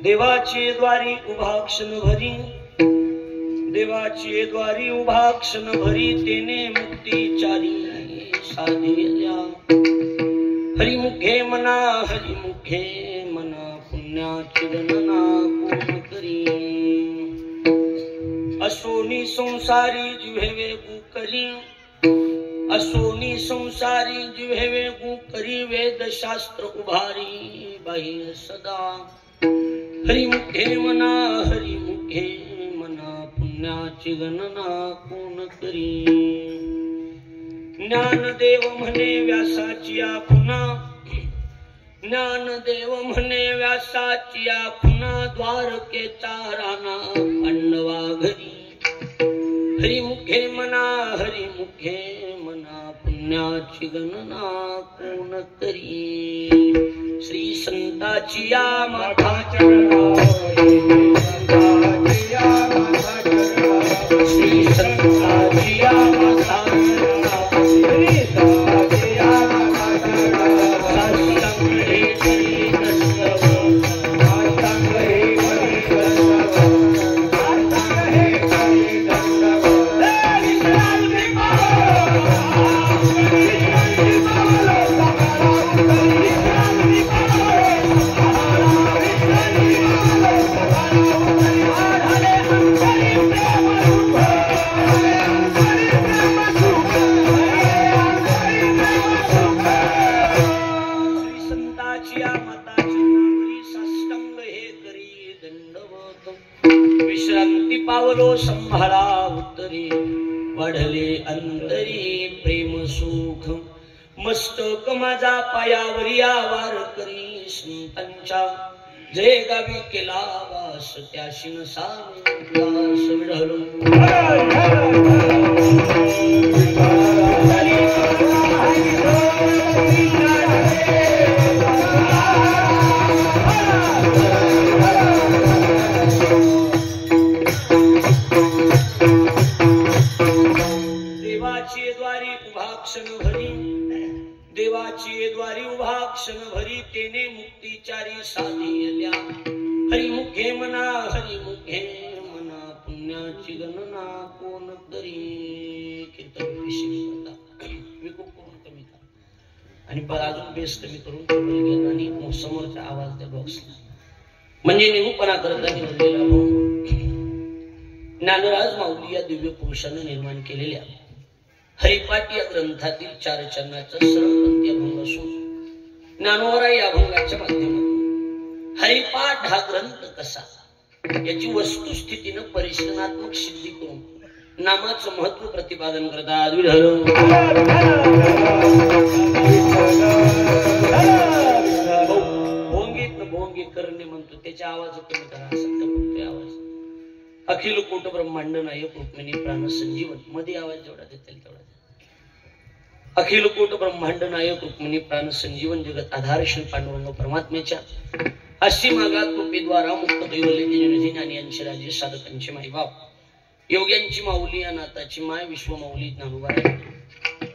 देवाचे द्वारी उभा क्षण भरी, देवाचे द्वारी उभा क्षण भरी, तेने मुक्तीचारी साधिल्या. हरिमुखे मना, हरिमुखे मना, पुण्याची गणना कोण करी. असोनी संसारी जिव्हे करी, असोनी संसारी जिव्हे करी, वेद शास्त्र उभारी बाह्य सदा. हरिमुखे मना, हरिमुखे मना, पुण्याची गणना कोण करी. ज्ञानदेव म्हणे व्यासाची आपुना, ज्ञानदेव म्हणे व्यासाची आपुना, द्वारकेचा राणा पांडवा घरी. हरिमुखे मना, हरिमुखे मना, पुण्याची गणना कोण करी. श्री संताची या माथा चरणावरी, श्री संताची या माथा पावलो संभाळा उत्तरी. वाढले अंतरी प्रेम सुख, मस्तक माझा पायावरी आवार करी. संतांच्या जय गावी केला वास, त्याशी नसास विढलो. देवाची द्वारी उभा क्षण भरी, तेने मुक्तीचारी साधिल्या. हरिमुखे मना, हरिमुखे मना, पुण्याची गणना कोण करी. कीर्तन विकूप करून कविता आणि अजून बेस कमी करून आणि समोरचा आवाज त्या बॉक्सला म्हणजे निरूपणा करता निवडलेला ज्ञानराज माऊली या दिव्य पुरुषाने निर्माण केलेल्या हरिपाठ या ग्रंथातील 4 चरणाचा सरळपंथी अभंग असून ज्ञानोबा या अभंगाच्या माध्यमातून हरिपाठ हा ग्रंथ कसा याची वस्तुस्थितीनं परिशीलनात्मक सिद्धी करून नामाचं महत्व प्रतिपादन करतात. भोंगीत भोंगी करणे म्हणतो, त्याच्या आवाज कमी करा, सत्य आवाज. अखिल कोट ब्रह्मांड नायक रुक्मिणी प्राण संजीवन, मध्ये आवाज जेवढा देतील तेवढा. अखिल कोट ब्रह्मांड नायक रुक्मिणी प्राण संजीवन, जगत आधार श्री पांडुरंग परमात्म्याच्या अशी मागात कृपेद्वारा मुक्त दैवल्य ज्ञानी राजे साधकांचे माईबाप, योग्यांची माऊली, अनाथाची माय, विश्व माऊली ज्ञानोबा.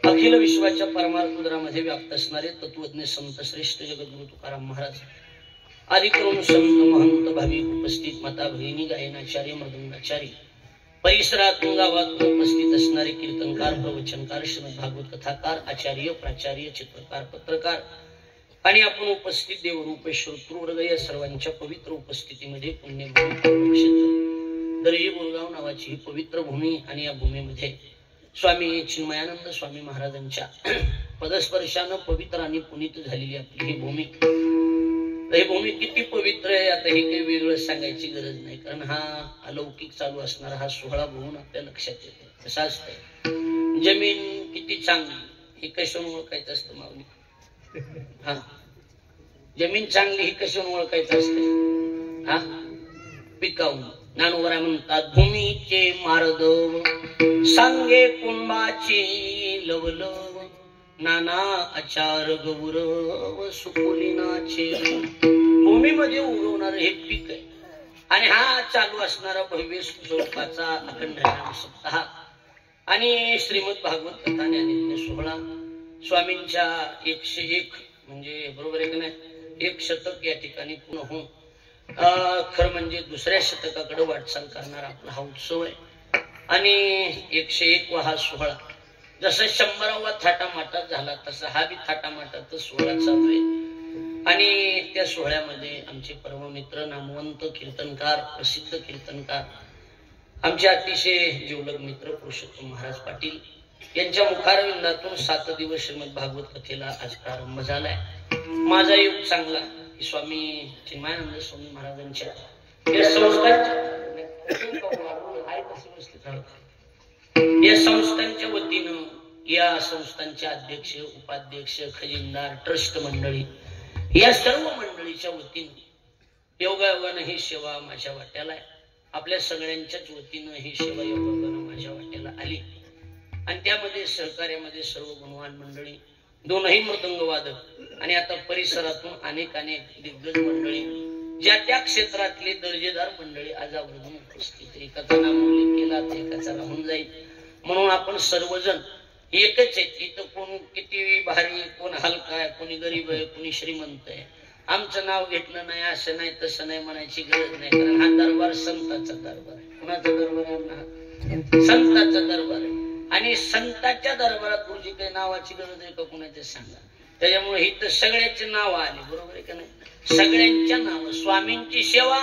अखिल विश्वाच्या परमार्थुद्रामध्ये व्याप्त असणारे तत्वज्ञ संत श्रेष्ठ जगद्गुरु तुकाराम महाराज आदि करून संत महंत भाविक उपस्थित, माता भगिनी, गायनाचार्य, मृदंगाचार्य, परिसरातून गावातून उपस्थित असणारे कीर्तनकार, प्रवचनकार, श्रीमद भागवत कथाकार, आचार्य, प्राचार्य, चित्रकार, पत्रकार आणि आपण उपस्थित देवरूप श्रोतृवर्ग या सर्वांच्या पवित्र उपस्थितीमध्ये पुण्यभूमी क्षेत्र दर्जी बोरगाव नावाची ही पवित्र भूमी आणि या भूमीमध्ये स्वामी चिन्मयानंद स्वामी महाराजांच्या पदस्पर्शानं पवित्र आणि पुनीत झालेली आपली ही भूमी. ही भूमी किती पवित्र आहे आता हे काही वेगळं सांगायची गरज नाही, कारण हा अलौकिक चालू असणारा हा सोहळा बघून आपल्या लक्षात येतो. कसं असतंय, जमीन किती चांगली हे कशावरून ओळखायचं असतं माऊली. हा, जमीन चांगली ही कशावरून ओळखायचं असते. हा, पिकावून. ज्ञानोबा म्हणतात, भूमीचे मार्दव सांगे कुंभाची लवलव, नाना आचार गौरव सुकुलिनाचे. भूमीमध्ये उगवणार हे पीक आहे आणि हा चालू असणारा भव्य स्वरूपाचा अखंड नाम सप्ताह आणि श्रीमद भागवत कथा ज्ञानेन्द्र सोहळा स्वामींच्या 101 म्हणजे बरोबर आहे का नाही 1 शतक या ठिकाणी पूर्ण होऊन खरं म्हणजे दुसऱ्या शतकाकडे वाटचाल करणारा आपला हा उत्सव आहे आणि 101 वा हा सोहळा जसा 100वा थाटामाटात झाला तसा हा बी थाटामाटात सोहळा चालू आहे आणि त्या सोहळ्यामध्ये आमचे परममित्र नामवंत कीर्तनकार प्रसिद्ध कीर्तनकार आमचे अतिशय जीवलग मित्र पुरुषोत्तम महाराज पाटील यांच्या मुखारविंदातून 7 दिवस श्रीमद भागवत कथेला आज प्रारंभ झालाय. माझा योग चांगला स्वामी चिन्मयानंद स्वामी महाराजांच्या या संस्थांच्या वतीनं या संस्थांचे अध्यक्ष उपाध्यक्ष खजिनदार ट्रस्ट मंडळी या सर्व मंडळीच्या वतीनं योगायोगानं ही सेवा माझ्या वाट्याला आहे. आपल्या सगळ्यांच्याच वतीनं ही सेवा योगायोगानं माझ्या वाट्याला आली आणि त्यामध्ये सहकार्यामध्ये सर्व गुणवान मंडळी 2ही मृदंग वादक आणि आता परिसरातून अनेक दिग्गज मंडळी ज्या त्या क्षेत्रातले दर्जेदार मंडळी आज आवर्जून उपस्थित. एकाचा नाम उल्लेख केला तर एकाचा राहून जाईल म्हणून आपण सर्वजण एकच आहेत. इथं कोण किती भारी कोण हलका आहे कोणी गरीब आहे कोणी श्रीमंत आहे आमचं नाव घेतलं नाही असं नाही तसं नाही म्हणायची गरज नाही कारण हा दरबार संतांचा दरबार आहे. कुणाचा दरबार आहे? संतांचा दरबार आहे आणि संतांच्या दरबारात गुरुजी काही नावाची गरज आहे का कुणाचे सांगा. त्याच्यामुळे ही तर सगळ्याचे नाव आले बरोबर आहे का नाही. सगळ्यांच्या नाव स्वामींची सेवा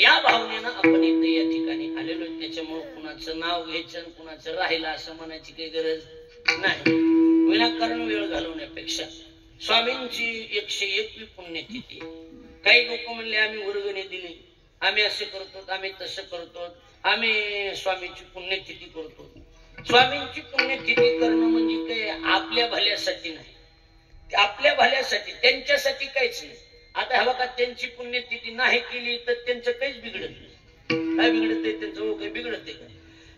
या भावनेनं आपण इथे या ठिकाणी आलेलो आहे. त्याच्यामुळे कुणाचं नाव घ्यायचं कुणाचं राहिलं असं म्हणायची काही गरज नाही. विनाकारण वेळ घालवण्यापेक्षा स्वामींची 101वी पुण्यतिथी. काही लोक म्हणले आम्ही वर्गणी दिली आम्ही असे करतो आम्ही तसं करतो आम्ही स्वामींची पुण्यतिथी करतो. स्वामींची पुण्यतिथी करणं म्हणजे काय आपल्या भल्यासाठी नाही आपल्या भल्यासाठी त्यांच्यासाठी काहीच नाही. आता हा बघा त्यांची पुण्यतिथी नाही केली तर त्यांचं काहीच बिघडत नाही. काय बिघडत आहे त्यांचं काही बिघडत आहे का.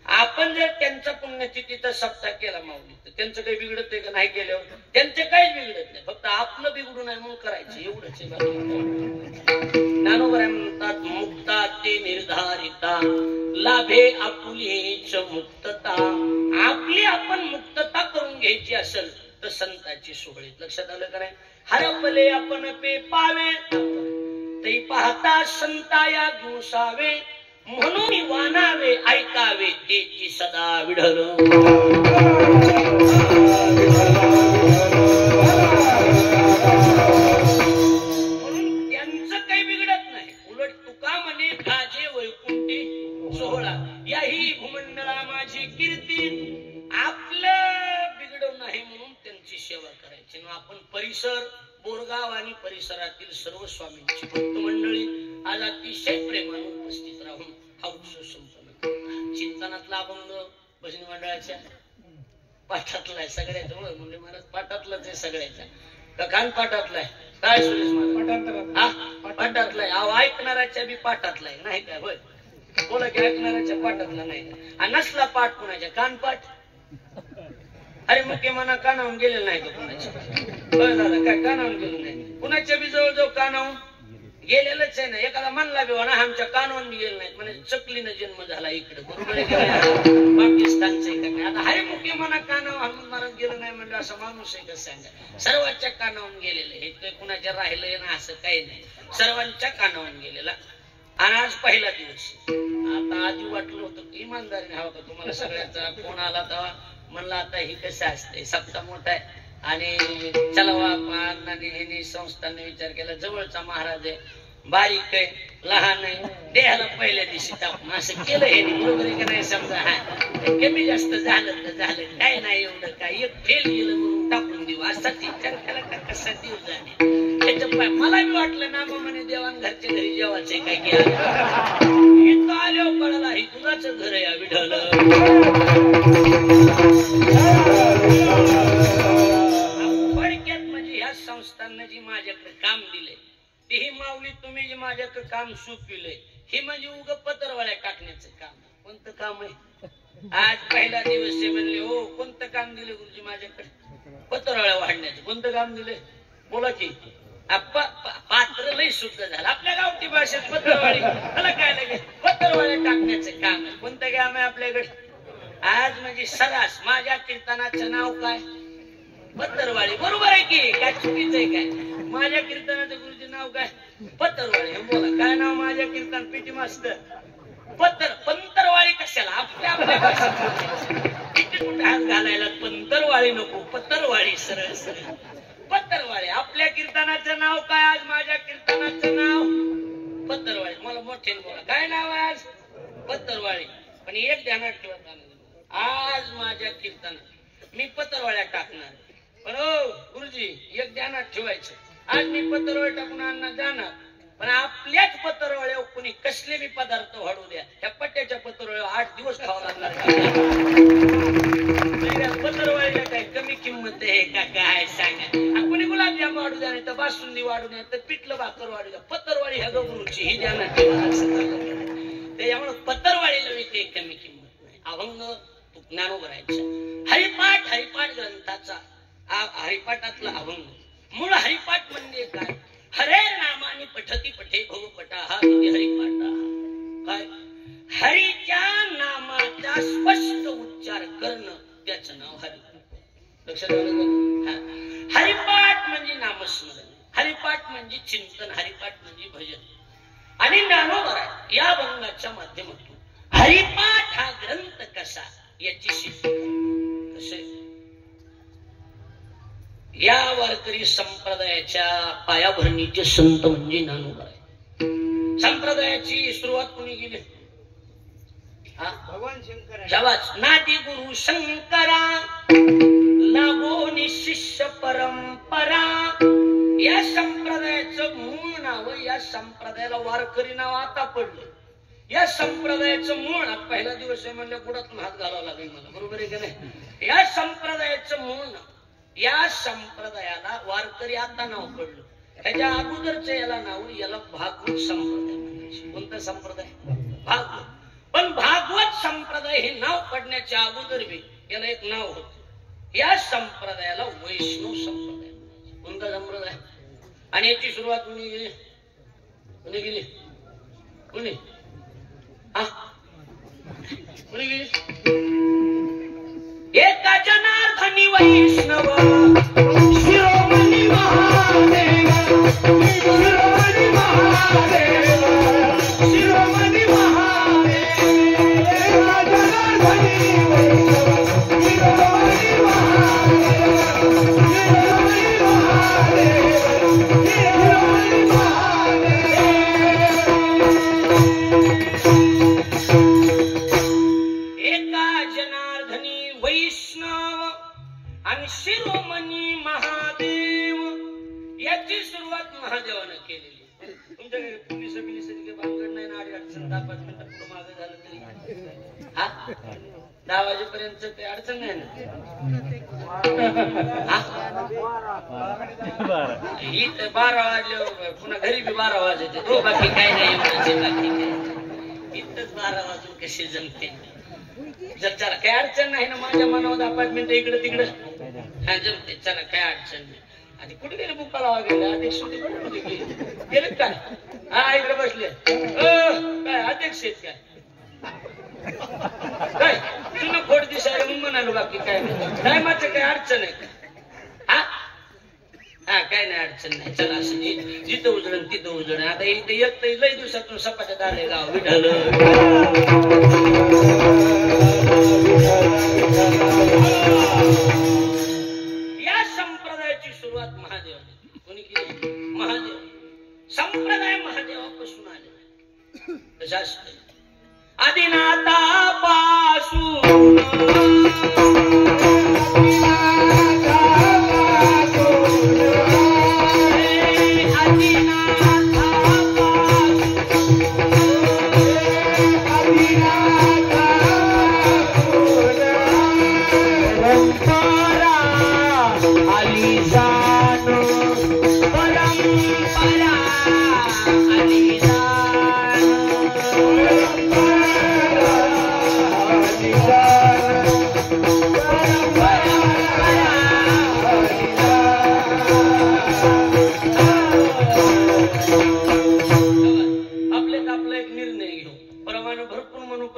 आपण जर त्यांचा पुण्यतिथीचा सप्ताह केला माऊली तर त्यांचं काही बिघडत आहे का नाही केल्यावर त्यांचं काहीच बिघडत नाही. फक्त आपलं बिघडू नाही म्हणून करायचं एवढंच आहे. ज्ञानोबराय म्हणतात मुक्ता ते निर्धारिता लाभे आपुलीच मुक्तता. आपली आपण मुक्तता करून घ्यायची असेल तर संतांची सोहळीत. लक्षात आलं का नाही. हरपले आपण पे पावे ते पाहता संताया गुसावे म्हणून वानावे ऐकावे तेची सदा विढल. म्हणून त्यांचं काही बिघडत नाही. उलट तुका म्हणे गाजे वैकुंठी सोहळा याही भूमंडळा माझी कीर्ती. आपलं बिघडव नाही म्हणून त्यांची सेवा करायची. आपण परिसर बोरगाव आणि परिसरातील सर्व स्वामींची भक्त मंडळी आज अतिशय प्रेमाने उपस्थित राहून हा उत्सव संपन्न. चिंतनातला अभंग भजनी मंडळाच्या पाठातला आहे सगळ्याच्या म्हणजे महाराज पाठातलाच आहे सगळ्याच्या का कान पाठातला आहे काय सुरेश महाराज पाठातला आहे. ऐकणाऱ्याच्या बी पाठातला आहे नाही काय होय बोला की ऐकणाऱ्याच्या पाठातला नाही का. नसला पाठ कुणाच्या कान पाठ. अरे मुख्य मना कानावून गेलेलं नाही का कुणाच्या. दादा काय कानावून गेलं नाही कुणाच्या बी जवळ कानावून गेलेलंच आहे ना. एखादा म्हणला बी म्हणा आमच्या कानावून बी गेलं नाही म्हणजे चकलीनं जन्म झाला इकडे बरोबर आहे पाकिस्तानचं आहे का नाही. आता हरे मुख्य मना कानावर हनुमान महाराज गेलं नाही म्हणजे असं माणूस आहे का सांगा. सर्वांच्या कानावून गेलेलं हे काही कुणाच्या राहिलंय ना असं काही नाही. सर्वांच्या कानावून गेलेला आणि आज पहिला दिवस. आता आधी वाटलं होतं की इमानदारीने हवं का तुम्हाला सगळ्याचा फोन आला तेव्हा म्हणलं आता ही कसं असते सप्ताह मोठा आहे आणि चला आपण आणि संस्थांनी विचार केला जवळचा महाराज आहे बारीक आहे लहान आहे देहाला पहिल्या दिवशी टाकून असं केलं हे बरोबर आहे का नाही. समजा हा कमी जास्त झालं तर झालं काय नाही एवढं काय एक फेल गेलं म्हणून टाकून देऊ असा विचार केला का कसा देऊ जाणे. त्याच्या मला बी वाटलं ना मग म्हणे देवान घरच्या घरी जेवायचंय काय की इथं आल्यावर कळाला ही तुझाच घर आहे विढल. थोडक्यात म्हणजे ह्या संस्थांना जी माझ्याकडे काम दिले तेही माऊली तुम्ही जे माझ्याकडे काम सोपविलंय हे म्हणजे उग पत्रवाळ्या टाकण्याचं काम. कोणतं काम आहे. आज पहिला दिवस आहे म्हणले हो कोणतं काम दिले गुरुजी माझ्याकडे. पत्रवाळ्या वाढण्याचं कोणतं काम दिले बोला की. पात्र लय शुद्ध झालं आपल्या गावठी भाषेत पत्रवाळी मला काय लागेल पत्रवाळ्या टाकण्याचं काम आहे. कोणतं काम आहे आपल्याकडे. आज म्हणजे सरास माझ्या कीर्तनाचं नाव काय पत्रवाळी बरोबर आहे की काय चुकीचं आहे काय. माझ्या कीर्तनाचं गुरुजी नाव काय पत्तरवाळी. बोला काय नाव माझ्या कीर्तन पेटी मास्तर? पंतरवाळी कशाला? आपल्या पेटी कुठे हात घालायला? पंतरवाळी नको, पत्तरवाळी. सरळ सरळ पत्तरवाळी. आपल्या कीर्तनाचं नाव काय? आज माझ्या कीर्तनाचं नाव पत्तरवाळी. मला मोठ्याने बोला काय नाव आहे आज? पत्तरवाळी. पण एक ध्यानात ठेवा, आज माझ्या कीर्तनात मी पत्तरवाळ्या टाकणार. पण हो गुरुजी एक ध्यानात ठेवायचं, आज मी पत्तरवाळी टाकून आणणार जाणार, पण आपल्याच पत्तरवाळ्या कोणी कसले बी पदार्थ वाढू द्या, त्या पट्ट्याच्या पत्तरवाळ्या 8 दिवस खावं लागणार. पत्तरवाळीला काय कमी किंमत आहे का काय सांगा? कोणी गुलाबजाम वाढू द्या, नाही तर बासुंदी वाढू द्या, तर पिठलं भाकर वाढू द्या, पत्तरवाळी ह्या गुरुची ही ध्यानात ठेवा. त्याच्यामुळे पत्तरवाळीला मी काही कमी किंमत नाही. अभंग ज्ञानोबा राहायचं. हरिपाठ ग्रंथाचा हरिपाठातला अभंग. मूळ हरिपाठ म्हणजे काय? हरे नामानी पठती पठे भव पटा, हा म्हणजे हरिपाठ. काय? हरीच्या नामाचा स्पष्ट उच्चार करणं, त्याचं नाव हरि. लक्षात आलं का? हरिपाठ म्हणजे नामस्मरण, हरिपाठ म्हणजे चिंतन, हरिपाठ म्हणजे भजन. आणि ज्ञानोबा या अभंगाच्या माध्यमातून हरिपाठ हा ग्रंथ कसा याची सिद्धी कसे. या वारकरी संप्रदायाच्या पायाभरणीचे संत म्हणजे ज्ञानोबा. संप्रदायाची सुरुवात कोणी केली? भगवान शंकर. नादी गुरु शंकरा लागोनी शिष्य परंपरा. या संप्रदायाचं मूळ नाव, या संप्रदायाला वारकरी नाव आता पडलं. या संप्रदायाचं मूळ नाव, पहिला दिवस आहे म्हणलं गुडातून हात घालावा लागेल मला, बरोबर आहे का नाही? या संप्रदायाचं मूळ नाव, या संप्रदायाला वारकरी आता नाव पडलं. त्याच्या अगोदरच याला नाव, याला भागवत संप्रदाय म्हणायचे. कोणता संप्रदाय? भागवत. पण भागवत संप्रदाय हे नाव पडण्याच्या अगोदर बी याला एक नाव होत. या संप्रदायाला वैष्णव संप्रदाय म्हणायचे. कोणता संप्रदाय? आणि याची सुरुवात कोणी केली? कोणी केली? कोणी? कोणी केली? एका जनार्दनी वैष्णव शिरोमणी महादेव, शिरोमणी महादेव, शिरोमणी महादेव, एका जनार्दनी वैष्णव शिरोमणी महादेव, शिरोमणी महादेव, शिरोमणी महादेव. एका जनार्दनी वैष्णव आणि शिरोमणी महादेव याची सुरुवात महादेवानं केलेली. तुमच्याकडे पोलीस बिलिसाची भानगड नाही ना, 8 अडचण 10-5 मिनिटं पुढे मागे झालं तरी 10 वाजेपर्यंत काही अडचण नाही ना. ही तर 12 वाजले, पुन्हा घरी बी 12 वाजायचे. तो बाकी काय नाही, बाकी काय इथंच 12 वाजून कसे जमते. जर चला काही अडचण नाही ना, माझ्या मनावर 10-5 मिनिटं इकडे तिकडे हा जमते, चला काही अडचण नाही. आधी कुठे गेले बुकाला वगैरे अध्यक्ष गेले काय? हा इकडे बसले. काय अध्यक्ष आहेत काय? काय तुला खोड दिसायला म्हणून म्हणालो, बाकी काय नाही. माझं काही अडचण आहे का? हा काय नाही अडचण नाही. चला असं जिथं उजळण तिथं उजळण. आता इथे एक लई दिवसातून सपाट्यात आले गाव विठाल. या संप्रदायाची सुरुवात महादेवाने कोणी केली? महादेव. संप्रदाय महादेवापासून आले. कशा असते? आदिनाथापासून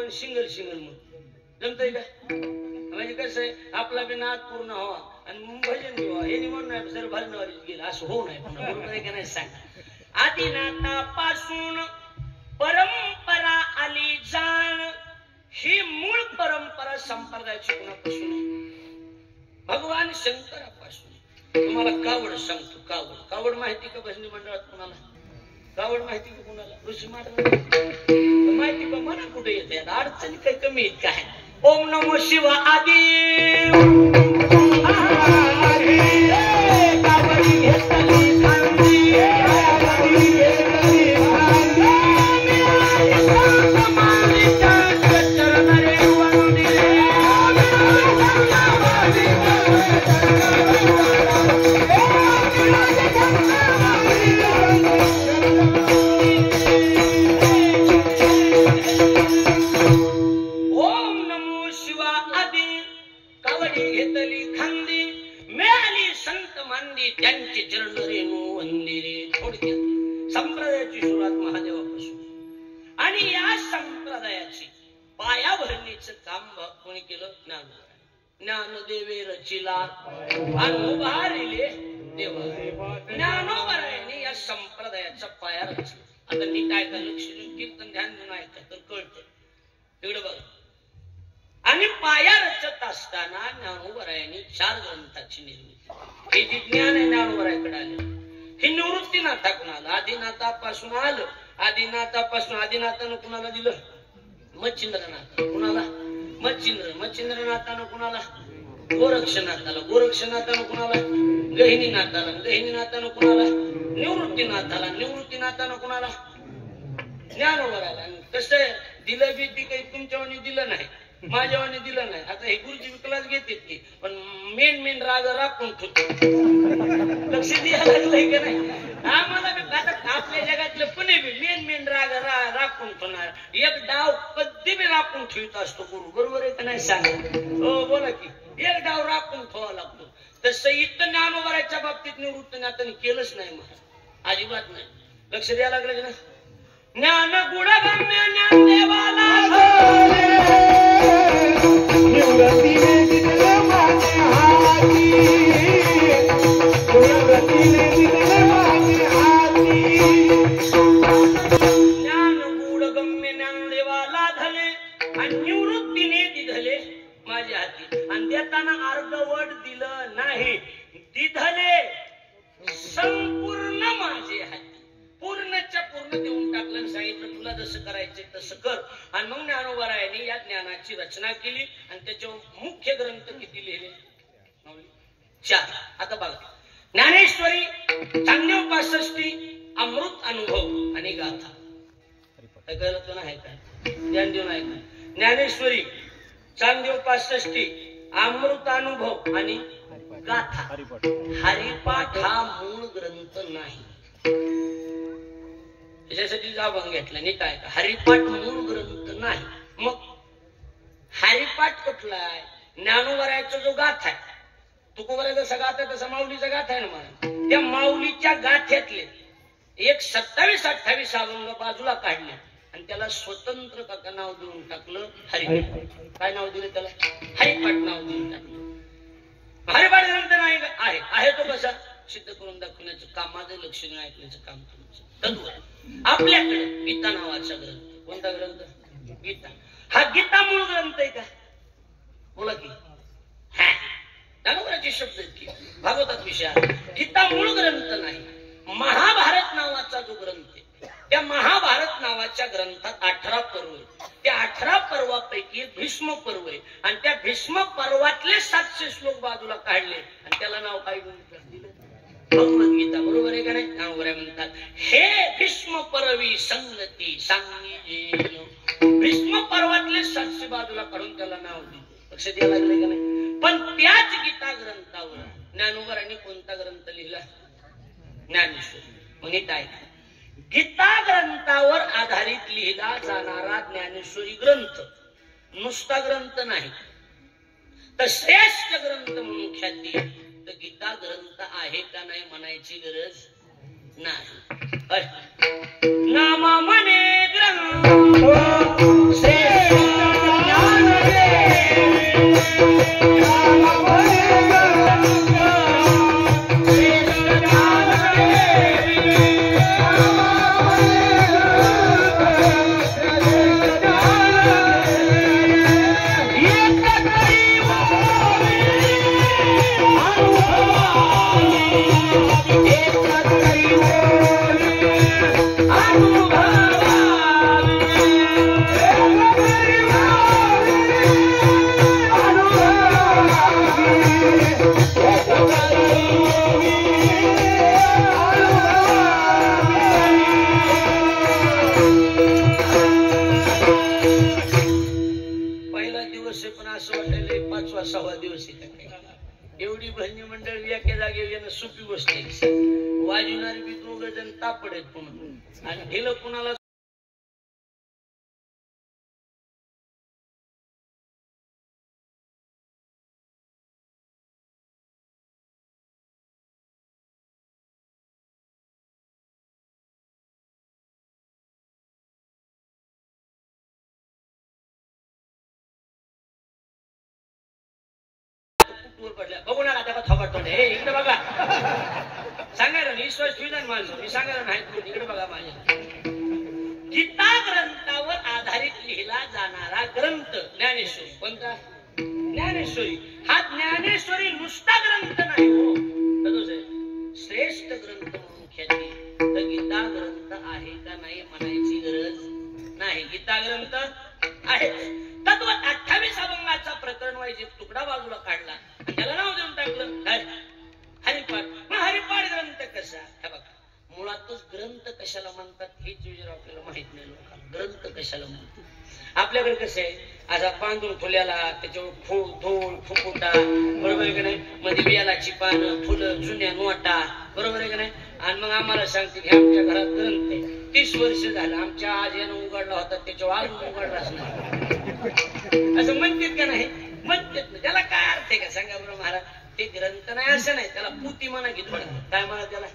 सिंगल सिंगल म्हणून जमतंय का? म्हणजे कसं आहे, आपला बी नाद पूर्ण व्हावा आणि भजन व्हावा. हे निवड नाही सर भजनावरीच गेलं असं होऊ नये. बरोबर आहे का नाही सांग? आदिनाथापासून परंपरा आली जाण, ही मूळ परंपरा संप्रदायाची कुणापासून आहे? भगवान शंकरापासून. तुम्हाला कावड सांगतो. कावड माहिती का भजनी मंडळात कुणाला? कावड माहिती का कुणाला? ऋषी महाराज माहिती का? मला कुठे येते अडचणी काही कमी आहेत काय? ओम नमो शिवा आदी संप्रदायाची सुरुवात महादेवापासून. आणि या संप्रदायाची पायाभरणीचं काम कोणी केलं? ज्ञानदेवे रचिला अनुभवारिले देवा. ज्ञानोबरायाने या संप्रदायाचा पाया रचला. आता नीट ऐका, लक्ष देऊन कीर्तन ध्यान देऊन ऐका तर कळतं. तिकडे बघा. आणि पाया रचत असताना ज्ञानोबरायाने 4 ग्रंथाची निर्मिती. हे जे ज्ञान आहे ज्ञानोबरायाकडे आले. हे निवृत्तीनाथाकडून आलं. आदिनाथापासून आलं. आदिनाथानं कुणाला दिलं? मच्छिंद्रनाथाला. कुणाला? मच्छिंद्रनाथानं कुणाला? गोरक्षनाथाला. गोरक्षनाथानं कुणाला? गहिनीनाथाला. गहिनीनाथानं कुणाला? निवृत्तीनाथानं कुणाला? ज्ञानोबरायाला. कसं दिलं बी ती काही तुमच्यावानी दिलं नाही, माझ्यावानी दिलं नाही. आता हे गुरुजी विकलाच घेतात की, पण मेन राग राखून ठेवतो. लक्ष द्यायला लागलंय का नाही? आम्हाला आता आपल्या जगातलं पुणे बी मेन राग राखून ठेवणार. एक डाव कधी बी राखून ठेवत असतो गुरु. बरोबर आहे का नाही? सांगा. हो बोला की. एक डाव राखून ठेवावा लागतो. तसं इथं ज्ञानोबरायाच्या बाबतीत निवृत्तीनाथाने केलंच नाही महाराज. अजिबात नाही. लक्ष द्यायला लागलं का? ज्ञान गुणगम्य ज्ञानदेवाला धले आणि निवृत्तीने दिधले माझ्या हाती. आणि देताना अर्धवट दिलं नाही, दिधले संपूर्ण माझे हाती. पूर्णच्या पूर्ण देऊन टाकलं. सांगितलं तुला जसं करायचंय तसं कर. आणि मग ज्ञानोबरायाने या ज्ञानाची रचना केली. आणि त्याच्यावर मुख्य ग्रंथ किती लिहिले? 4. आता बघा. ज्ञानेश्वरी, चांगदेव 65, अमृत अनुभव आणि गाथा. ऐकायला तो नाही काय? ध्यान देऊन ऐका. ज्ञानेश्वरी, चांगदेव 65, अमृत अनुभव आणि गाथा. हरिपाठ हा मूळ ग्रंथ नाही. त्याच्यासाठी जाभंग घेतला. नीट ऐका. हरिपाठ मूळ ग्रंथ नाही. मग हरिपाठ कुठला आहे? ज्ञानोबरायाचा जो गाथा आहे, तुकोबरायाचा जसा गाथा आहे तसा माऊलीचा गाथा आहे ना मला. त्या माऊलीच्या गाथ्यातले एक 27-28 अभंग बाजूला काढले आणि त्याला स्वतंत्र काका नाव देऊन टाकलं हरिपाठ. काय नाव दिलं त्याला? हरिपाठ नाव देऊन टाकलं. हरिपाठ ग्रंथ नाही आहे तो कसा सिद्ध करून दाखवण्याचं काम माझं, लक्ष देऊन ऐकण्याचं काम तुमचं. तत्व आपल्याकडे गीता नावाचा ग्रंथ. कोणता ग्रंथ? गीता. हा गीता मूळ ग्रंथ आहे का? बोला की. हा ज्ञानोबरायाचे शब्द आहेत की भागवतात विषय. गीता मूळ ग्रंथ नाही. महाभारत नावाचा जो ग्रंथ आहे, त्या महाभारत नावाच्या ग्रंथात 18 पर्व आहे. त्या 18 पर्वापैकी एक भीष्म पर्व आहे. आणि त्या भीष्म पर्वातले 700 श्लोक बाजूला काढले आणि त्याला नाव काय दिलं? भगवद्गीता. बरोबर आहे का नाही? ज्ञानोबराय म्हणतात हे भीष्म पर्वी संगती सांगितली. भीष्म पर्वातले 700 बाजूला काढून त्याला नाव दिलं. लक्ष द्यायला लागले का नाही? पण त्याच गीता ग्रंथावर ज्ञानोबरायांनी कोणता ग्रंथ लिहिला? ज्ञानेश्वरी. म्हणजे काय? गीता ग्रंथावर आधारित लिहिला जाणारा ज्ञानेश्वरी ग्रंथ नुसता ग्रंथ नाही, तर श्रेष्ठ ग्रंथ म्हणून ख्याती. तर गीता ग्रंथ आहे का नाही म्हणायची गरज नाही. नामा म्हणे ग्रंथ श्रेष्ठ ज्ञान रे. एवढी भजनी मंडळ एका जागेवर येणं सोपी गोष्ट आहे. वाजवणारी बी दोघं जण तापड आहेत पुन्हा आणि ढिलं कुणाला पडल्या बघू नका त्या थोपटतोंड हे इकडे बघा सांगायला ईश्वर श्रीधन माणसं मी सांगायला नाही इकडे बघा माझ्या गीता ग्रंथावर आधारित लिहिला जाणारा ग्रंथ ज्ञानेश्वरी. कोणता? ज्ञानेश्वरी. हा ज्ञानेश्वरी नुसता ग्रंथ नाही हो, श्रेष्ठ ग्रंथ म्हणून ख्याती. तर गीता ग्रंथ आहे का नाही म्हणायची गरज नाही. गीता ग्रंथ आहे. तत्वात 28 अभंगाचा प्रकरण व्हायचे तुकडा बाजूला काढला त्याला नाव देऊन टाकलं हरिपाठ. मग हरिपाठ ग्रंथ कसा? हे बघा, मुळातच ग्रंथ कशाला म्हणतात हेच विचार आपल्याला माहित नाही. लोकांना ग्रंथ कशाला म्हणतात? आपल्याकडे कसं आहे, असा बांधून फुल्याला त्याच्यावर धूळ फुकुटा, बरोबर आहे का नाही, मध्ये वेलाची पानं, फुलं, जुन्या नोटा, बरोबर आहे का नाही. आणि मग आम्हाला सांगते की आमच्या घरात ग्रंथ आहे. 30 वर्ष झालं आमच्या आज यानं उघडला होता त्याच्यावर अजून उघडलाच नाही असं म्हणतात का नाही? म्हणतात ना. त्याला काय अर्थ आहे का सांगा बरं महाराज? ते ग्रंथ नाही असं नाही, त्याला पूती म्हणा की थोडं काय म्हणा त्याला.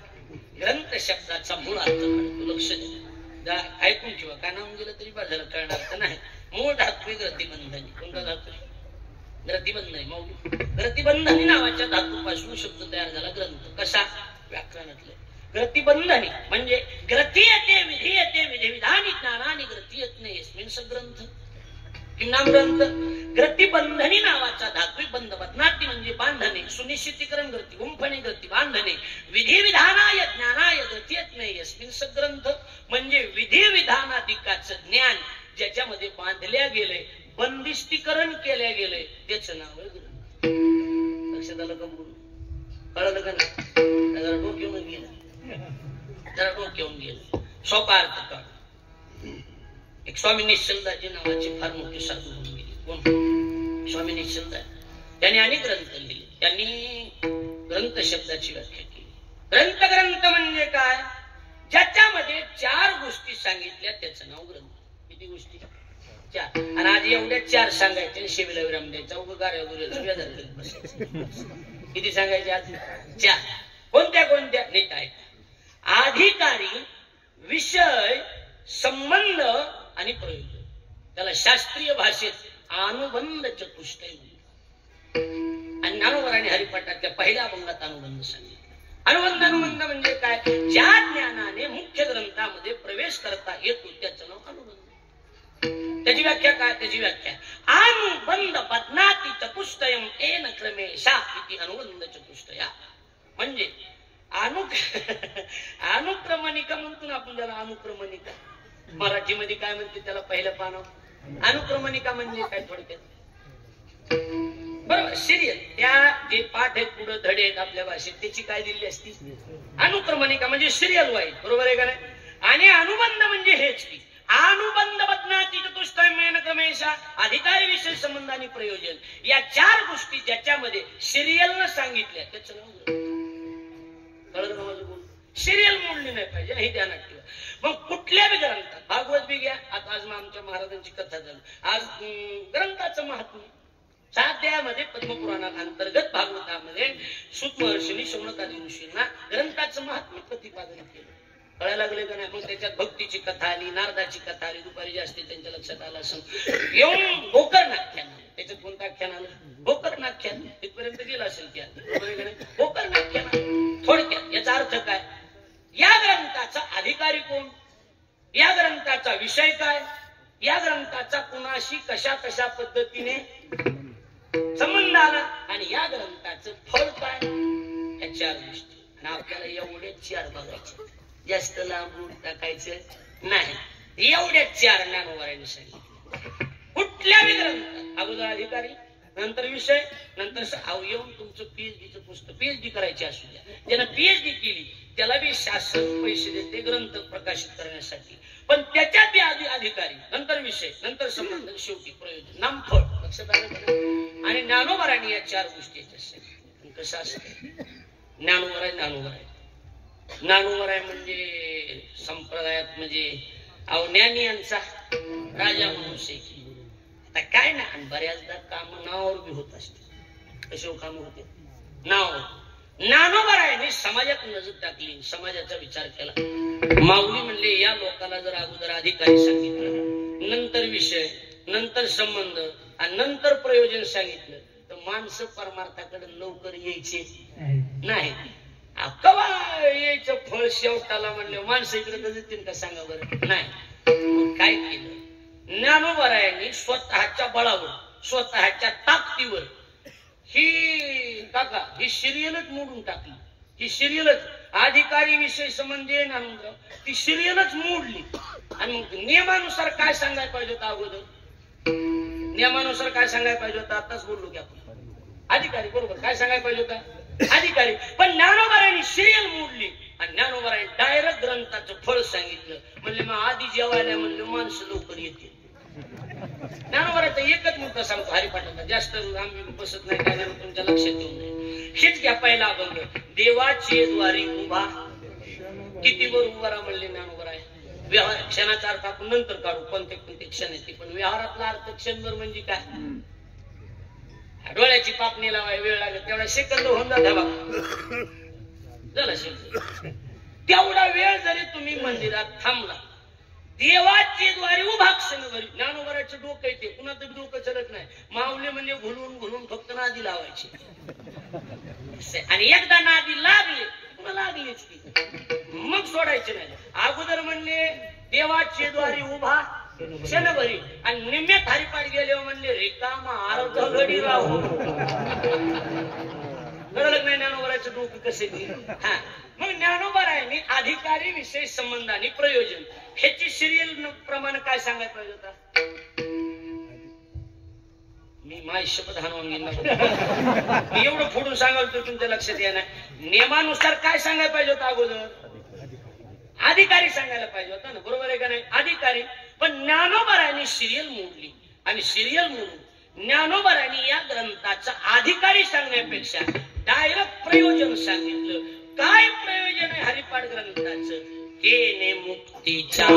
ग्रंथ शब्दाचा मूळ अर्थ तू लक्ष दे, ऐकून ठेवा. का नाव गेलं तरी बाजाला कळणार तर नाही. मूळ धातू ग्रतिबंधनी. कोणता धातू? ग्रतिबंधनी. मग ग्रतिबंधनी नावाच्या धातूपासून शब्द तयार झाला ग्रंथ. कसा? व्याकरणातले ग्रतिबंधनी म्हणजे ग्रथीयते विधीयते विधिविधानी ज्ञानानि ग्रथीयते यस्मिन् ग्रंथ. नाम ग्रंथ. ग्रतिबंधनी नावाचा धात्विक बंध. बदनाती म्हणजे बांधणे, सुनिश्चितीकरण ग्रती, गुंफणे ग्रती बांधणे. विधिविधानाय ज्ञानाय ग्रथीयते यस्मिन् ग्रंथ म्हणजे विधिविधानाधिकाचं ज्ञान ज्याच्यामध्ये बांधल्या गेले, बंदिष्टीकरण केल्या गेले, त्याचं नाव आहे ग्रंथ. लक्षात आलं का? कळलं का नाही? जरा डोक्यावरून गेलं. सोपा अर्थ काढ. एक स्वामी निश्चलदाजी नावाचे फार मोठे साधू होऊन गेले. कोण? स्वामी निश्चलदाज. त्यांनी अनेक ग्रंथ लिहिले. त्यांनी ग्रंथ शब्दाची व्याख्या केली. ग्रंथ म्हणजे काय? ज्याच्यामध्ये 4 गोष्टी सांगितल्या त्याचं नाव ग्रंथ. किती गोष्टी? 4. आणि आज एवढ्या 4 सांगायचे शिवेला विराम द्यायचा. उभं कार्य किती सांगायचे आज? 4. कोणत्या कोणत्या? नीट आहे. अधिकारी, विषय, संबंध आणि प्रयोजन. त्याला शास्त्रीय भाषेत अनुबंध चतुष्टय म्हणतात. आणि ज्ञानोबर आणि हरिपाठातल्या पहिल्या अभंगात अनुबंध सांगितलं. अनुबंध म्हणजे काय? ज्या ज्ञानाने मुख्य ग्रंथामध्ये प्रवेश करता येतो त्याचं नाव अनुबंध. त्याची व्याख्या काय? त्याची व्याख्या अनुबंध बदनाती चतुष्टयम येन क्रमेशा इति अनुबंध चतुष्टया. म्हणजे अनुक्रमणिका म्हणतो ना आपण त्याला. अनुक्रमणिका मराठीमध्ये काय म्हणते त्याला? पहिलं पानं. अनुक्रमणिका म्हणजे काय थोडक्यात? बरोबर, सिरियल. त्या जे पाठ आहेत, पुढे धडे आहेत आपल्या भाषेत, त्याची काय दिली असती? अनुक्रमणिका म्हणजे सिरियल वाईज. बरोबर आहे का नाही? आणि अनुबंध म्हणजे हेच की अनुबंध बदनाती चतुष्टयम क्रमेशा अधिकारी, विषय, संबंध आणि प्रयोजन. या 4 गोष्टी ज्याच्यामध्ये सिरियलनं सांगितल्या त्याचं नाव ग्रंथ. कळलं का माझं बोल? सिरियल मोडली नाही पाहिजे हे ध्यानात ठेवा. मग कुठल्या बी ग्रंथात, भागवत बी घ्या. आता आज आमच्या महाराजांची कथा झाली. आज ग्रंथाचं महात्म्य 7 अध्यायामध्ये पद्मपुराणात अंतर्गत भागवतामध्ये सूत महर्षींनी शौनकादी ऋषींना ग्रंथाचं महात्म्य प्रतिपादन केलं. कळायला लागले का नाही? मग त्याच्यात भक्तीची कथा आली, नारदाची कथा आली. दुपारी जास्ती त्यांच्या लक्षात आलं असं येऊन गोकर्णाख्यान. त्याच्यात कोणतं आख्यान आलं? गोकर्णाख्यान. तिथपर्यंत गेलं असेल की गोकर्णाख्यान. थोडक्यात याचा अर्थ काय? या ग्रंथाचा अधिकारी कोण? या ग्रंथाचा विषय काय? या ग्रंथाचा कुणाशी कशा कशा पद्धतीने संबंध आला आणि या ग्रंथाचं फळ काय? या 4 गोष्टी. आणि आपल्याला एवढे 4 बघायचे. जास्त लांबून टाकायचं नाही, एवढ्या 4 ज्ञानोबारांनी सांगितलं. कुठल्याही ग्रंथ अगोदर अधिकारी, नंतर विषय, नंतर येऊन तुमचं पीएचडीचं पुस्तक, पीएचडी करायची असू द्या, ज्यानं पीएचडी केली त्याला बी शासन पैसे देते ग्रंथ प्रकाशित करण्यासाठी, पण त्याच्यात बी आधी अधिकारी, नंतर विषय, नंतर संबंध, शेवटी प्रयोजन, नामफळ. लक्षात आलं? आणि ज्ञानोबारांनी या 4 गोष्टी कसं असतं. ज्ञानोबा म्हणजे संप्रदायात म्हणजे ज्ञानी यांचा राजा म्हणून शेखी. आता काय ना, बऱ्याचदा काम नावावर बी होत असते. कसे काम होते? नाव. ज्ञानोबारायांनी समाजात नजर टाकली, समाजाचा विचार केला. माऊली म्हणले या लोकांना जर अगोदर अधिकारी सांगितलं, नंतर विषय, नंतर संबंध आणि नंतर प्रयोजन सांगितलं तर माणसं परमार्थाकडे लवकर यायचे नाही. कवा यायचं फळ शेवटाला म्हणले माणसं इकडे देतील का सांगा बरं? नाही. मग काय केलं? ज्ञानोबारायांनी स्वतःच्या बळावर, स्वतःच्या ताकदीवर ही सिरियलच मोडून टाकली. ही सिरियलच अधिकारी विषय संबंधी नानूराव ती सिरियलच मोडली. आणि मग नियमानुसार काय सांगायला पाहिजे होतं अगोदर? नियमानुसार काय सांगायला पाहिजे होतं? आताच बोललो की आपण अधिकारी, बरोबर. काय सांगायला पाहिजे होतं? अधिकारी. पण ज्ञानोबारांनी सिरियल मोडली आणि ज्ञानोबारांनी डायरेक्ट ग्रंथाचं फळ सांगितलं. म्हणले मग आधी जेवायला म्हणले माणसं लवकर येतील. ज्ञानोबारांचा एकच मुद्दा सांगतो हरिपाठाचा, जास्त आम्ही बसत नाही, काय तुमच्या लक्षात येऊन नाही. हेच घ्या पहिला अभंग. देवाचे द्वारी उभा, किती वर उभा राहा म्हणले ज्ञानोबाराय. व्यवहार क्षणाचा अर्थ आपण नंतर काढू, कोणते कोणते क्षण येते, पण व्यवहारातला अर्थ क्षणभर म्हणजे काय? डोळ्याची पापणी लावाय वेळ लागेल तेवढा सेकंद होऊन जाता बघा, झाला सेकंद. तेवढा वेळ जरी तुम्ही मंदिरात थांबला, देवाचे द्वारे उभा क्षणभरी. ज्ञानोबाराचं डोकं येते, कुणाचं डोकं चलत नाही. माऊली म्हणजे घुलून घुलून फक्त नादी लावायची, आणि एकदा नादी लागली पुन्हा लागलीच की मग सोडायचे नाही. अगोदर म्हणले देवाचे द्वारी उभा क्षणभरी, आणि निम्म्यात हरिपाठ गेले म्हणले रिकामा अर्ध घडी राहू. कळलं नाही ज्ञानोबाराचं डोकं कसे? हा. मग ज्ञानोबारायांनी अधिकारी, विषय, संबंध आणि प्रयोजन ह्याची सिरियल प्रमाणे काय सांगायला पाहिजे होता? मी माय शपथ हनुमान मी एवढं फोडून सांगायला तुमच्या लक्षात येणार. नियमानुसार काय सांगायला पाहिजे होतं अगोदर? अधिकारी सांगायला पाहिजे होता ना, बरोबर आहे का नाही? अधिकारी. पण ज्ञानोबारायांनी सिरियल मोडली, आणि सिरियल मोडून ज्ञानोबारायांनी या ग्रंथाचा अधिकारी सांगण्यापेक्षा डायरेक्ट प्रयोजन सांगितलं. काय प्रयोजन आहे हरिपाठ ग्रंथाचं? केने मुक्तीच्या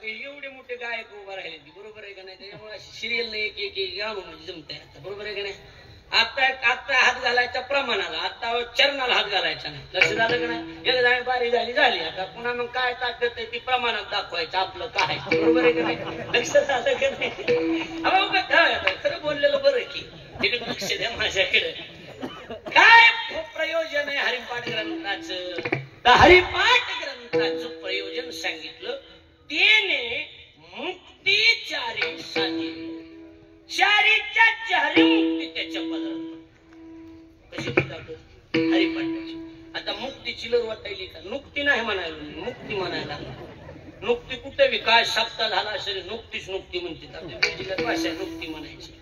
एवढे मोठे गायक उभा राहिले, बरोबर आहे का नाही? त्याच्यामुळे सिरियल एक एक गाणं म्हणजे जमतंय आता, बरोबर आहे का नाही? आता हात घालायच्या प्रमाणाला, आता चरणाला हात घालायचा नाही. लक्ष झालं का नाही? एक जाणी बारी झाली आता पुन्हा मग काय ताकद आहे ती प्रमाणात दाखवायचं आपलं काय, बरोबर आहे का नाही? लक्ष झालं का नाही? खरं बोललेलं बरं की तिकडे लक्ष द्या माझ्याकडे. काय प्रयोजन आहे हरिपाठ ग्रंथाचं? तर हरिपाठ ग्रंथाचं प्रयोजन सांगितलं. तेने मुक्ती चारी साधी, चारीच्या चारी मुक्ती त्याच्या पदरात. कशी दाखवत हरिपाठाची? आता मुक्तीची लर वाटायली का? नुक्ती नाही म्हणायला, मुक्ती म्हणायला. नुक्ती कुठे बी काय सप्ताह झाला असेल नुकतीच नुक्ती म्हणते, आपल्या जिल्ह्यात भाषा नुक्ती म्हणायची.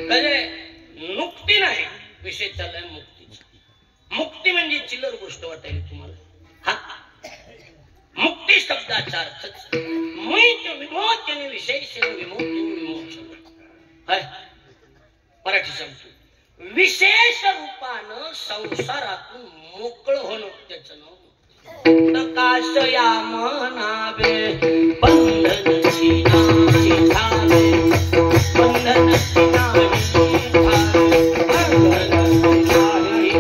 कसे नुक्ती नाही, विषय चाललाय मुक्तीचा. मुक्ती म्हणजे चिल्लर गोष्ट वाटायली तुम्हाला. हा, मुक्ती शब्दाचा अर्थ विमोचन, विशेषण विमोचन, विमोचन. मराठी सांगतो, विशेष रूपानं संसारातून मोकळं होणं त्याचं नाव. काशया म्हणावे बंधनची नाही ठावे बंधनची नाही ठावे बंधनची नाही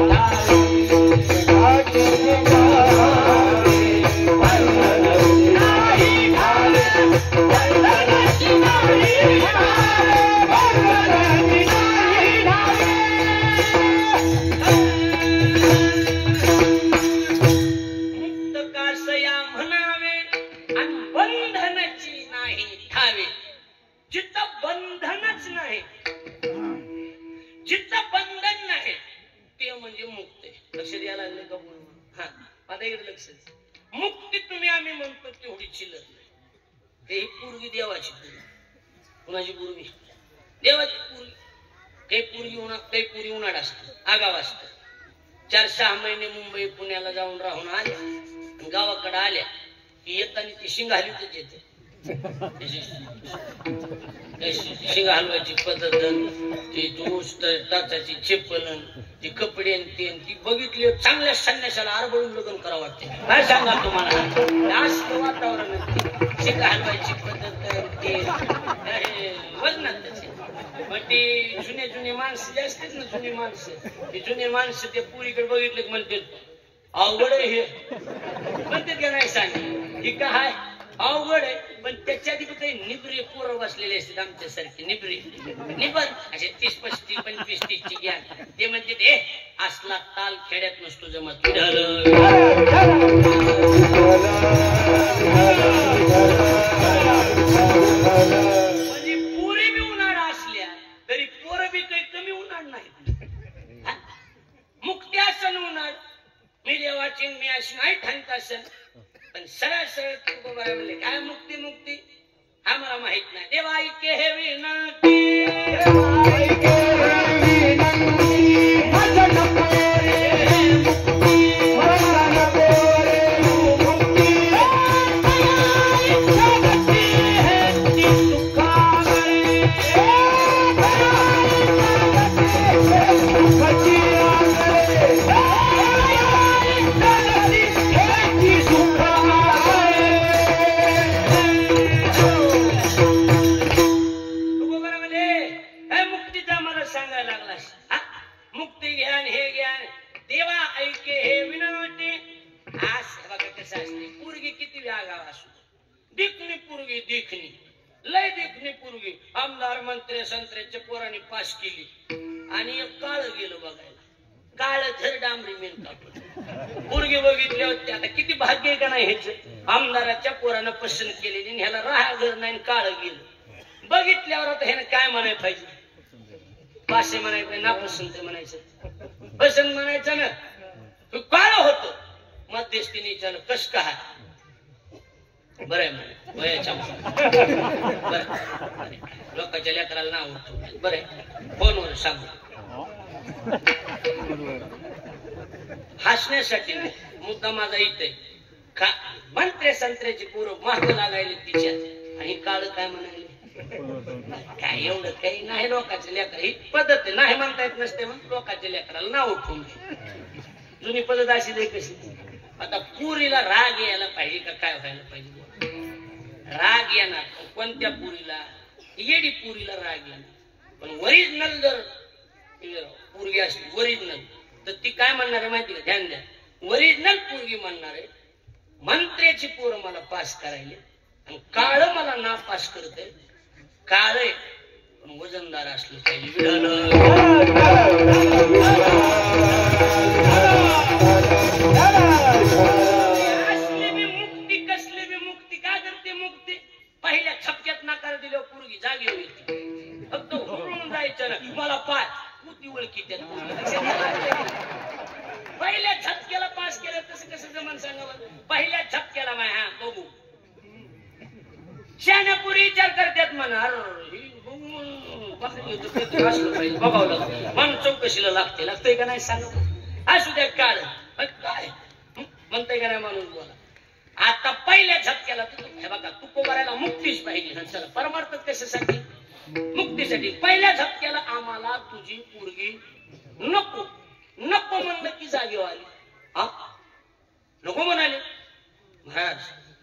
मुक्ती तुम्ही आम्ही म्हणतो तेवढी चिल्लर नाही. ही पूर्वी देवाची पूर्वी कुणाची पूर्वी देवाची पूर्वी काही पूर्वी उन्हाळ असत आगाव असत 4-6 महिने मुंबई पुण्याला जाऊन राहून आल्या गावाकडे आल्या की येताना ती शिंग हलवीतच येते. शिंग हलवायची पद्धत ती दोष टाचाची चेपलन ती कपडे ती बघितली चांगल्या संन्यासाला आरबळून लग्न करावं वाटते. काय सांगा तुम्हाला असं वातावरण शिंग हलवायची पद्धत वजनात त्याचे मग ती जुने माणसं जे असतात ना जुनी माणसं ती जुने माणसं ते पुरीकडे बघितले म्हणते अवघड आहे हे म्हणते का नाही सांग ही काय अवघड आहे. पण त्याच्या आधी काही निबरे पोरं बसलेले असतात आमच्यासारखे निबर असे 30-35-25-30 ज्ञान ते म्हणते ते असला ताल खेड्यात नसतो जमत. म्हणजे पोरे बी उन्हाळा असल्या तरी पोरं बी काही कमी उन्हाळ नाही. मुक्ती असन उन्हाळ मी देवाची मी अशी नाही ठाणत असन पण सरळ तुकोबाराय म्हणले काय मुक्ती आम्हाला माहित नाही. देवा ऐके हे विनंती आमदार मंत्री संत्र्याच्या पोरांनी पास केली आणि एक काळ गेलं बघायला काळ झर डांबरी मेन कापड पोरगी बघितले होते. आता किती भाग्य आहे का नाही ह्याच आमदाराच्या पोरानं पसंत केलेली ह्याला राहा घर नाही काळ गेलं बघितल्यावर आता ह्यानं काय म्हणाय पाहिजे पासे म्हणाय पाहिजे ना पसंत म्हणायचं पसंत म्हणायचं ना काळ होत मध्यस्थीने विचारलं कस काय बरं आहे म्हणे वयाच्या लोकांच्या लेकराला नाव उठतो बरं फोनवर सांगू हसण्यासाठी मुद्दा माझा इथे मंत्रे संत्र्याची पोरं महाग लागायले तिच्यात आणि काळ काय म्हणाले काय एवढं काही नाही लोकांच्या लेकरा ही पद्धत नाही म्हणता येत नसते म्हणून लोकांच्या लेकराला नाव उठवून जुनी पद्धत अशी दे कशी. आता पुरीला राग यायला पाहिजे का काय व्हायला पाहिजे राग येणार कोणत्या पुरीला येडी पुरीला राग येणार पण ओरिजिनल जर पोरगी असली ओरिजिनल तर ती काय म्हणणार आहे माहिती का ध्यान द्या ओरिजिनल पोरगी म्हणणार आहे मंत्र्याची पोरं मला पास करायले आणि काळ मला ना पास करते काळ आहे पण वजनदार असलं पाहिजे. पहिल्या छपक्यात नकार दिल्यावर पोरगी जागी होईल फक्त हुळून जायचं ना मला पास कुठली ओळखी पहिल्या झटक्याला पास केलं तसं कसं जमन सांगावं पहिल्या झटक्याला माय हा बघू शाण्यापुरी विचार करतात म्हणा बघावं लागतं मन चौकशीला लागतंय का नाही सांगा असू द्या काळ काय म्हणताय का नाही माणूस बोला. आता पहिल्या झटक्याला हे बघा तुकोबारायला मुक्तीच पाहिजे चला परमार्थ कशासाठी मुक्तीसाठी पहिल्या झटक्याला आम्हाला तुझी पोरगी नको म्हणलं की जागेवर आली हा नको म्हणाले महाराज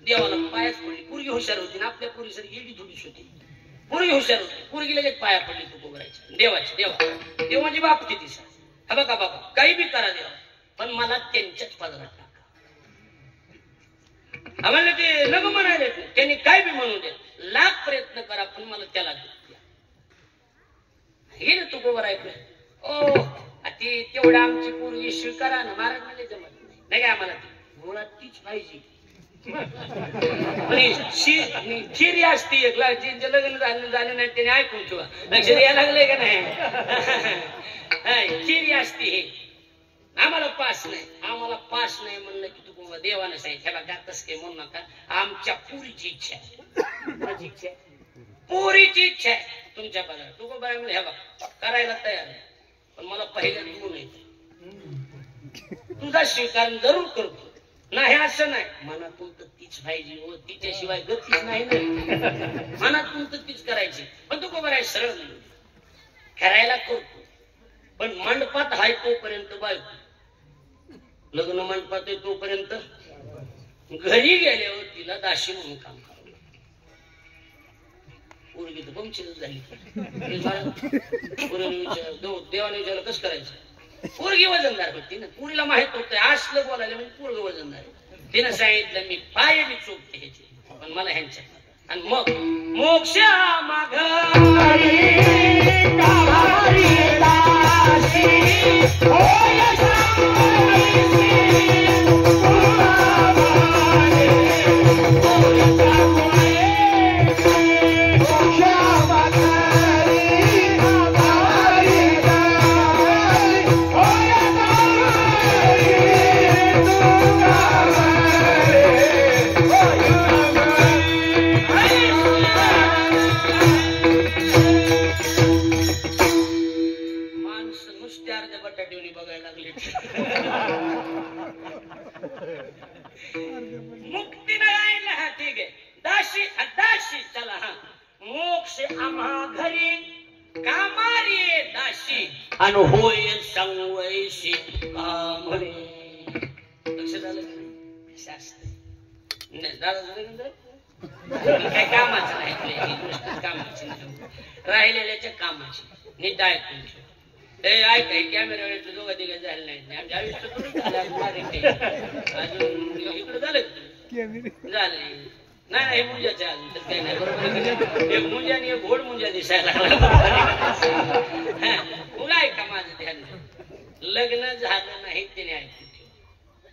देवाला पायाच पडली. पोरगी हुशार होती ना, आपल्या पोरीसारखी एवढी थोडीच होती. पोरगी हुशार होती, पोरगी लगेच पाया पडली तू करायची देवाची. देव म्हणजे बाप किती सा, हा बघा बाबा काही बी करा देवा, पण मला त्यांच्याच पदरात टाका. आम्हाला ते नको म्हणाले, त्यांनी काय बी म्हणू दे, लाख प्रयत्न करा पण मला त्याला द्या. हे ना तू गोबर ऐकलं. ओ ती तेवढं आमची पोरगी स्वीकारा ना. महाराज मला जमत नाही काय, आम्हाला ती मुळात तीच पाहिजे. चिरी असती एक ज्यांचं लग्न झालं नाही त्याने ऐकून ठेवा, लक्ष यायला लागलंय का नाही. चिरी असती हे. आम्हाला पास नाही म्हणलं की तू देवानं सांगितलं गातच काही म्हणू नका. आमच्या पुरीची इच्छा आहे, पुरीची इच्छा आहे तुमच्या पदाला. तू को बरं ह्या बघ करायला तयार आहे, पण मला पहिल्या तू नाही, तुझा स्वीकार जरूर करतो. नाही असं नाही, मनातून तर तीच पाहिजे हो, तिच्याशिवाय गतीच नाही ना. मनातून तर तीच करायची, पण तू खबर आहे सरळ नाही करायला करतो. पण मंडपात हाय तोपर्यंत बायको, लग्न मंडपात आहे तोपर्यंत, घरी गेल्यावर तिला दाशी म्हणून काम करावं. पोरगी तर पंचीच झाली. देवाने विचारलं कसं करायचं. पोरगी वजनदार होती ना, पुरीला माहित होतं असलं बोलायला म्हणजे पोरग वजनदार. तिनं सांगितलं मी पाय बी चोपते ह्याची, पण मला ह्यांच्या. आणि मग मोक्ष मुक्ती मिळायला. हा ठीक आहे, दाशी दाशी चला. हा मोक्ष आम्हा घरी कामारी दाशी आणि होय संवयशी कामरे. लक्ष झालं शास्त्र काय कामाचं नाही, कामाची नाही, राहिलेल्याच्या कामाची. नीट ऐकून ठेव. ऐकाय कॅमेरा दोघा तिघा झालं नाही, आमच्या आयुष्य थोडं झालं. अजून इकडं झालं झालं नाही, हे मुंजाच्या अजून तर काही नाही. बरोबर एक मुंजा आणि एक घोड मुंजा दिसायला मुलं ऐका माझं ध्यान. लग्न झालं नाही त्याने ऐकून ठेव.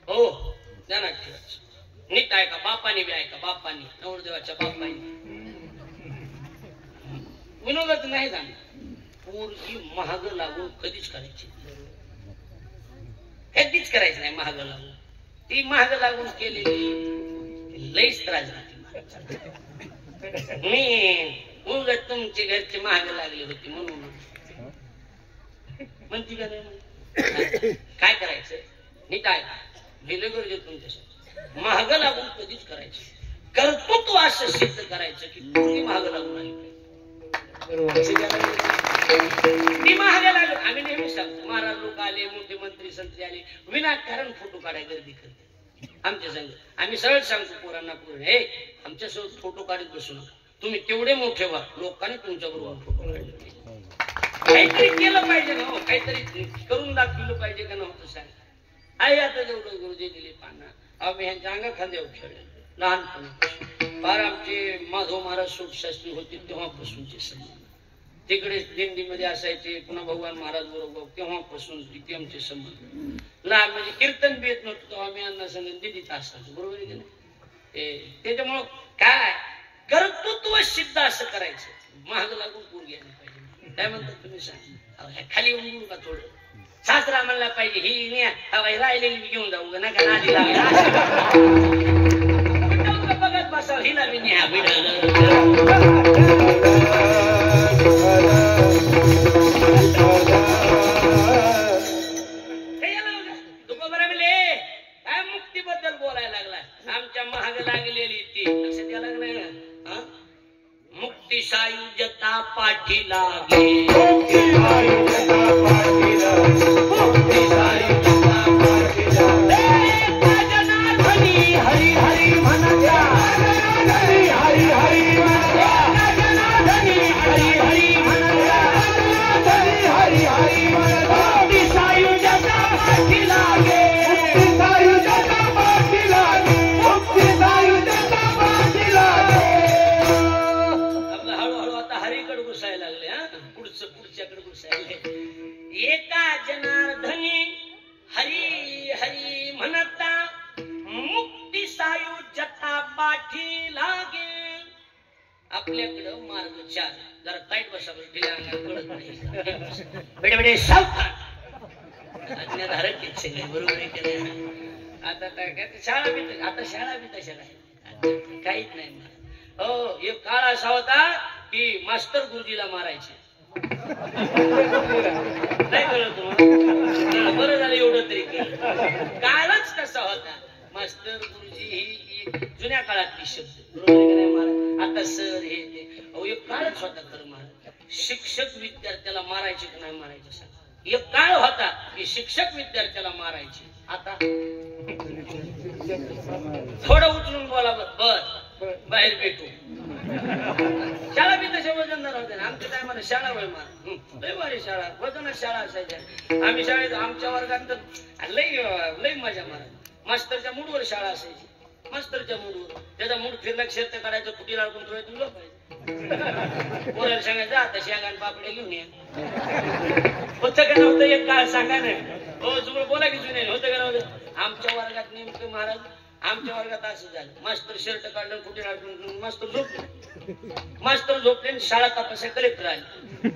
हो ध्यानात ठेवायचं. नीट ऐका, बापाने बी ऐका, बापानी नवरदेवाच्या बापानी. विनोदात नाही जाणार. पोरगी महाग लागून कधीच करायची, कधीच करायचं नाही महाग लागून. ती महाग लागून केलेली लईच त्रास झाली. मी उलट तुमचे घरचे महाग लागले होते म्हणून म्हणती का नाही. काय करायचं नीट ऐका, दिलं गरजे तुमच्यासाठी. महाग लागून कधीच करायचं. कर्तृत्व असं सिद्ध करायचं की पोरगी महाग लागून आली पाहिजे. ती महाग लागलो. आम्ही नेहमी सांगतो, महाराज लोक आले, मोठे मंत्री संत्री आले, विनाकारण फोटो काढायला गर्दी करते आमच्या संघ. आम्ही सरळ सांगतो पोरांना, पोरं हे आमच्यासोबत फोटो काढत बसू नका. तुम्ही तेवढे मोठे व्हा, लोकांनी तुमच्या बरोबर फोटो काढले. काहीतरी केलं पाहिजे ना, काहीतरी करून दाखवलं पाहिजे का नव्हतं सांग. आई आता जेवढं गुरुजी दिले पाना, आम्ही ह्यांच्या अंगा खांद्यावर खेळले लहानपणी. फार आमचे माधव महाराज सोटशास्त्री होते तेव्हापासूनचे संबंध. तिकडे दिंडीमध्ये असायचे, पुन्हा भगवान महाराज बरोबर तेव्हापासून तिथे आमचे संबंध. लहान म्हणजे कीर्तन बी येत नव्हतं तेव्हा आम्ही अण्णा संग दिदीत असायचो. बरोबर आहे की नाही. त्याच्यामुळं काय कर्तृत्व सिद्ध असं करायचं. महाग लागून पोर घ्यायला पाहिजे. काय म्हणतात तुम्ही सांग, खाली उंगून का थोडं सासरा म्हणला पाहिजे ही राहिलेली घेऊन जाऊ का नका नादी लागला बघत बसाव हिला बी न्या काय मुक्तीबद्दल बोलायला लागला. आमच्या महाग लागलेली ती लक्षात यायला लागलं. मुक्ती सायुज्यता पाठी लागे, मुक्ती सायुज्यता पाठी लागे, हरी हरी लागे आपल्याकडं मार्ग 4 जरा टाईट बसा ढिल्या अंगात कळत नाही बेडे बेडे सावधान आज्ञाधारक सगळे बरोबर आहे की नाही आता काय शाळा बी आता शाळा बी तशा नाही काहीच नाही हो एक काळ असा होता की मास्तर गुरुजीला मारायचे नाही कळत तुम्हाला बरं झालं एवढं तरी कळलं काळच तसा होता मास्तर गुरुजी ही जुन्या काळातली शब्द बरोबर नाही महाराज आता सर हे एक काळच होता खरं महाराज शिक्षक विद्यार्थ्याला मारायचे की नाही मारायचे सांग एक काळ होता की शिक्षक विद्यार्थ्याला मारायचे आता थोडं उचलून बोला बर बाहेर भेटू शाळा बी तशा वजनदार होते ना आमच्या टायमाला शाळा वय मार लय भारी शाळा वजनात शाळा असायच्या आम्ही शाळेत आमच्या वर्गात तर लय लय मजा मारा मास्तरच्या मूडवर शाळा असायची मास्तरच्या मूडवर त्याचा मूड फिरला क्षेत्र काढायचं कुठे अडकून थोडं झोपायचं पोराला सांगायचं आता शेंगान पापडे घेऊन या होतं का नव्हतं एक काळ सांगा नाही हो तुम्हाला बोला की जुने होतं का नव्हतं आमच्या वर्गात नेमकं महाराज आमच्या वर्गात असं झालं मास्तर शर्ट काढलं कुठे अडकून मास्तर झोपले शाळा तपासाय कलेक्टर आले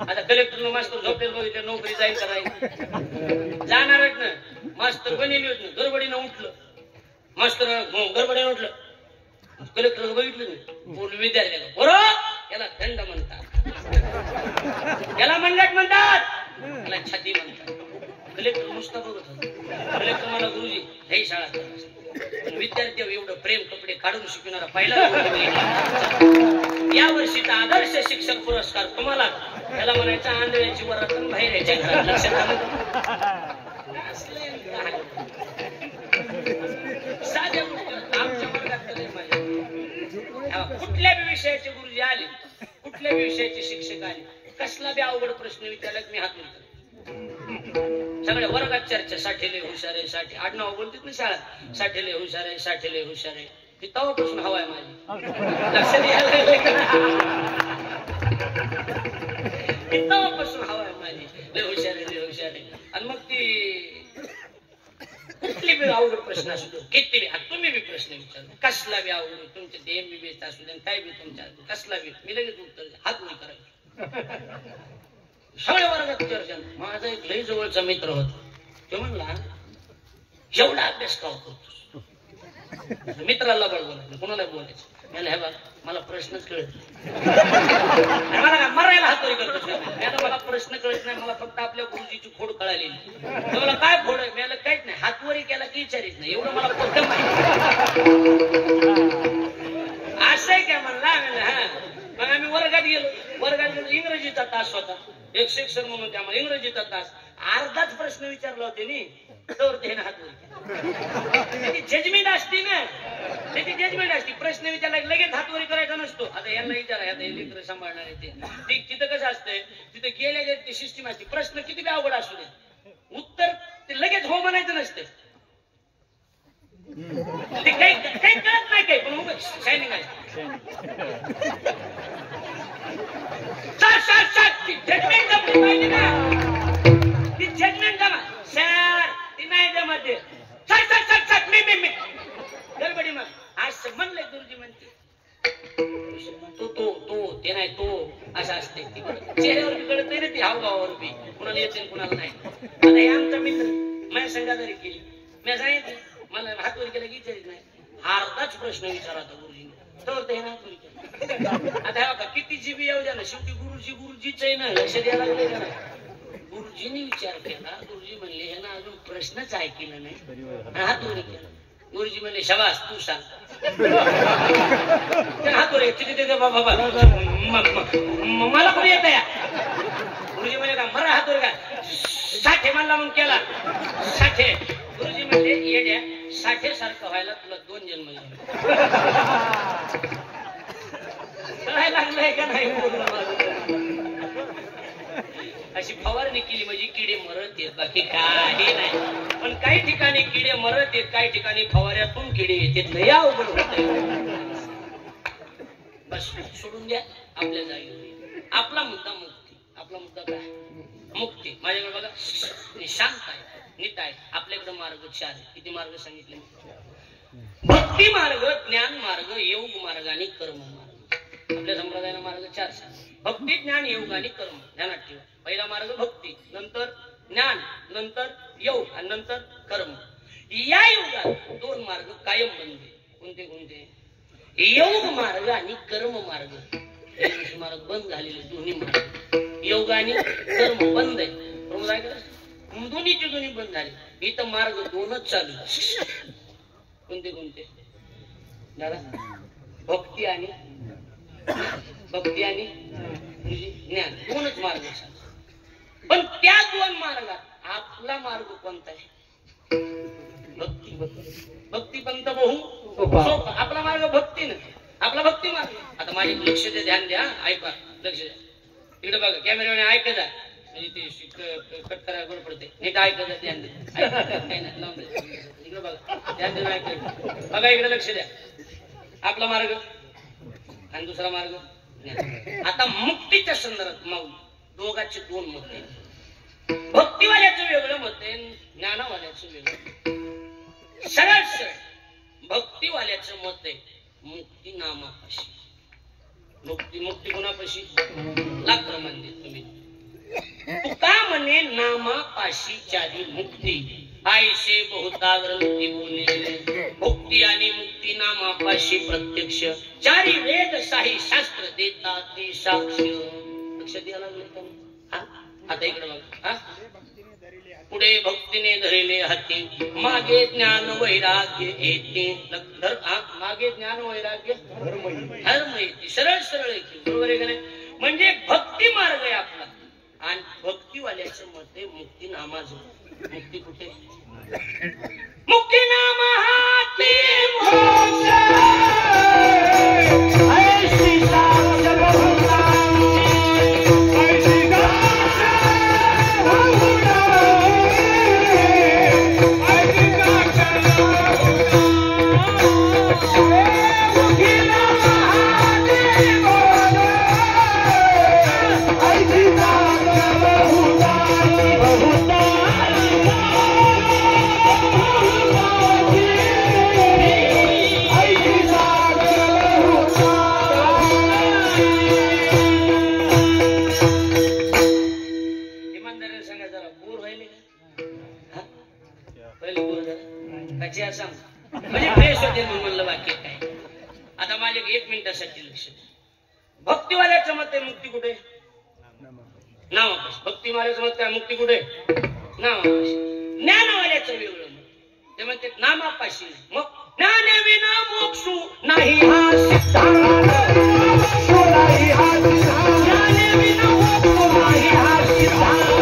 आता कलेक्टरनं मास्तर झोपले बघितलं नोकरी जाईल करायला जाणारच ना मास्तर बनेली होत ना गडबडीनं उठलं मास्तर गडबडीनं उठलं कलेक्टर बघितलं नाही पूर्ण विद्यार्थ्याला बरोबर याला दंड म्हणतात याला मंडट म्हणतात याला छाती म्हणतात कलेक्टर नुसता बघत होता कलेक्टर मला गुरुजी हे शाळा पण विद्यार्थी एवढं प्रेम कपडे काढून शिकवणारा पहिला या वर्षीचा आदर्श शिक्षक पुरस्कार तुम्हाला त्याला म्हणायचा आंधळ्याची वरातून बाहेर यायच्या घरात लक्षात साध्या आमच्या वर्गात कुठल्या बी विषयाचे गुरुजी आले कुठल्या बी विषयाचे शिक्षक आले कसला बी अवघड प्रश्न विचारला मी हात उचलतो सगळ्या वर्गात चर्चा साठेले हुशार आहे साठी आडनाव बोलतात ना शाळा साठेले हुशार आहे साठेले हुशार आहे ती तवापासून हवा आहे माझी लक्षात यायला तवापासून हवा आहे माझी लय हुशार आहे आणि मग ती कुठली बी अवघड प्रश्न असू दे किती तुम्ही बी प्रश्न विचारतो कसला बी अवघड तुमचे ते MBBS असू दे काय बी तुमच्या कसला बी मी लगेच उत्तर हात उडी करायचं सगळ्या वर्गात चर्चा माझा एक लय जवळचा मित्र होता तो म्हणला एवढा अभ्यास का करतोस मित्राला बोलायचं कुणाला बोलायचं मला हे बघ मला प्रश्नच कळत मला का मरायला हातोरी करतोस मला प्रश्न कळत नाही मला फक्त आपल्या गुरुजीची खोड कळालेली मला काय खोड आहे मला काहीच नाही हातवरी केला की विचारित नाही एवढं मला फक्त असं आहे काय म्हणला हा मग आम्ही वर्गात गेलो इंग्रजीचा तास होता एक शिक्षक म्हणून त्यामुळे इंग्रजीचा तास अर्धाच प्रश्न विचारला होते नी तर ते हातवरी जजमेंट असते ना त्याची जजमेंट असते प्रश्न विचारला लगेच हातवरी करायचा नसतो आता यांना विचारा आता लेकर सांभाळणार आहे ते तिथं कसं असतंय तिथे गेल्या ती सिस्टीम असते प्रश्न किती बी अवघड असू दे उत्तर ते लगेच हो म्हणायचं नसते ते काही कळत नाही काही पण शायनिंग असते जजमेंट जमली पाहिजे ना ती जजमेंट जमा सर ती नाही जमत मी गडबडी मग आज म्हणलंय गुरुजी म्हणते तो ते नाही तो असं असते चेहऱ्यावर बी कळत नाही ना ती हावभावावर बी कुणाला येते कुणाला नाही आता हे आमचा मित्र माझ्या संघादारी केली मी सांगितलं मला हातवरी केलं की विचारित नाही अर्धाच प्रश्न विचारा होता गुरुजीने तर ते हातवरी केलं आता बघा किती जीबी येऊ द्या ना शेवटी गुरुजीच आहे ना लक्ष द्यायला लागले का ना गुरुजीने विचार केला गुरुजी म्हणले हे ना अजून प्रश्नच ऐकला नाही हातवरी केला गुरुजी म्हणले शाबास तू सांग हातवरी तिथे बाबा मला पण येत या गुरुजी म्हणले का मरा हातवरी का साठे म्हणला मग केला साठे गुरुजी म्हणले येड्या साठे सारखं व्हायला तुला 2 जन्म काय लागलंय का नाही अशी फवारणी केली म्हणजे किडे मरत येत बाकी काही नाही पण काही ठिकाणी किडे मरत येत काही ठिकाणी फवाऱ्यातून किडे येतात लय अवघड होत बस सोडून द्या आपल्या जागी आपला मुद्दा मुक्ती आपला मुद्दा काय मुक्ती माझ्याकडे बघा शांत आहे नीट आहे आपल्याकडे मार्ग 4 किती मार्ग सांगितले भक्ती मार्ग, ज्ञान मार्ग, योग मार्ग आणि कर्म मार्ग. आपल्या संप्रदायाला मार्ग 4 भक्ती, ज्ञान, योग आणि कर्म. ध्यानात ठेवा. पहिला मार्ग भक्ती, नंतर ज्ञान, नंतर योग आणि नंतर कर्म. या युगात 2 मार्ग कायम बंद. कोणते कोणते? योग मार्ग आणि कर्म मार्ग. मार्ग बंद झालेले दोन्ही मार्ग. योग आणि कर्म बंद आहे. दोन्हीचे दोन्ही बंद झाले. इथं मार्ग 2च चालू. कोणते कोणते? दादा, भक्ती आणि ज्ञान 2च मार्ग चालू. पण त्या 2 मार्गात आपला मार्ग कोणता आहे? भक्ती. भक्ती पंत बहु सोपा. आपला मार्ग भक्ती ना, आपला भक्ती मार्ग. आता माझे लक्ष द्या, ध्यान द्या, ऐका, लक्ष द्या. इकडे बघा, कॅमेराने ऐकत जा, म्हणजे ते कट करायला बरं पडते. नीट ऐकत जा, ध्यान द्या. इकडे बघा, ध्यान देऊन ऐकत बघा. इकडे लक्ष द्या. आपला मार्ग आणि दुसरा मार्ग. आता मुक्तीच्या संदर्भात मग दोघांचे 2 मत आहे. भक्तीवाल्याचं वेगळं मत आहे, ज्ञानवाल्याचं वेगळं. सरळ भक्तीवाल्याचं मत आहे मुक्ती नामापाशी. मुक्ती कोणापाशी? लाख प्रमाण देत तुम्ही. तुका म्हणे नामापाशी चारी मुक्ती, आयशे बहुता ग्रंथी बोले. मुक्ती आणि मुक्ती नामापाशी प्रत्यक्ष, चारी वेद साही शास्त्र देतात ते साक्ष. लक्ष द्यायला लागलं. आता इकडे बघा. पुढे भक्तीने धरले हाती, मागे ज्ञान वैराग्य येते. मागे ज्ञान वैराग्य धर्म येते. सरळ येते. बरोबर आहे का नाही? म्हणजे भक्ती मार्ग आहे आपला. आणि भक्तीवाल्याचं मत आहे मुक्ती नामाजवळ. मुक्ती कुठे? मुक्ती नामा हाती म्हणजे फ्रेश होते म्हणलं. वाक्य काय? आता माझे 1 मिनिटासाठी लक्ष. भक्तीवाल्याचं मत आहे मुक्ती कुठे? नामापाशी. भक्तीवाल्याचं मत काय? मुक्ती कुठे? नामापाशी. ज्ञानवाल्याचं वेगळं मत. ते म्हणते नामापाशी. मग ज्ञाने विना मोक्ष नाही हा सिद्धांत. ज्ञाने विना मोक्ष नाही हा सिद्धांत.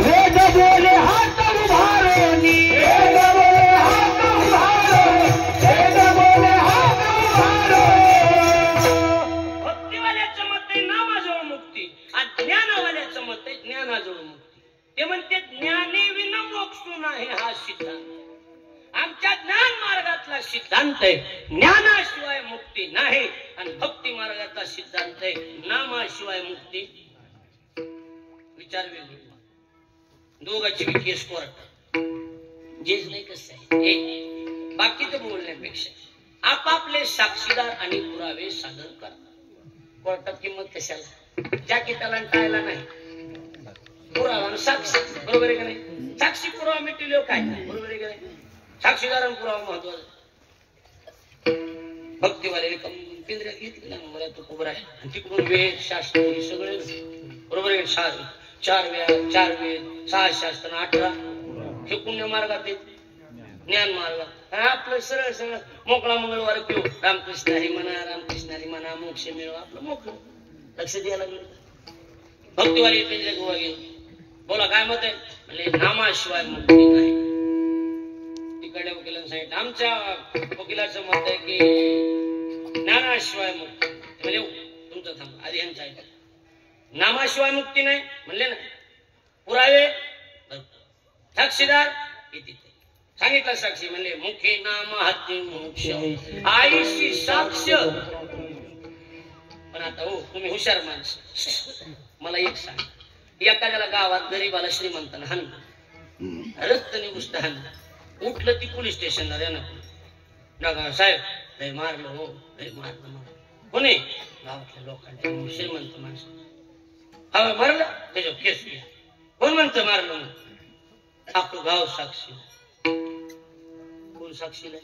वेद बोले हात उभारोनी, भक्तीवाल्याचं मत आहे नामाजवळ मुक्ती आणि ज्ञानवाल्याचं मत आहे ज्ञानाजवळ मुक्ती. ते म्हणते ज्ञाने विना मोक्ष नाही हा सिद्धांत. आमच्या ज्ञान मार्गातला सिद्धांत आहे ज्ञानाशिवाय मुक्ती नाही. आणि भक्ती मार्गातला सिद्धांत आहे नामाशिवाय मुक्ती. विचार वेगळे. दोघांची केस कोर्ट. जेच नाही कसं आहे. बाकीचं बोलण्यापेक्षा आपापले साक्षीदार आणि पुरावे सादर करा. कोर्टात किंमत कशाला? ज्या की त्याला टाळला नाही. पुरावा साक्षी. बरोबर आहे का नाही? साक्षी पुरावा मिटले काय? बरोबर आहे का नाही? साक्षीदार पुरावा महत्वाचा. भक्तीवाले केंद्रात घेतली मला तो उभं आहे. तिकडून वेद शास्त्र सगळे. बरोबर आहे? 4 वेद 6 शास्त्र 18 हे पुण्य मार्गात येत. ज्ञान मार्गात आपलं सरळ मोकळा मंगळवार पिऊ. रामकृष्ण हरी म्हणा, रामकृष्ण हरी म्हणा, मोक्ष मिळवा. आपलं मोकळं. लक्ष द्यायला लागलं. भक्तीवाली पेजले गोवा गेलो. बोला काय मत आहे? म्हणजे नामाशिवाय मुक्ती नाही. तिकडे वकिलांनी सांगितलं. आमच्या वकिलाचं मत आहे की ज्ञानाशिवाय मुक्ती. म्हणजे तुमचं थांब आधी यांचं ऐका. नामाशिवाय मुक्ती नाही म्हणले ना. पुरावे साक्षीदार किती सांगितलं. साक्षी म्हणले मुखे नाम हाती मोक्ष, आईशी साक्ष. पण आता हो तुम्ही हुशार माणसं, मला एक सांग. एखाद्याला गावात गरीबाला श्रीमंताला हाण, रस्त्याने गोष्ट हाण, उठलं ती पोलीस स्टेशनला ना साहेब लय मारलं हो लय मारलं कोणी गावातल्या लोकांनी श्रीमंत माणसं हा मारलं त्याच्यावर केस घ्या कोण म्हणतं मारलं म्हणून अख्खं गाव साक्षी कोण साक्षीला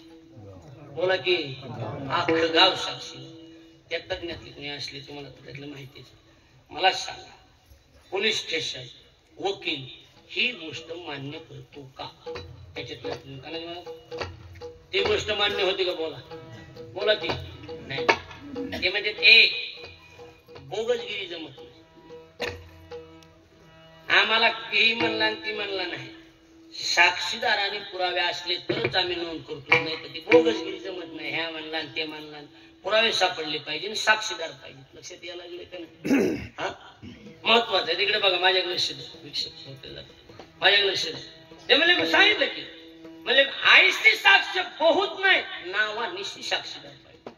बोला की अख्खं गाव साक्षी त्या तज्ञातली कोणी असली तुम्हाला त्यातलं माहितीच मला सांगा पोलीस स्टेशन वकील ही गोष्ट मान्य करतो का त्याच्यातलं ती गोष्ट मान्य होती का बोला बोला ती नाही ते म्हणजे एक बोगसगिरी जमत नाही आम्हाला ही म्हणला ती म्हणला नाही साक्षीदार आणि पुरावे असले तरच आम्ही नोंद करतो नाही तर ती बोगसगिरी जमत नाही ह्या म्हणला ते म्हणला पुरावे सापडले पाहिजे साक्षीदार पाहिजे लक्षात यायला लागले का नाही हा महत्वाचं आहे तिकडे बघा माझ्याकडे लक्ष द्या विक्षेप होते माझ्याकडे लक्ष द्या ते म्हणजे सांगितलं की म्हणजे आईची साक्ष बहुत नाही नावानिशी साक्षीदार पाहिजे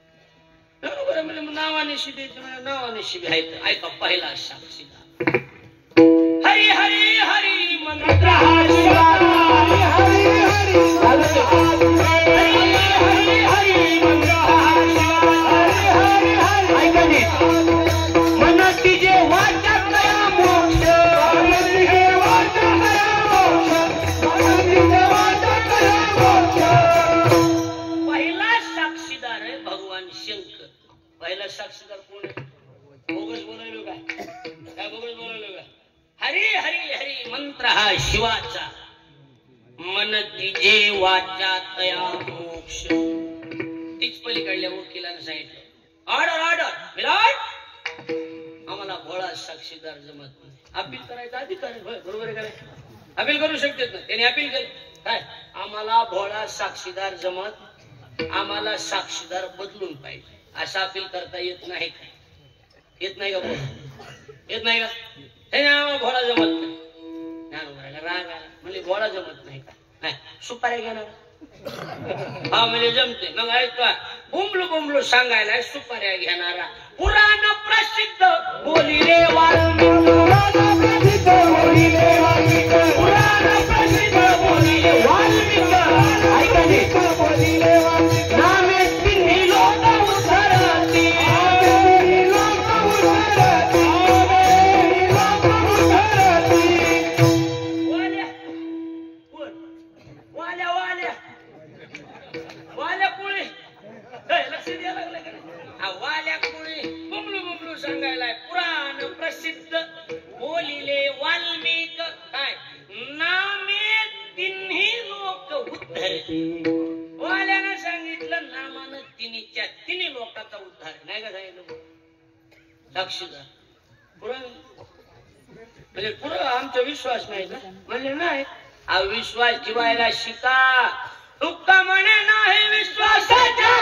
बरोबर म्हणजे नावानिशी द्यायचं नावानिशी घ्यायचं ऐका पहिला साक्षीदार हरी हरी हरी मंत्र हरी हरी हरी मंत्र मनाची जे वाचा करा मोक्ष पहिला साक्षीदार आहे भगवान शंकर पहिला साक्षीदार कोण आहे बोगस बोलायलो काय बोगस बोलायलो काय हरी हरी हरी मंत्र हा शिवाचा मन तिजे वाचा तया मोक्ष तीच पलीकडल्या वकिलानं सांगितलं ऑर्डर ऑर्डर मिलाट आम्हाला भोळा साक्षीदार जमत नाही अपील करायचा अधिकार आहे बरोबर आहे करायचं अपील करू शकतात ना त्याने अपील केलं काय आम्हाला भोळा साक्षीदार जमत आम्हाला साक्षीदार बदलून पाहिजे असं अपील करता येत नाही का येत नाही का बोला येत नाही का हे आम्हाला भोळा जमत नाही ज्ञान राग आला म्हणजे भोळा जमत नाही का नाही सुपारी घेणार हा म्हणजे जमते मग ऐका बुमलो बुमलो सांगायला सुपाऱ्या घेणारा पुराण प्रसिद्ध बोलिले सांगायला पुराण प्रसिद्ध बोलिले वाल्मिक काय नामे तिन्ही लोक उद्धरते वाल्यानं सांगितलं नामानं तिन्हीच्या तिन्ही लोकांचा उद्धार नाही का सांगितलं साक्षीदार पुराण म्हणजे पुरा आमचा विश्वास नाही का म्हणजे नाही अविश्वास ठेवायला शिका तुका म्हणे नाही विश्वासाच्या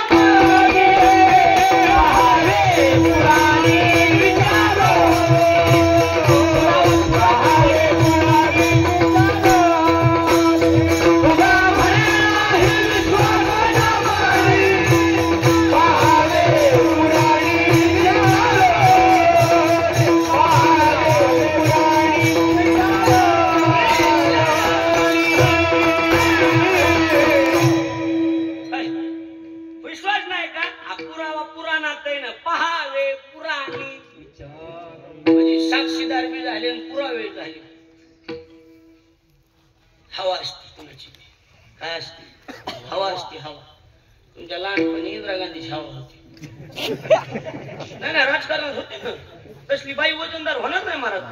साक्षीदार बी झाले आणि पुरावे झाले हवा असते कोणाची काय असते हवा असते हवा तुमच्या लहानपणी इंदिरा गांधीची हवा होती नाही ना राजकारणात होते ना तसली बाई वजनदार होणार नाही महाराज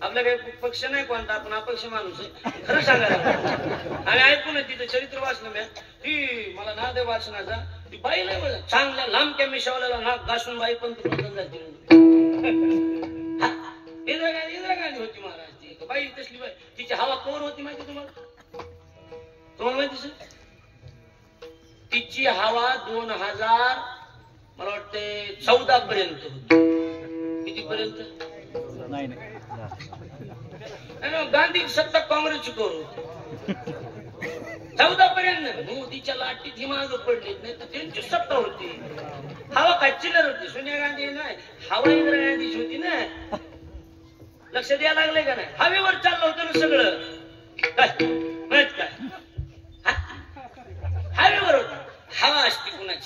आपला काही पक्ष नाही कोणता आपण अपक्ष माणूस आहे खरं सांगायला आणि ऐकून तिचं चरित्र वाचलं मी ती मला ना दे वाचनाचा ती बाई नाही चांगल्या लांबक्या मिशावल्याला नाक घासून बाई पंतप्रधान झाली इंदिरा गांधी होती महाराज ती बाई तसली बाई तिची हवा कोण होती माहिती तुम्हाला माहिती सर तिची हवा 2000 मला वाटते 14 पर्यंत होती किती पर्यंत नाही गांधी सत्ता काँग्रेसची करू 14 पर्यंत मोदीच्या लाटीत ही माग पडली नाही तर त्यांची सत्ता होती हवा काय चिल्लर होती सोनिया गांधी नाही हवा इंदिरा गांधीची होती ना लक्ष द्यायला लागले का नाही हवेवर चाललं होतं ना सगळं काय माहित काय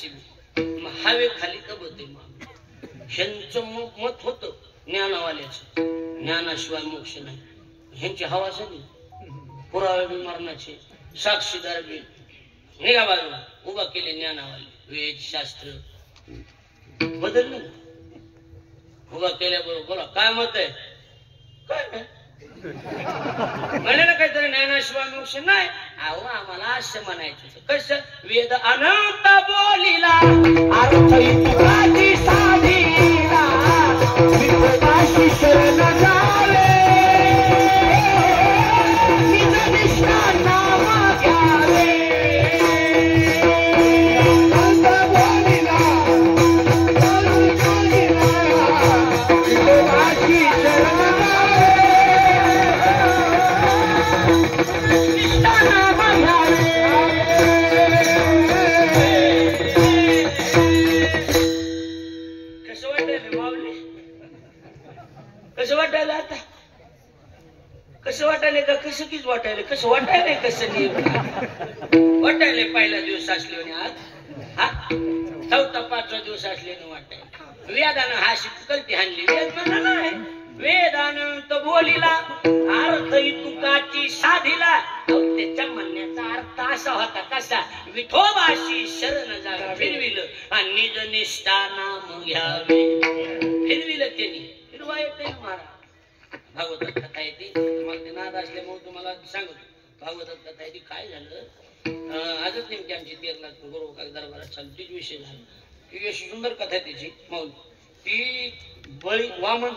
अशी हवे खाली कबते ह्यांचं मत होतं ज्ञानावाल्याचं, ज्ञानाशिवाय मोक्ष नाही. ह्यांची हवा झाली, पुरावे बी मरणाचे, साक्षीदार बी निघा बाजूला उभा केले ज्ञानावाले. वेद शास्त्र बदललं, उभा केल्याबरोबर बोला काय मत आहे, काय नाही म्हणे ना काहीतरी ज्ञानाशिवाय मोक्ष नाही. अहो आम्हाला असं म्हणायचं कसं, वेद अनंत बोलिला अर्थ इतकाची साधीला विठोबाशी शरण जावे निज निष्ठा नाम घ्यावे. अंत बोलिला विठोबाशी शरण कसं वाटायला का कसं कीच वाटायला, कसं वाटायला कसं नाही वाटायला. पहिला दिवस असले आज हा चौथा पाचवा दिवस असल्याने वाटायला. वेदानं हा कल्पी हाणली, वेद म्हणा नाही वेदानंत बोलिला अर्थ तुकाची साधीला. त्याच्या म्हणण्याचा अर्थ असा होता कसा, विठोबाशी शरण जागा फिरविलं आणि निज निष्ठा नाम घ्यावे. फिरविलं त्यांनी, फिरवा येते महाराज. भागवतात कथा येते, तुम्हाला ते नाद असल्यामुळे तुम्हाला सांगतो. भागवतात कथा येते. काय झालं आजच नेमकी आमची 13 गुरु दरबारात चालू तीच विषय झाला. ती अशी सुंदर कथा त्याची मौल. ती बळी वामन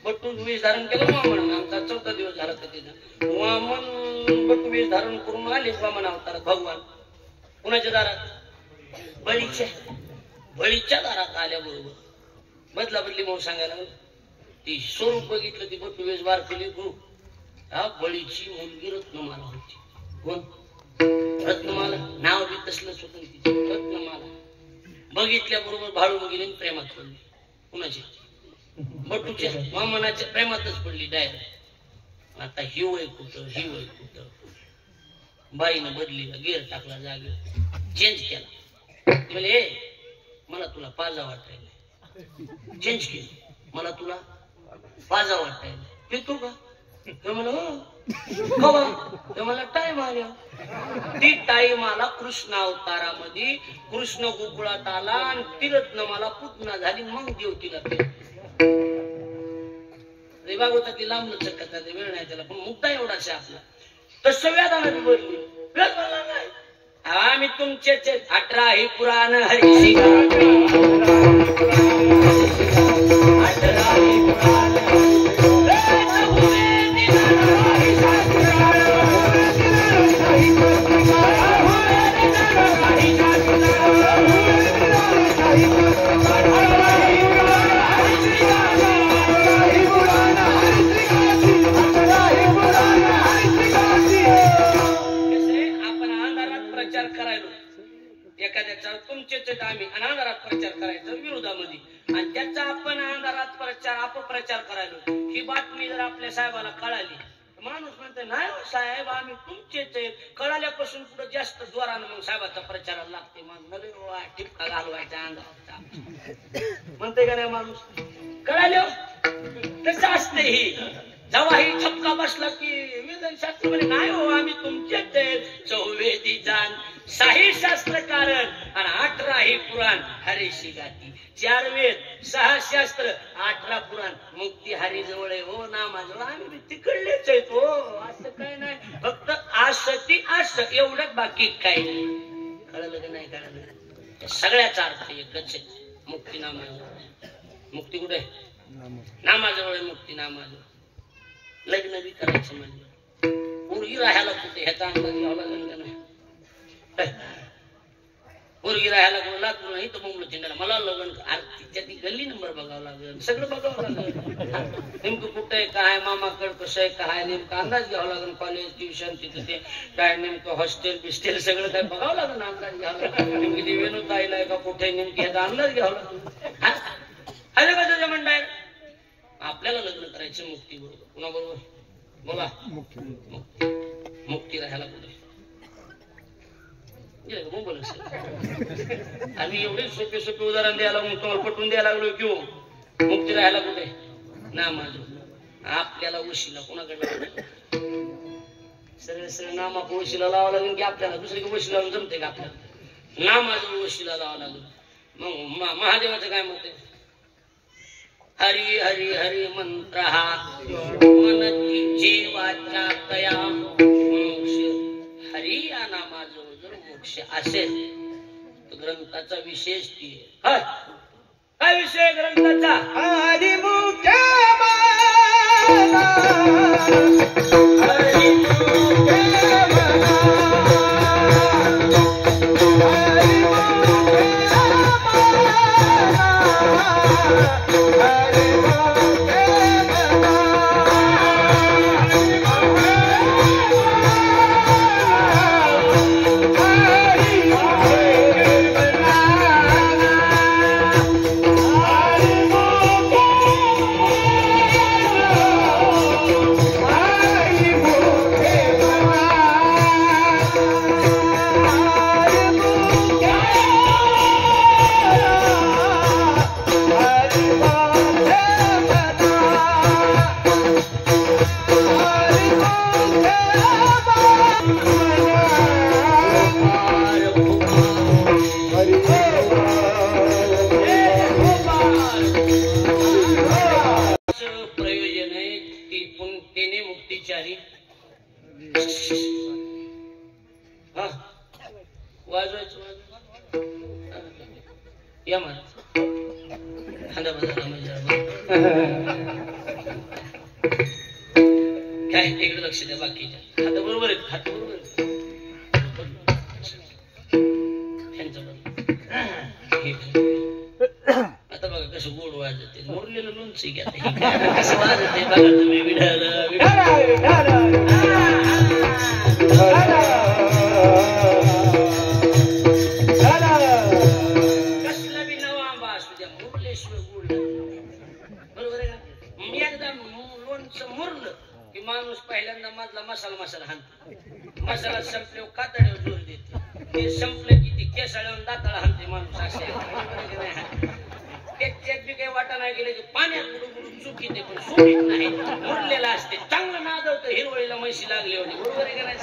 बटून वेश धारण केलं. वामन आमचा 14 दिवस झाला तर तिथं वामन बटू वेश धारण करून आले वामन अवतारात भगवान. कुणाच्या दारात, बळीच्या दारात आल्याबरोबर बदला बदली म्हणून सांगायला ती स्वरूप बघितलं. ती बटू वेश वार केली गुरु. हा बळीची मुलगी रत्नमाला होती. कोण, रत्नमाला. नाव बी तसलंच होतं तिचं, रत्नमाला. बघितल्या बरोबर भाळून गेली, प्रेमात पडली. कुणाची, बटूच्या वामनाच्या प्रेमातच पडली डायरेक्ट. आता ही वय कुठं, ही वय कुठं. बाईनं बदलीला गेअर टाकला, जागेवर चेंज केला. म्हणजे मला तुला पाजा वाटायला, चेंज केलं. मला तुला पाजा वाटायला, येतो का म्हणा हो मला टाइम आल्या. ती टाइम आला कृष्ण अवतारामध्ये. कृष्ण गोकुळात आला आणि ती रत्नमाला पुतना झाली. मग देव तिला भागवतातली लांब कथा, वेळ नाही त्याला, पण मुद्दा एवढाच आहे आपला. तसं वेदानं बोलली. वेद बोलला नाही आम्ही तुमचेच 18 ही पुराण हरिशी 18 ही पुराण एखाद्याचा तुमचेच आम्ही अंधारात प्रचार करायचा विरोधामध्ये, आणि त्याचा आपण अंधारात प्रचार अपप्रचार करायलो. ही बातमी जर आपल्या साहेबाला कळाली, माणूस म्हणतो नाही हो साहेब आम्ही तुमचेच आहेत. कळाल्यापासून पुढे जास्त जोरानं मग साहेबाचा प्रचाराला लागते. मग नवीन टिपका घालवायचा अंधाराचा म्हणते का नाही माणूस. कळाले तसं असते. ही जेव्हा ही ठपका बसला की वेदशास्त्र म्हणे नाही हो आम्ही तुमचेच आहेत. 4 जाण 6 शास्त्र कारण आणि 18 ही पुराण हरीशी गाती. 4 वेद 6 शास्त्र 18 पुराण. मुक्ती हरी जवळ आहे हो, नामाजवळ आम्ही तिकडलेच आहेत हो. असं काय नाही, फक्त आसती आस एवढंच, बाकी काही नाही. कळलं की नाही कळलं. सगळ्याचा अर्थ एकच आहे, मुक्ती नामाजवळ. मुक्ती कुठे, नामाजवळ आहे. मुक्ती नामाजवळ. लग्न बी करायचं म्हणजे पोरगी राहायला कुठे ह्याचा अंदाज घ्यावा लागेल का नाही. पोरगी राहायला कोण लागतो नाही तर मुंबई चिंडाला मला लग्न तिच्या ती गल्ली नंबर बघावं लागेल, सगळं बघावं लागेल. नेमकं कुठं आहे काय, मामाकड कसं आहे काय, नेमकं अंदाज घ्यावा लागेल. कॉलेज ट्युशन तिथं ते काय नेमकं हॉस्टेल बिस्टेल सगळं काय बघावं लागेल. अंदाज घ्यावा लागेल. नेमकी ती वेणू ताईला का कुठे नेमकी ह्याचा अंदाज घ्यावा लागेल. अरे कसं म्हणताय आपल्याला लग्न करायचं मुक्ती बरोबर. कुणा बरोबर बोला. मुक्ती राहायला कुठे बोल आम्ही एवढे सोपे सोपे उदाहरण द्यायला मग तुम्हाला पटवून द्यायला लागलो किंवा मुक्ती राहायला कुठे ना माझं आपल्याला वशीला कोणाकडे सरळ सरळ नामाक वशीला लावा लागेल की आपल्याला दुसरीकडे वशी लावून जमते का आपल्याला नामाजवळ वशीला लावा लागेल मग महादेवाचं काय मत आहे हरी हरी हरी मंत्र हा मन जीवाच्या तया मोक्ष हरी या नामाजवळ जर मोक्ष असेल तर ग्रंथाचा विशेष ती आहे काय विषय ग्रंथाचा हरी मुख्य या मान काय इकडे लक्ष द्या बाकीच्या हात बरोबर आहेत हात बरोबर आता बघा कसं गोड वाजते मोडलेलं लोणचं घ्या कसं वाजते बघा तुम्ही विढाल कसला बी नवा आंबा असू द्या मुरल्याशिवाय गोड बरोबर आहे का मी एकदा लोणचं मुरलं की माणूस पहिल्यांदा मधला मसाला हाणतो मसाला संपल्यावर कातड्यावर जोर देते ते संपलं की ते केसाळ्यावर दाताळा हाणते माणूस असे त्याच्यात बी काही वाटा नाही गेले की पाण्यात बुडून चूक येते पण सोडीत नाही मुरलेला असते चांगलं नादवतं हिरवळीला म्हशी लागली होती बरोबर आहे का नाही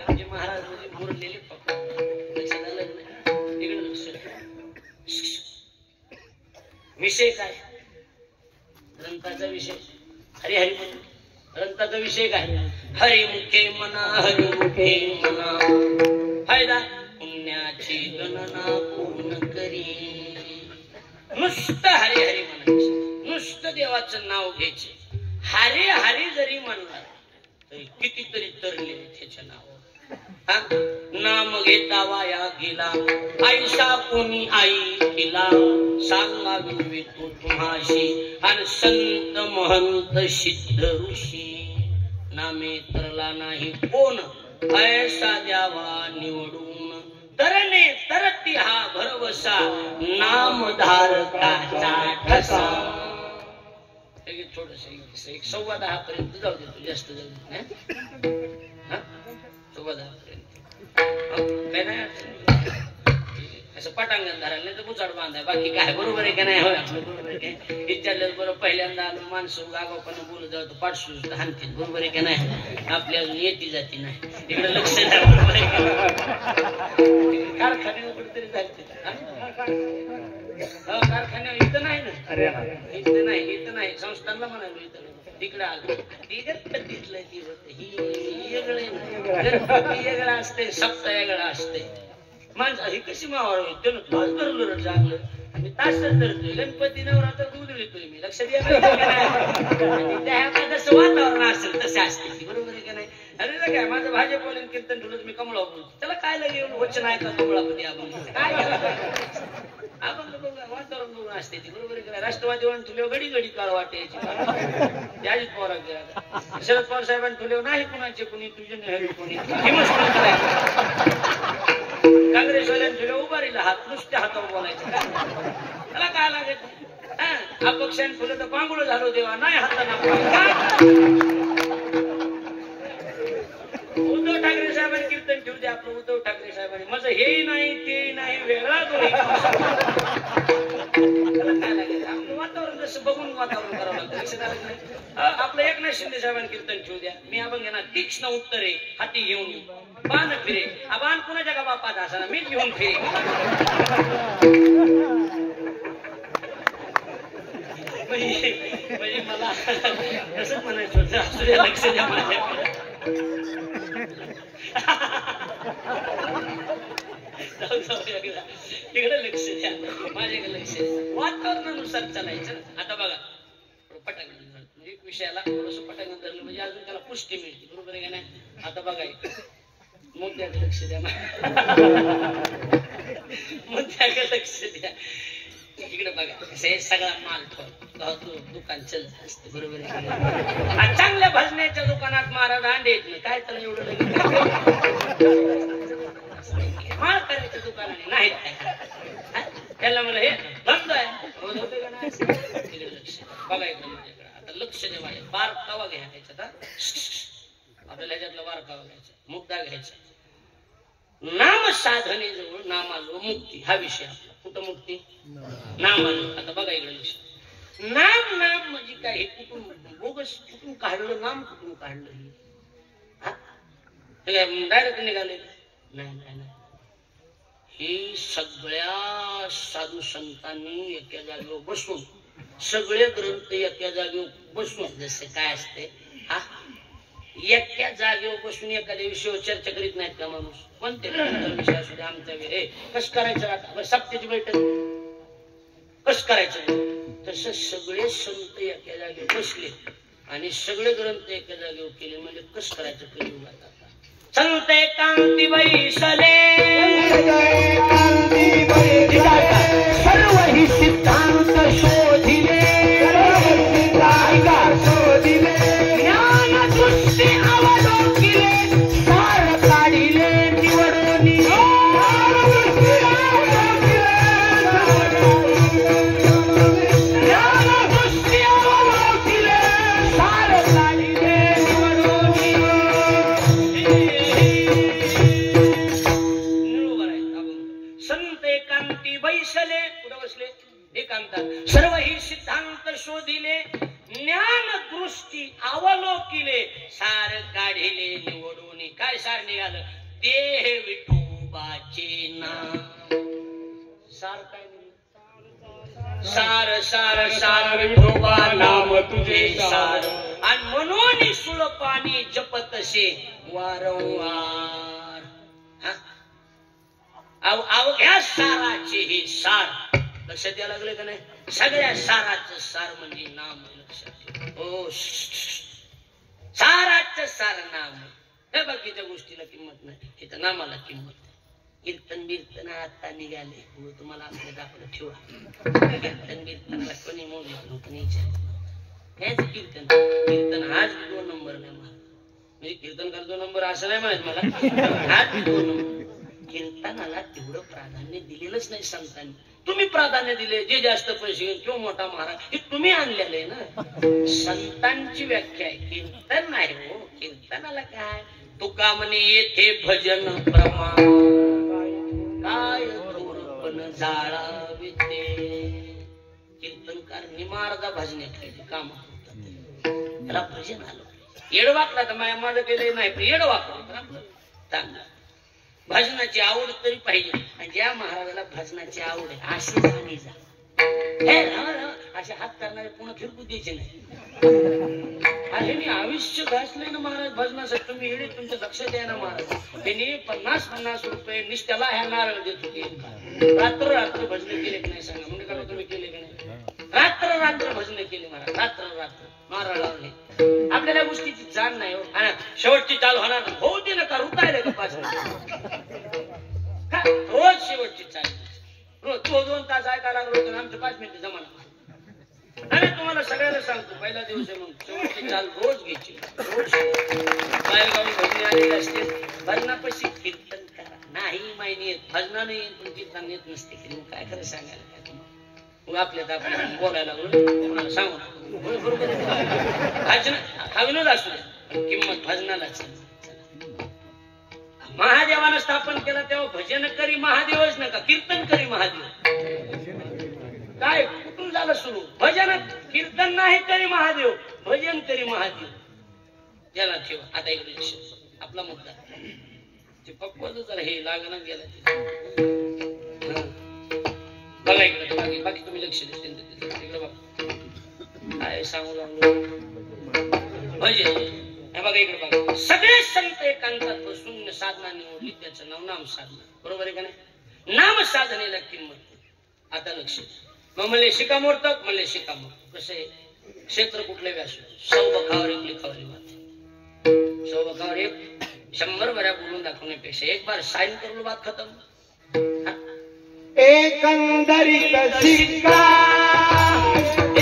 म्हणजे महाराज म्हणजे मुरलेले पप्पा लक्षात आलं नाही इकडे लक्ष विषय काय ग्रंथाचा विषय हरी हरी म्हणून ग्रंथाचा विषय काय हरिमुखे मना हरिमुखे मना फायदा पुण्याची गणना पूर्ण करी नुसतं हरी हरी म्हणायचं नुसतं देवाचं नाव घ्यायचे हरे हरी जरी म्हणला तरी कितीतरी तरले त्याच्या नाव नाम घेता वाया गेला आईसा कोणी आई केला सांगा विनवितो तुम्हाशी आणि संत महंत सिद्ध ऋषी नामे तरला नाही कोण ऐसा द्यावा निवडून तरणे तरती हा भरवसा नामधारकाचा ठसा थोडस 1:15 पर्यंत जाऊ देतो जास्त जाऊ देत नाही 1:15 पर्यंत काय नाही असं पटांगण धरायला नाही तर बुचाड बांधाय बाकी काय बरोबर आहे का नाही होय आपलं बरोबर आहे काय विचारलं बरोबर पहिल्यांदा माणसं गागापणे बोलत जाऊ पाठसूस हानतील बरोबर आहे का नाही आपल्या येती जाती नाही इकडे लक्ष द्या बरोबर आहे का कारखान्यावर कुठेतरी जाते कारखान्यावर इथं नाही ना इथं नाही संस्थांना म्हणालो इथं तिकडे आलो तिथलं ती होत ही वेगळं असते सप्ताह वेगळं असते माणसं ही कशी मावाळ त्यानं तास धरलं चांगलं आणि तासच धरतोय गणपती नवरात्र दूध देतोय मी लक्षात या जसं वातावरण असेल तसे असते ती बरोबर आहे का नाही अरे काय माझं भाजपवाले कीर्तन ठेवलं मी कमळा बोलतो त्याला काय लगे वचन आहे का कमळापती आपण काय आपण वातावरण बघून असते ती बरोबर आहे का राष्ट्रवादी वाहन ठेवल्यावर घडी घडी काळ वाटायची अजित पवार शरद पवार साहेबांनी ठेवल्यावर नाही कुणाचे कुणी तुझे नाही कोणी काँग्रेसवाल्यांनी ठेवल्या उभारीला हात नुसत्या हातावर बोलायचं त्याला काय लागत अपक्षाने ठेवलं तर पांगुळ झालो देवा नाही हाताना उद्धव ठाकरे साहेबांनी कीर्तन ठेवू दे आपलं उद्धव ठाकरे साहेबांनी मज तुमचं हे नाही ते नाही वेगळा दोरी आपलं वातावरण जसं बघून वातावरण करावं लागतं. लक्षात आलं नाही? आपलं एकनाथ शिंदे साहेबांनी कीर्तन ठेवू द्या. मी आपण घेणार तीक्ष्ण उत्तरे हाती घेऊन बाण फिरे. बाण कुणाच्या का बापात असा मीच घेऊन फिरे. म्हणजे मला कसं म्हणायचं होतं असू द्या लक्ष द्या माझ्याकडे. तिकडे लक्ष द्या माझ्याकडे लक्ष द्या. वातावरणानुसार चालायचं. आता बघा पटांगण म्हणजे विषयाला थोडस पटांगण धरलं म्हणजे अजून त्याला पुष्टी मिळते. बरोबर आहे का नाही? आता बघा मुद्द्याकडे लक्ष द्या. मुद्द्याकडे लक्ष द्या. इकडे बघा हे सगळा माल दुकान चलत असते. बरोबर आहे? चांगल्या भजण्याच्या दुकानात महाराज अंडे येत नाही. काय त्याला एवढं माळ करायच्या दुकानाने नाही त्याला मला हे बंद आहे. तिकडे लक्ष बघा इकडे माझ्याकडे. आता लक्ष द्या माझ्या. बारकावा घ्यायचा आपल्याला ह्याच्यातला बारकावा घ्यायचा. मुद्दा घ्यायचा. नाम साधनेजवळ नामाजवळ मुक्ती हा विषय आपला. कुठं मुक्ती? नामाजवळ. आता बघा इकडे लक्ष. नाम नाम म्हणजे काय? हे कुठून बोगस कुठून काढलं? नाम कुठून काढलं? डायरेक्ट निघाले? नाही नाही नाही. हे सगळ्या साधू संतांनी एका जागेवर बसून सगळे ग्रंथ एका जागेवर बसून जसे काय असते एका जागेवर बसून एखाद्या विषयावर चर्चा करीत नाहीत का माणूस? कोणते विषय असू दे आमच्या कसं करायचं आता सप्त्याची बैठक कसं करायचं तसं सगळे संत एका जागेवर बसले आणि सगळे ग्रंथ एका जागेवर केले म्हणजे कसं करायचं कळून आता संत एकांती बैसले सर्व ही सिद्धांत शोधिले ज्ञान दृष्टी अवलोकिले सार काढिले निवडून ज्ञान दृष्टी अवलोकिले सार काढिले संत एकांती बैसले कुठं बसले? एकांतात. सर्व ही सिद्धांत शोधिले ज्ञान दृष्टी अवलोकिले सार काढिले निवडून. काय सार निघालं? देह विठोबाचे नाम. सार काय? सार सार सार विठोबा नाम तुझे सार. आणि म्हणून सुळपाणी जपतसे वारंवार. अवघ्या साराचे हे सार लक्षात यायला लागले का नाही? सगळ्या साराचं सार म्हणजे नाम. लक्षात हो साराचं सार नाम. हे बाकीच्या गोष्टीला किंमत नाही. इथं नामाला किंमत. कीर्तन बिर्तन आता निघाले तुम्हाला आपल्या दाखवलं ठेवा. कीर्तन बिर्तनाला कोणी मोजलं नव्हतं हेच कीर्तन. कीर्तन हाच 2 नंबर नाही म्हणजे कीर्तन कर 2 नंबर असं नाही माहित मला. हाच 2 नंबर. कीर्तनाला तेवढं प्राधान्य दिलेलंच नाही संतांनी. तुम्ही प्राधान्य दिले जे जास्त पैसे घेऊन किंवा मोठा महाराज हे तुम्ही आणलेलं आहे ना. संतांची व्याख्या आहे कीर्तन नाही हो. कीर्तनाला काय तुका म्हणे येथे भजन प्रमाण काय पण जाळावे ते. कीर्तनकार निमार्गा भजण्यात काम होतात. त्याला भजन आलं. येडवाकला तर माझं केलं नाही पण येडवाकलं चांगलं. भजनाची आवड तरी पाहिजे. आणि ज्या महाराजाला भजनाची आवड आहे अशी जाणी जा. असे हात करणारे पुन्हा फिरकू द्यायचे नाही. अरे मी आयुष्य घासले ना महाराज भजनासाठी. तुम्ही येणे तुमच्या लक्षात द्या ना महाराज. त्यांनी 50-50 रुपये निष्ठ्याला ह्या नारळ देत होते. रात्र रात्र भजन केले की नाही सांगा. म्हणजे का तुम्ही केले की नाही? रात्र रात्र भजन केले महाराज. रात्र रात्र नारळ लावले. आपल्याला गोष्टीची जाण नाही हो. शेवटची चाल होणार होऊ दे नका. रुकायला का 5 मिनिट रोज शेवटची चाल रोज. तो 2 तास ऐकायला लागलो आमचं 5 मिनिटं जमाना. आणि तुम्हाला सगळ्याला सांगतो पहिला दिवस आहे मग शेवटची चाल रोज घ्यायची. रोज बाहेरगावी भजने आलेले असते. भजनापाशी कीर्तन करा. नाही माहिती येत भजनाने येत पण कीर्तन येत नसते. काय खरं सांगायला काय तुम्हाला मग आपल्यात आपण बोलायला लागलो तुम्हाला सांगू बरोबर भजन हा विनोद असू द्या पण किंमत भजनालाच. महादेवानं स्थापन केला तेव्हा भजन करी महादेवच नका, कीर्तन करी महादेव. काय कुठून झालं सुरू? भजन कीर्तन नाही करी महादेव, भजन करी महादेव. त्याला ठेवा. आता इकडे आपला मुद्दा ते पक्वच जरा हे लागणं गेला. बघा इकडे, बाकी तुम्ही लक्ष देते तिकडे बघा काय सांगू लागलो. भजन हे बघा इकडे बघा. सगळे संत एकांतात बसून साधना निवडली, त्याचं नाव नाम साधना. बरोबर आहे का नाही? नाम साधनेला किंमत. आता लक्ष. मग म्हणले शिकामोर्तक, म्हणले शिकामोर्तक कसं आहे? क्षेत्र कुठले व्यास सौबखावर एक लिखावली बात. सौबखावर एक 100 बऱ्या बोलून दाखवण्यापेक्षा एक बार साइन कर लो, बात खत्म. एकंदरीत शिक्का,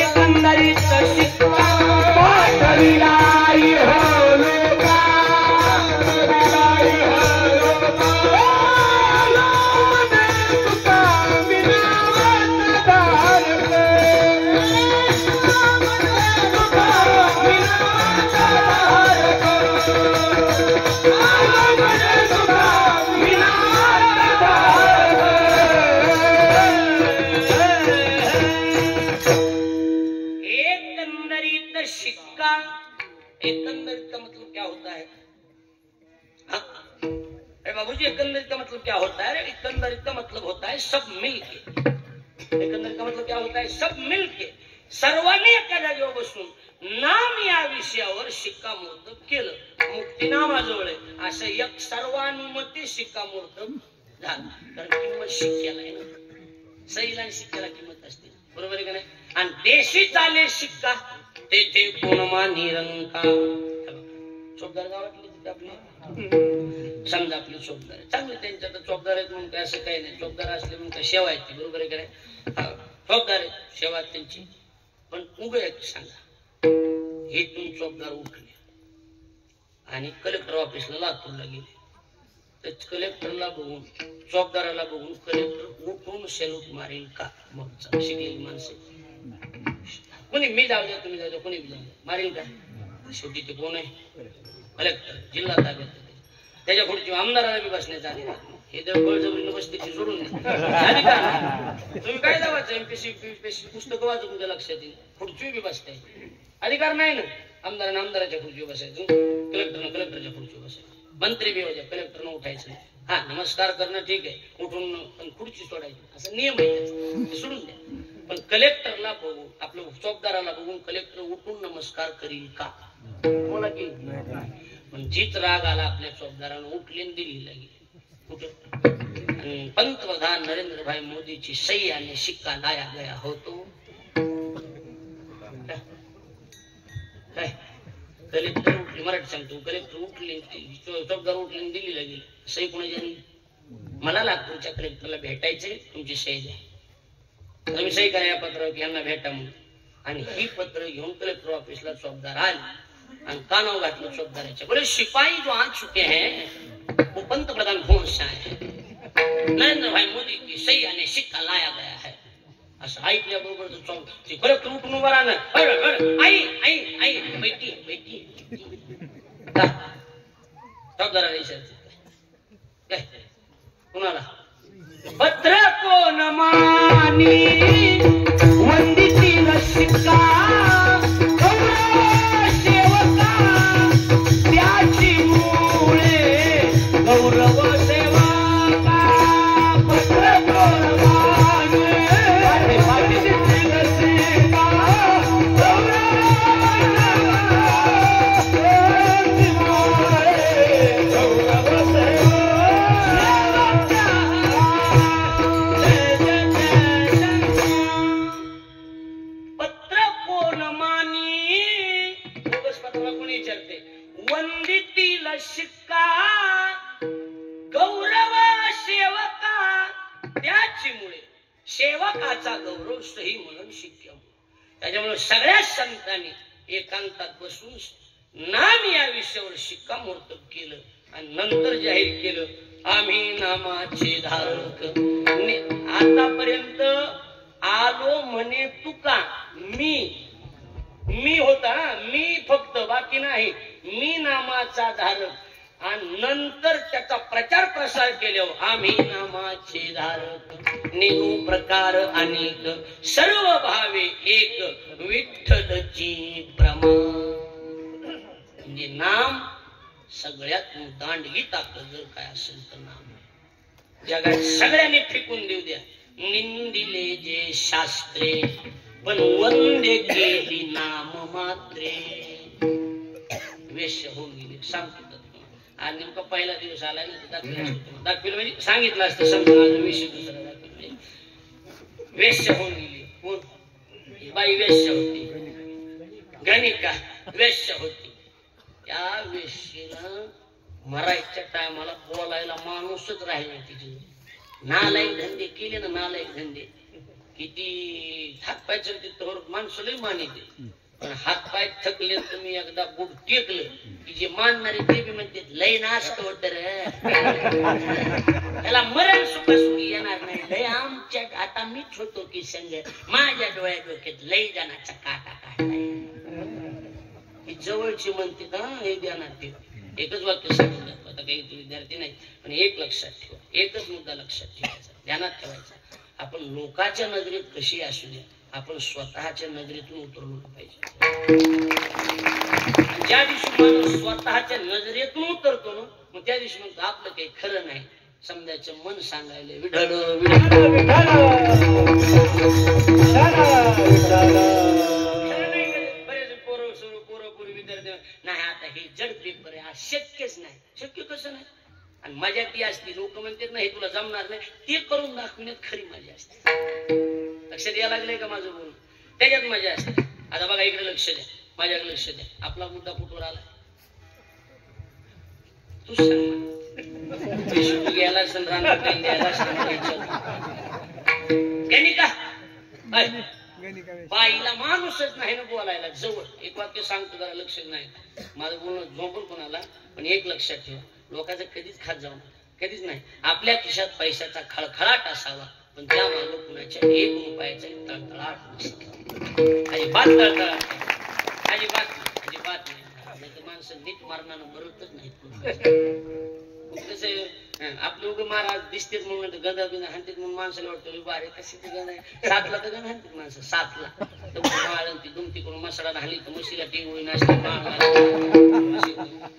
एकंदरीत शिक्का पाठविलाई हो लोका, पाठविलाई हो लोका. तुका विनावत धारक, तुका विनावत धारक, तुका विनावत धारक. शिक्का, एकंदरित का मतलब क्या होता है? अरे बाबूजी, एकंदरित का मतलब क्या होता है? एकंदरित का मतलब होता है सब मिलके. एकंदरित का मतलब क्या होता है? सब मिलके सर्वांनी एका जागेवर बसून नाम या विषयावर शिक्कामोर्तब केलं. मुक्ती नामाजवळ आहे असं एक सर्वानुमती शिक्कामोर्तब झालं. कारण किंमत शिक्क्याला आहे ना, सहीला आणि शिक्क्याला किंमत असते. बरोबर आहे का नाही? आणि देशी चाले शिक्का तेथे कोण मानी रंका. चोपदार गावातली तिथे आपली समजा आपली चोपदार आहे चांगले, त्यांच्या तर चोपदार आहेत म्हणून काय असं काही नाही. चोपदार असले म्हणून काय सेवा आहे ती. बरोबर आहे का नाही? चोपदार आहे, सेवा त्यांची. पण उभे एक सांगा, इथून चोपदार उठले आणि कलेक्टर ऑफिसला लातूरला गेले, तर कलेक्टरला बघून चोपदाराला बघून कलेक्टर उठून सेल्यूट मारेल का? मग शिकलेली माणसं कोणी मी जाऊ द्या, तुम्ही जाऊ द्या, कोणी जाऊ द्या, मारेल का? शेवटी ते कोण आहे? कलेक्टर, जिल्हा ताब्यात. त्याच्या पुढची आमदाराला बी बसण्याचा अधिकार. हे जर बळजबरीने बसते सोडून अधिकार. तुम्ही काय जावायचं? एमपीसी यूपीएससी पुस्तकं वाचून तुमच्या लक्षात येईल. खुर्ची बी बसताय अधिकार नाही ना. आमदारानं आमदाराच्या खुर्चीवर बसायचं, कलेक्टरनं कलेक्टरच्या खुर्चीवर बसायचं. मंत्री बी होत्या, कलेक्टरनं उठायचं. हा नमस्कार करणं ठीक आहे, उठून पण खुर्ची सोडायची असा नियम आहे, सोडून द्या. पण कलेक्टरला बघून, आपल्या चौकदाराला बघून कलेक्टर उठून नमस्कार करील का? बोला की. पण जीत राग आला आपल्या चौकदारानं, उठले दिल्लीला गेले. कुठं? पंतप्रधान नरेंद्र भाई मोदीची सही आणि शिक्का लाया गया होतो. काय कलेक्टर उठले, मराठी सांगतो, कलेक्टर उठले, चौकदार उठले दिल्लीला गेले. सही कोणाची झाली? मला तुमच्या कलेक्टरला भेटायचंय, तुमची सही द्या. तुम्ही सही करा या पत्रावर की यांना भेटा म्हणून. आणि ही पत्र घेऊन कलेक्टर ऑफिसला चौकदार आले आणि कानावर घातलं चौकदाराच्या. बोले शिपाई जो आ चुके हैं वो पंतप्रधान कौन से आए हैं? नरेंद्र भाई मोदी की सही आणि शिक्का लाया गया है. असं ऐकल्याबरोबर कलेक्टर उठून उभा राहणार. आई आई आई बैठी बैठी. चौकदाराला विचारते काय कुणाला? पत्र कोण मानी वंदितील शिक्का सेवका त्याची मुळे गौरव सेवा. पत्र कोण मानी वंदितील शिक्का शिक्का गौरव सेवका त्याची मुळे, सेवकाचा गौरव सही म्हणून शिक्का. त्याच्यामुळे सगळ्या संतांनी एकांतात बसून नाम या विषयावर शिक्कामोर्तब केलं आणि नंतर जाहीर केलं, आम्ही नामाचे धारक. आतापर्यंत आलो म्हणे तुका, मी होता, मी फक्त, बाकी नाही. मी नामाचा धारक आणि नंतर त्याचा प्रचार प्रसार केल्यावर आम्ही नामाचे धारक नेऊ प्रकार अनेक सर्व भावे एक विठ्ठलची भ्रमा. म्हणजे नाम सगळ्यात दांडगी ताकद जर काय असेल तर नाम. जगात सगळ्यांनी फेकून देऊ द्या निंदिले जे शास्त्रे पण वंदे केली नाम मात्रे. वेश्य होऊन गेली सांगतो आज नेमका पहिला दिवस आलाय ना दाखविलं म्हणजे सांगितलं असतं समजा विषय दुसरा दाखविलं. वेश्य होऊन गेली कोण बाई वेश्य होती गणिका वेश्य होती. त्या वेश्येला मरायच्या टायमाला बोलायला माणूसच राहिला तिथे. नालायक धंदे केले ना नालायक धंदे किती हातपाय चलते तर माणसं लई मानिते पण हातपाय थकले तुम्ही एकदा बुट टेकलं की जे मानणारे ते बी म्हणते लय नास्त होत त्याला मरण सुखसुखी येणार नाही. लय आमच्या आता मीच होतो की संग माझ्या डोळ्या डोक्यात लय जणाचा काटा काढलाय. ही जवळची म्हणते का हे ध्यानात ठेव. एकच वाक्य सांगितलं आता काही विद्यार्थी नाही पण एक लक्षात ठेवा एकच मुद्दा लक्षात ठेवायचा ध्यानात ठेवायचा. आपण लोकांच्या नजरेत कशी असू द्या आपण स्वतःच्या नजरेतून उतरलो पाहिजे. ज्या दिवशी माणूस स्वतःच्या नजरेतून उतरतो ना मग त्या दिवशी म्हणतो आपलं काही खरं नाही. समजायचं मन सांगायला विढळ बरेच पोरं विद्यार्थी नाही आता हे जड पेपर आहे आज शक्यच नाही. शक्य कसं नाही आणि मजा ती असते लोक म्हणतात ना हे तुला जमणार नाही ते करून दाखविण्यात खरी मजा असते. लक्षात यायला लागलंय का माझं बोलून त्याच्यात मजा असते. आता बघा इकडे लक्ष द्या माझ्याकडे लक्ष द्या. आपला मुद्दा कुठवर आला तू सांग घ्यायला गणिका बाईला माणूसच नाही ना बोलायला जवळ. एक वाक्य सांगतो जरा लक्ष नाही माझं बोलणं झोंबून कोणाला पण एक लक्षात ठेवा लोकांचं कधीच खात जाऊ कधीच नाही. आपल्या खिशात पैशाचा खळखळाट असावा पण त्या मागे कुणाच्या एक रुपयाचा तळतळाट नसतो. अजिबात तळतळाट अजिबात नाही. माणसं नीट मारणानं मरतच नाही. कसं आपले उभे महाराज दिसतेच म्हणून गदा बिना हाणतात म्हणून माणसाला वाटतं बारे कशी ते गण आहे 7ला तर गण हाणतात माणसं 7ला ती दुमती करून मसाला हाणली तर म्हशीला टिंगोळी नाचली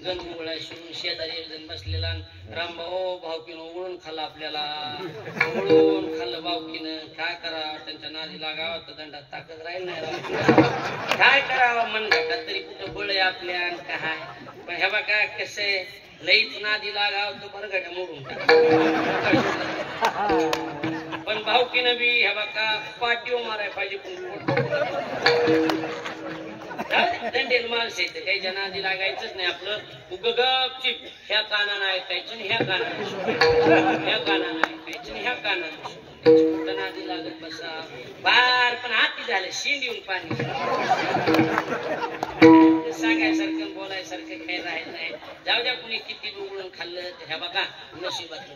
गण मुळा सोडून शेजारी एक जण बसलेला रामभाऊ भावकीनं ओळून खाल्लं आपल्याला ओळून खाल्लं भावकीनं काय करावं त्यांच्या नादी लागावं तर दंडात ताकद राहील नाही काय करावं मन घाटात तरी कुठं बळ आहे आपल्या काय पण हे बा काय कसं आहे लईच नादी लागाव तर बरगड्या मोडून पण भावकीनं बी हे बघा पाठीव माराय पाहिजे दंडेल माणसं येते काही नादी लागायचंच नाही. आपलं उग गपचिप ह्या कानानं ऐकायचं ह्या कानानं ह्या कानानं ऐकायचं ह्या कानानं नादी लागत बसा बार पण हाती झालं शेंडीहून पाणी सांगायसारखं बोलायसारखं काही राहिलं नाही. जाऊ द्या कुणी किती उघडून खाल्लं तर ह्या बघा नशिबातलं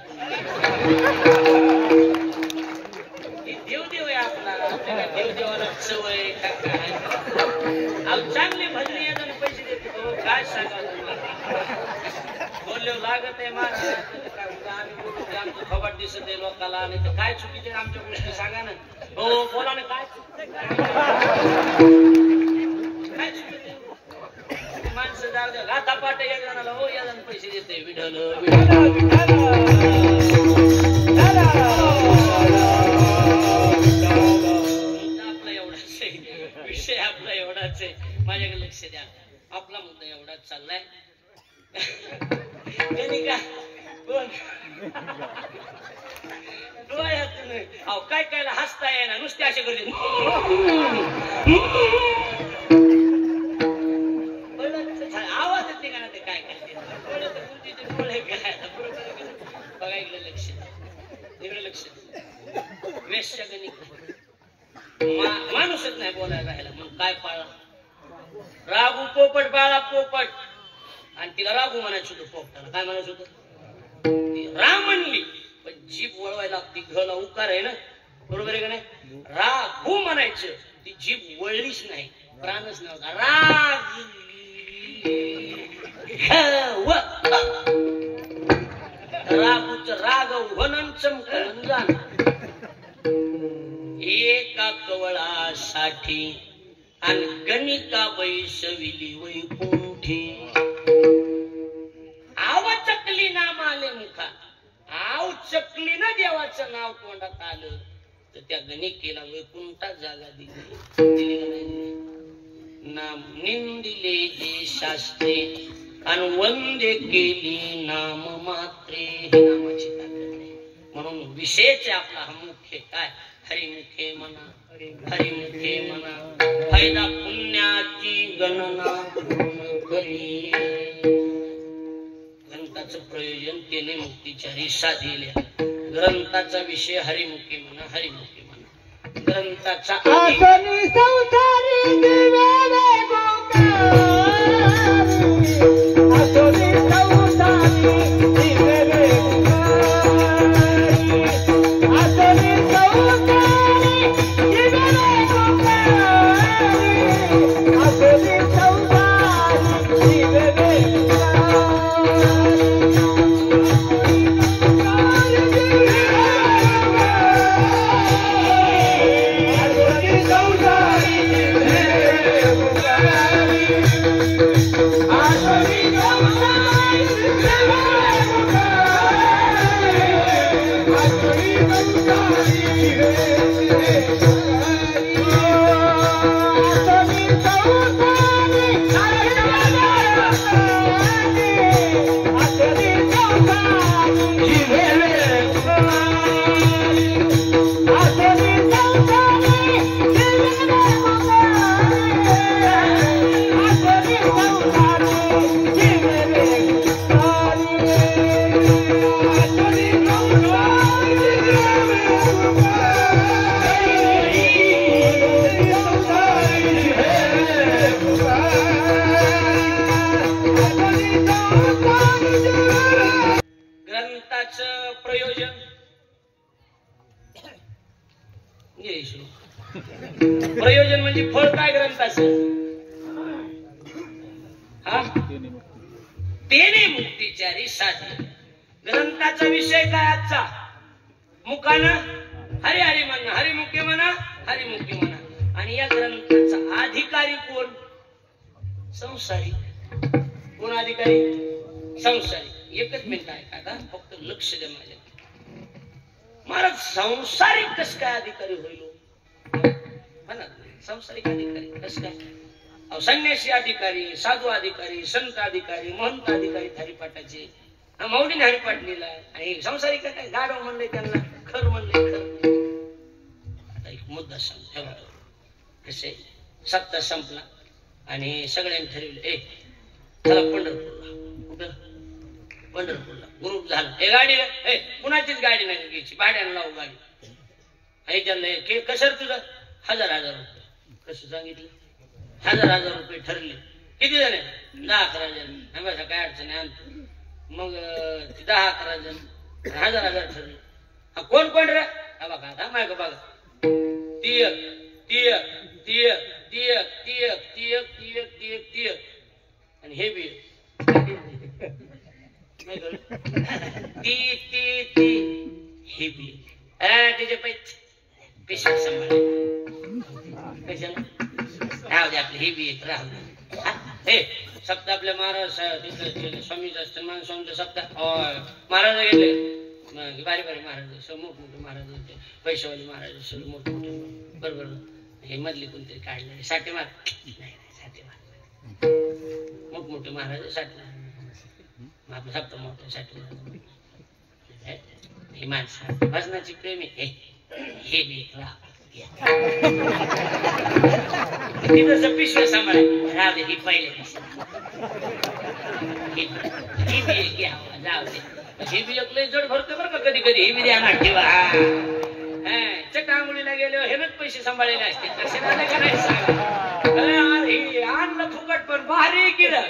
देवदेव आहे आपला देवदेवाला सवय काय चांगले भजने येताना पैसे देतो काय सांगा बोलले लागत आहे आम्ही आमचं खबर दिसत आहे लोकाला नाही तर काय चुकीचे आमच्या गोष्टी सांगा ना हो बोला ना काय काय चुकीचे माणसं जाऊ द्या गाथा पाट या जणाला हो या जण पैसे देते विढल आपला एवढाच आहे विषय आपला एवढाच आहे. माझ्याकडे लक्ष द्या आपला मुद्दा एवढाच चाललाय डोळ्यातून काय काय हसता येणार नुसते असे करते आवाज येते का ना ते काय करते डोळे काय बघा इकडे लक्ष इकडे लक्ष वेश्या माणूसच नाही बोलायला राहिला मग काय पाळा रागू पोपट बाळा पोपट आणि तिला रागू म्हणायचं होतं पोपटाला काय म्हणायचं होतं राम म्हणली पण जीभ वळवायला लागती घला उकार आहे ना बरोबर आहे का नाही रागू म्हणायचं ती जीभ वळलीच नाही प्राणच नव्हता राग रागूच राग वनन चमकन जाण एका कवळासाठी आणि गणिका बैसविली वैकुंठी आव चकली नाम आले मुखा आव चकली ना देवाचं नाव तोंडात आलं तर त्या गणिकेला वैकुंठात जागा दिली नाम निंदिले जे शास्त्रे आणि वंदे केली नाम मात्रे हे नामाची ताकद नाही म्हणून विशेष आपला हा मुख्य काय हरिमुखे म्हणा हरिमुखे म्हणा फायदा पुण्याची गणना करी ग्रंथाचं प्रयोजन केले मुक्तीच्या रिसा दिल्या ग्रंथाचा विषय हरिमुखे म्हणा हरिमुखे म्हणा ग्रंथाचा प्रयोजन म्हणजे फळ काय ग्रंथाचं तेने मुक्तीच्या रिसाची ग्रंथाचा विषय काय आजचा मुखानं हरी हरी म्हणा हरिमुखे म्हणा हरिमुखे म्हणा आणि या ग्रंथाचा अधिकारी कोण संसारिक कोण अधिकारी संसारिक एकच मिनिट आहे का फक्त लक्ष द्या माझ्या महाराज संसारिक कस काय अधिकारी होईल संसारिक अधिकारी कस काय संन्यासी अधिकारी साधू अधिकारी संत अधिकारी महंत अधिकारी हरिपाठाचे मौलीने हरिपाठ लिहिला आणि संसारिक काय गाढव म्हणले त्यांना खर म्हणले खर आता एक मुद्दा सांग कसे सप्ताह संपला आणि सगळ्यांनी ठरवलं चला पंढरपूरला कुठं पंढरपूरला ग्रुप झाला हे गाडीला कुणाचीच गाडी नाही घ्यायची भाड्यानं लावू गाडी आणि त्यांना कसं तुझं 1000 रुपये कसं सांगितलं 1000 रुपये ठरले किती जण 10-11 जण बसा काय अडचण आणतो मग 10-11 जण 1000 ठरले हा कोण कोण रे हा बघा आता माय का बघा तियक आणि हे बी ती हे बी त्याचे पैसे सांभाळ कशाला राहू दे आपले हे बी एक राहू दे हे सप्ताह आपल्या महाराज स्वामीचं असतं मान स्वामीचं सप्ताह महाराज गेले बारी बारी महाराज मोठमोठे महाराज होते पैशावाले महाराज सगळे मोठमोठे बरोबर हे मधली कोणतरी काढले साठे मार नाही साठे मार मोठमोठे महाराज साठे आपलं सप्ताह मोठं साठे हे माणसं भजनाची प्रेमी हे बी एक राहू तिथं पिशव्या सांभाळ राहू दे ही पहिले ही बी एक जाऊ दे ही बी एक लय जड भरते बरं का कधी कधी ही बी द्या ठेवा चट आंघोळीला गेलो हेच पैसे सांभाळलेले असते कशाला नाही आणलं फुकट पण भारी केलं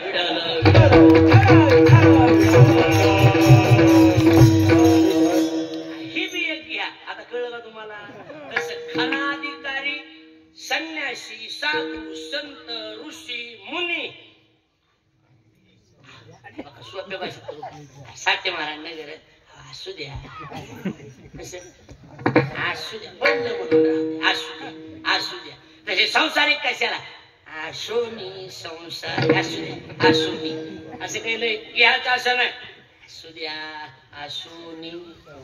ही बी एक घ्या आता कळलं का तुम्हाला तसं खानाधिकारी संन्यासी साधू संत ऋषी मुनी सोप्या भाषेत साठे महाराज नगर असू द्या असू द्या पडलं म्हणून असू द्या असू द्या. तसे संसारिक कशाला आशोनी संसार असू द्या आशोनी असं काही लय घ्यायचं असं नाही. असू द्या आशोनी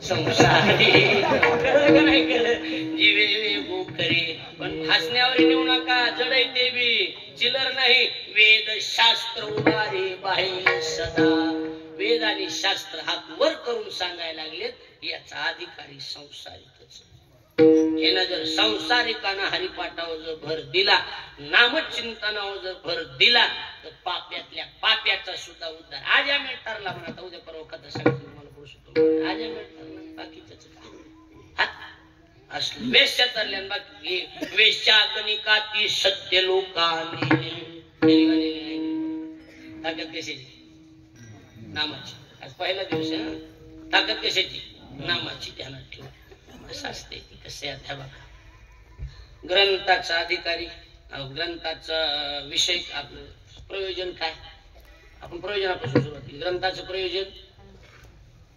संसार कळलं नाही कळलं जीवे वेगू करे पण हसण्यावर नेऊ नका जडय ते बी चिलर नाही. वेद शास्त्र उभारे बाहेर सदा वेद आणि शास्त्र हात वर करून सांगायला लागलेत याचा अधिकारी संसारिकच. यानं जर संसारिकांना हरिपाठावर जर भर दिला नामचिंतनावर जर भर दिला तर पाप्यातल्या पाप्याचा सुद्धा उद्धार. आज आम्ही ठरला म्हणा उद्या परवा कथा सांगतो मला पुरुष आज आम्ही ठरला बाकीच असलं वेश्या तरल्या बाकी वेश्या गणिकाती सत्य लोकांनी ताकद कशाची नामाची. आज पहिला दिवस आहे ताकद कशाची नामाची ध्यानात ठेवा. कसं असते ती कसं आहे बघा. ग्रंथाचा अधिकारी ग्रंथाचा विषय आपलं प्रयोजन काय आपण प्रयोजनापासून सुरुवात केली. ग्रंथाचं प्रयोजन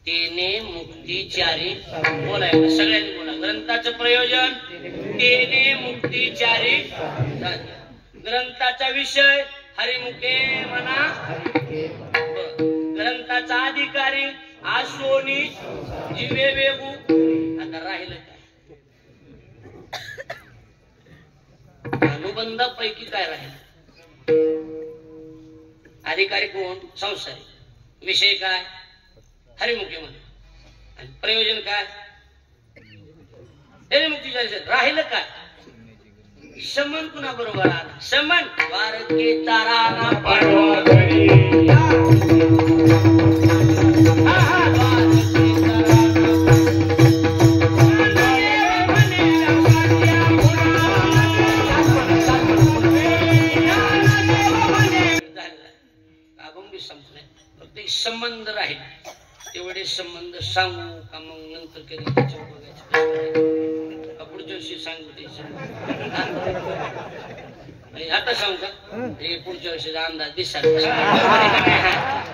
तेने मुक्तीचारी बोलायला सगळ्यांनी बोला. ग्रंथाचं प्रयोजन तेने मुक्तीचारी. ग्रंथाचा विषय हरिमुखे म्हणा. ग्रंथाचा अधिकारी आशोनी जीवे वेगू. आता राहिलं काय अनुबंधापैकी काय राहिलं. अधिकारी कोण संसारी. विषय काय हरिमुखी म्हणा आणि प्रयोजन काय मुक्तीच्या राहिलं काय. समन कुणा बरोबर आला समन वारकेचा राणा पाडवा संबंध राहील तेवढे संबंध सांगू का मग नंतर कधी बघायचं पुढच्या वर्षी सांगू ते आता सांगू का हे पुढच्या वर्षीचा अंदाज दिसायला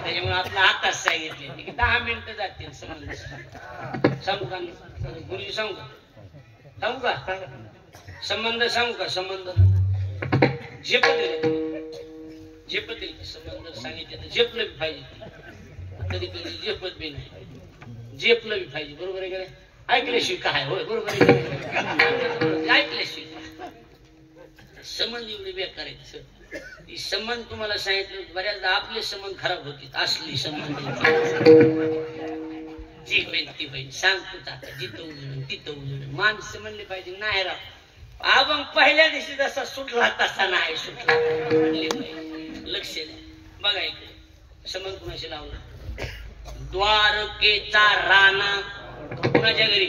त्याच्यामुळे आपला आताच सांगितले 10 मिनिटं जातील संबंध सांगू का गुरुजी सांगू का सांगू का संबंध सांगू का संबंध झेपत संबंध सांगितले तर झेपलं बी पाहिजे. कधी कधी झेपत बी नाही झेपलं बी पाहिजे. बरोबर आहे का ऐकल्याशिवाय काय होय बरोबर आहे ऐकल्याशिवाय संबंध एवढे बेकार आहेत. संबंध तुम्हाला सांगितलं बऱ्याचदा आपले संबंध खराब होते असली संबंध जी होईल ती होईल सांगतो आता जिथं उजळून तिथं उजळून माणसं म्हणले पाहिजे नाही राव आपण पहिल्या दिवशी जसा सुटला तसा नाही सुटला म्हणले पाहिजे. लक्ष द्या बघा इकडे संबंध कुणाशी लावला. द्वारकेचा राणा कुणाच्या घरी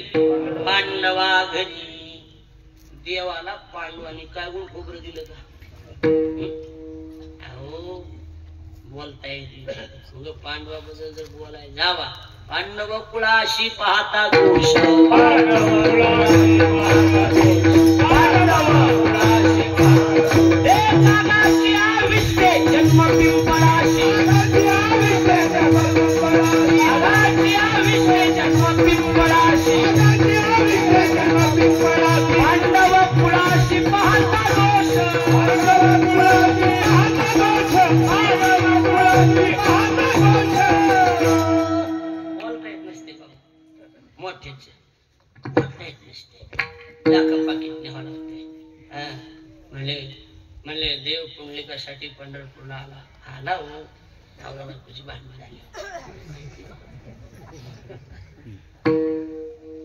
पांडवा घरी. देवाला पांडवांनी काय गुण खोबरं दिलं का अहो बोलता येते पांडवाबद्दल जर बोलाय जावा पांडव कुळाशी पाहता दोष जन्म पिंपळाशी जन्म पिंपळाशी पांडव कुळाशी पाहता दोष बोलता येत नसते बाबा मोठ्याचे बोलता येत नसते लाखा पाकिट न्यावं लागते. म्हणले देव पुंडलिकासाठी पंढरपूरला आला हो नवरा बायकोची भांडण झाली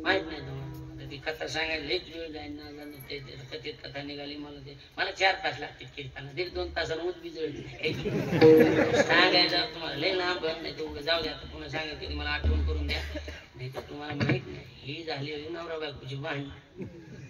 माहित नाही तुम्हाला. ती कथा सांगायला लईच वेळ जाईल ना ते कथेत कथा निघाली मला 4 तास लागतील कीर्तना 1.5-2 तासाला ऊस बिजळली सांगायचं तुम्हाला लई लांब नाही तर जाऊ द्या पुन्हा सांगायचं मला आठवण करून द्या नाही तर तुम्हाला माहित नाही ही झाली नवरा बायकोची भांडण.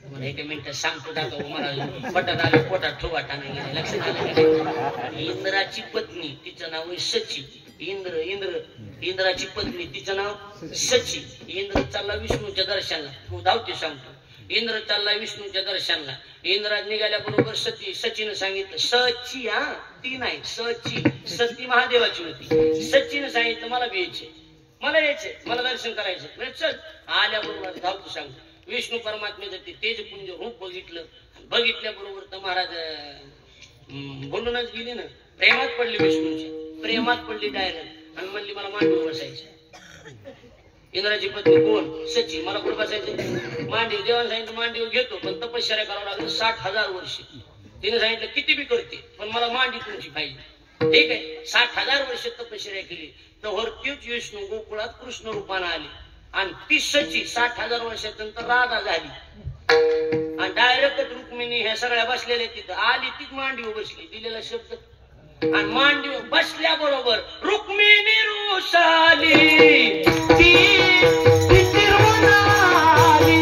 तुम्हाला 1 मिनिटात सांगतो दाखव मला पटत आलं पोटात ठोवाटा नाही गेला लक्षात आलं. इंद्राची पत्नी तिचं नाव आहे सची. इंद्राची पत्नी तिचं नाव सची. इंद्र चालला विष्णूच्या दर्शनाला तू धावते सांगतो. इंद्र चालला विष्णूच्या दर्शनाला. इंद्राज निघाल्याबरोबर सचीनं सांगितलं सची ती नाही सची सती महादेवाची होती. सचीनं सांगितलं मला बियायचे मला यायचंय, मला दर्शन करायचं. म्हणजे चल आल्याबरोबर धावतो सांगतो. विष्णू परमात्म्याचं ते तेजपुंज रूप बघितलं. बघितल्याबरोबर तर महाराज बोलूनच गेली ना, प्रेमात पडली विष्णूच्या, प्रेमात पडली डायरेक्ट. आणि म्हणली मला मांडीवर बसायचं. इंद्राची पत्नी कोण? सची. मला कुठं बसायचं? मांडीव. देवाने सांगितलं मांडीवर घेतो, पण तपश्चर्या करावं लागेल 60,000 वर्ष. तिने सांगितलं किती बी करते, पण मला मांडी तुमची पाहिजे. ठीक आहे, 60,000 वर्ष तपश्चर्या केली. तर तीच विष्णू गोकुळात कृष्ण रूपाने आली. आणि ती सची 60,000 वर्षानंतर राधा झाली. आणि डायरेक्ट रुक्मिणी ह्या सगळ्या बसलेल्या तिथं आली. तीच मांडीवर बसली. दिलेला शब्द. आणि मांडीवर बसल्याबरोबर रुक्मिणी रुसाली, ती निर्वनाली,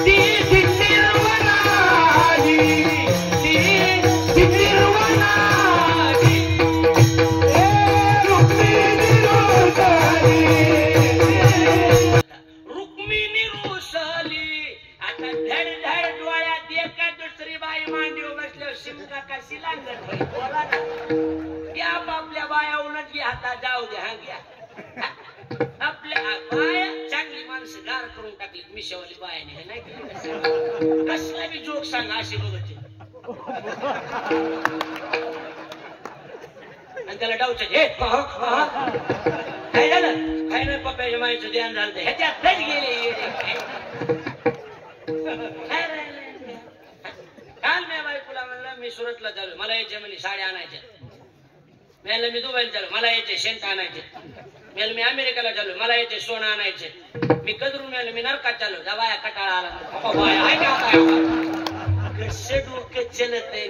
ती निर्वनाली, ती निर्वनाली, रुक्मिणी रुसाली, रुक्मिणी रुसाली. आता धड धड डोळ्यात एका दुसरी बाई मांडीवर बसल्यावर शिमका कशी लागत बोला ना. त्या आपल्या बाया उलट घ्या, आता जाऊ द्या. हा घ्या. आपल्या बाया चांगली माणसं गार करून टाकली मिशावाली बायाने. हे नाही केलं कसला बी जोक सांगा अशी बघते. आणि त्याला डाऊच हे काय झालं? काय नाही पप्प्याच्या माईचं ध्यान झालं ह्याच्यातच गेले. काल मी बायकोला म्हणलं मी सुरतला चालू, मला यायचे म्हणे साड्या आणायच्या. मी मी दुबईला चालू, मला यायचे शेंट आणायचे. मी अमेरिकेला चालू, मला यायचे सोनं आणायचे. मी कदरून मिळालं, मी नरकात चालू. जा बाया कटाळा आला. कसे डोकं चलत आहे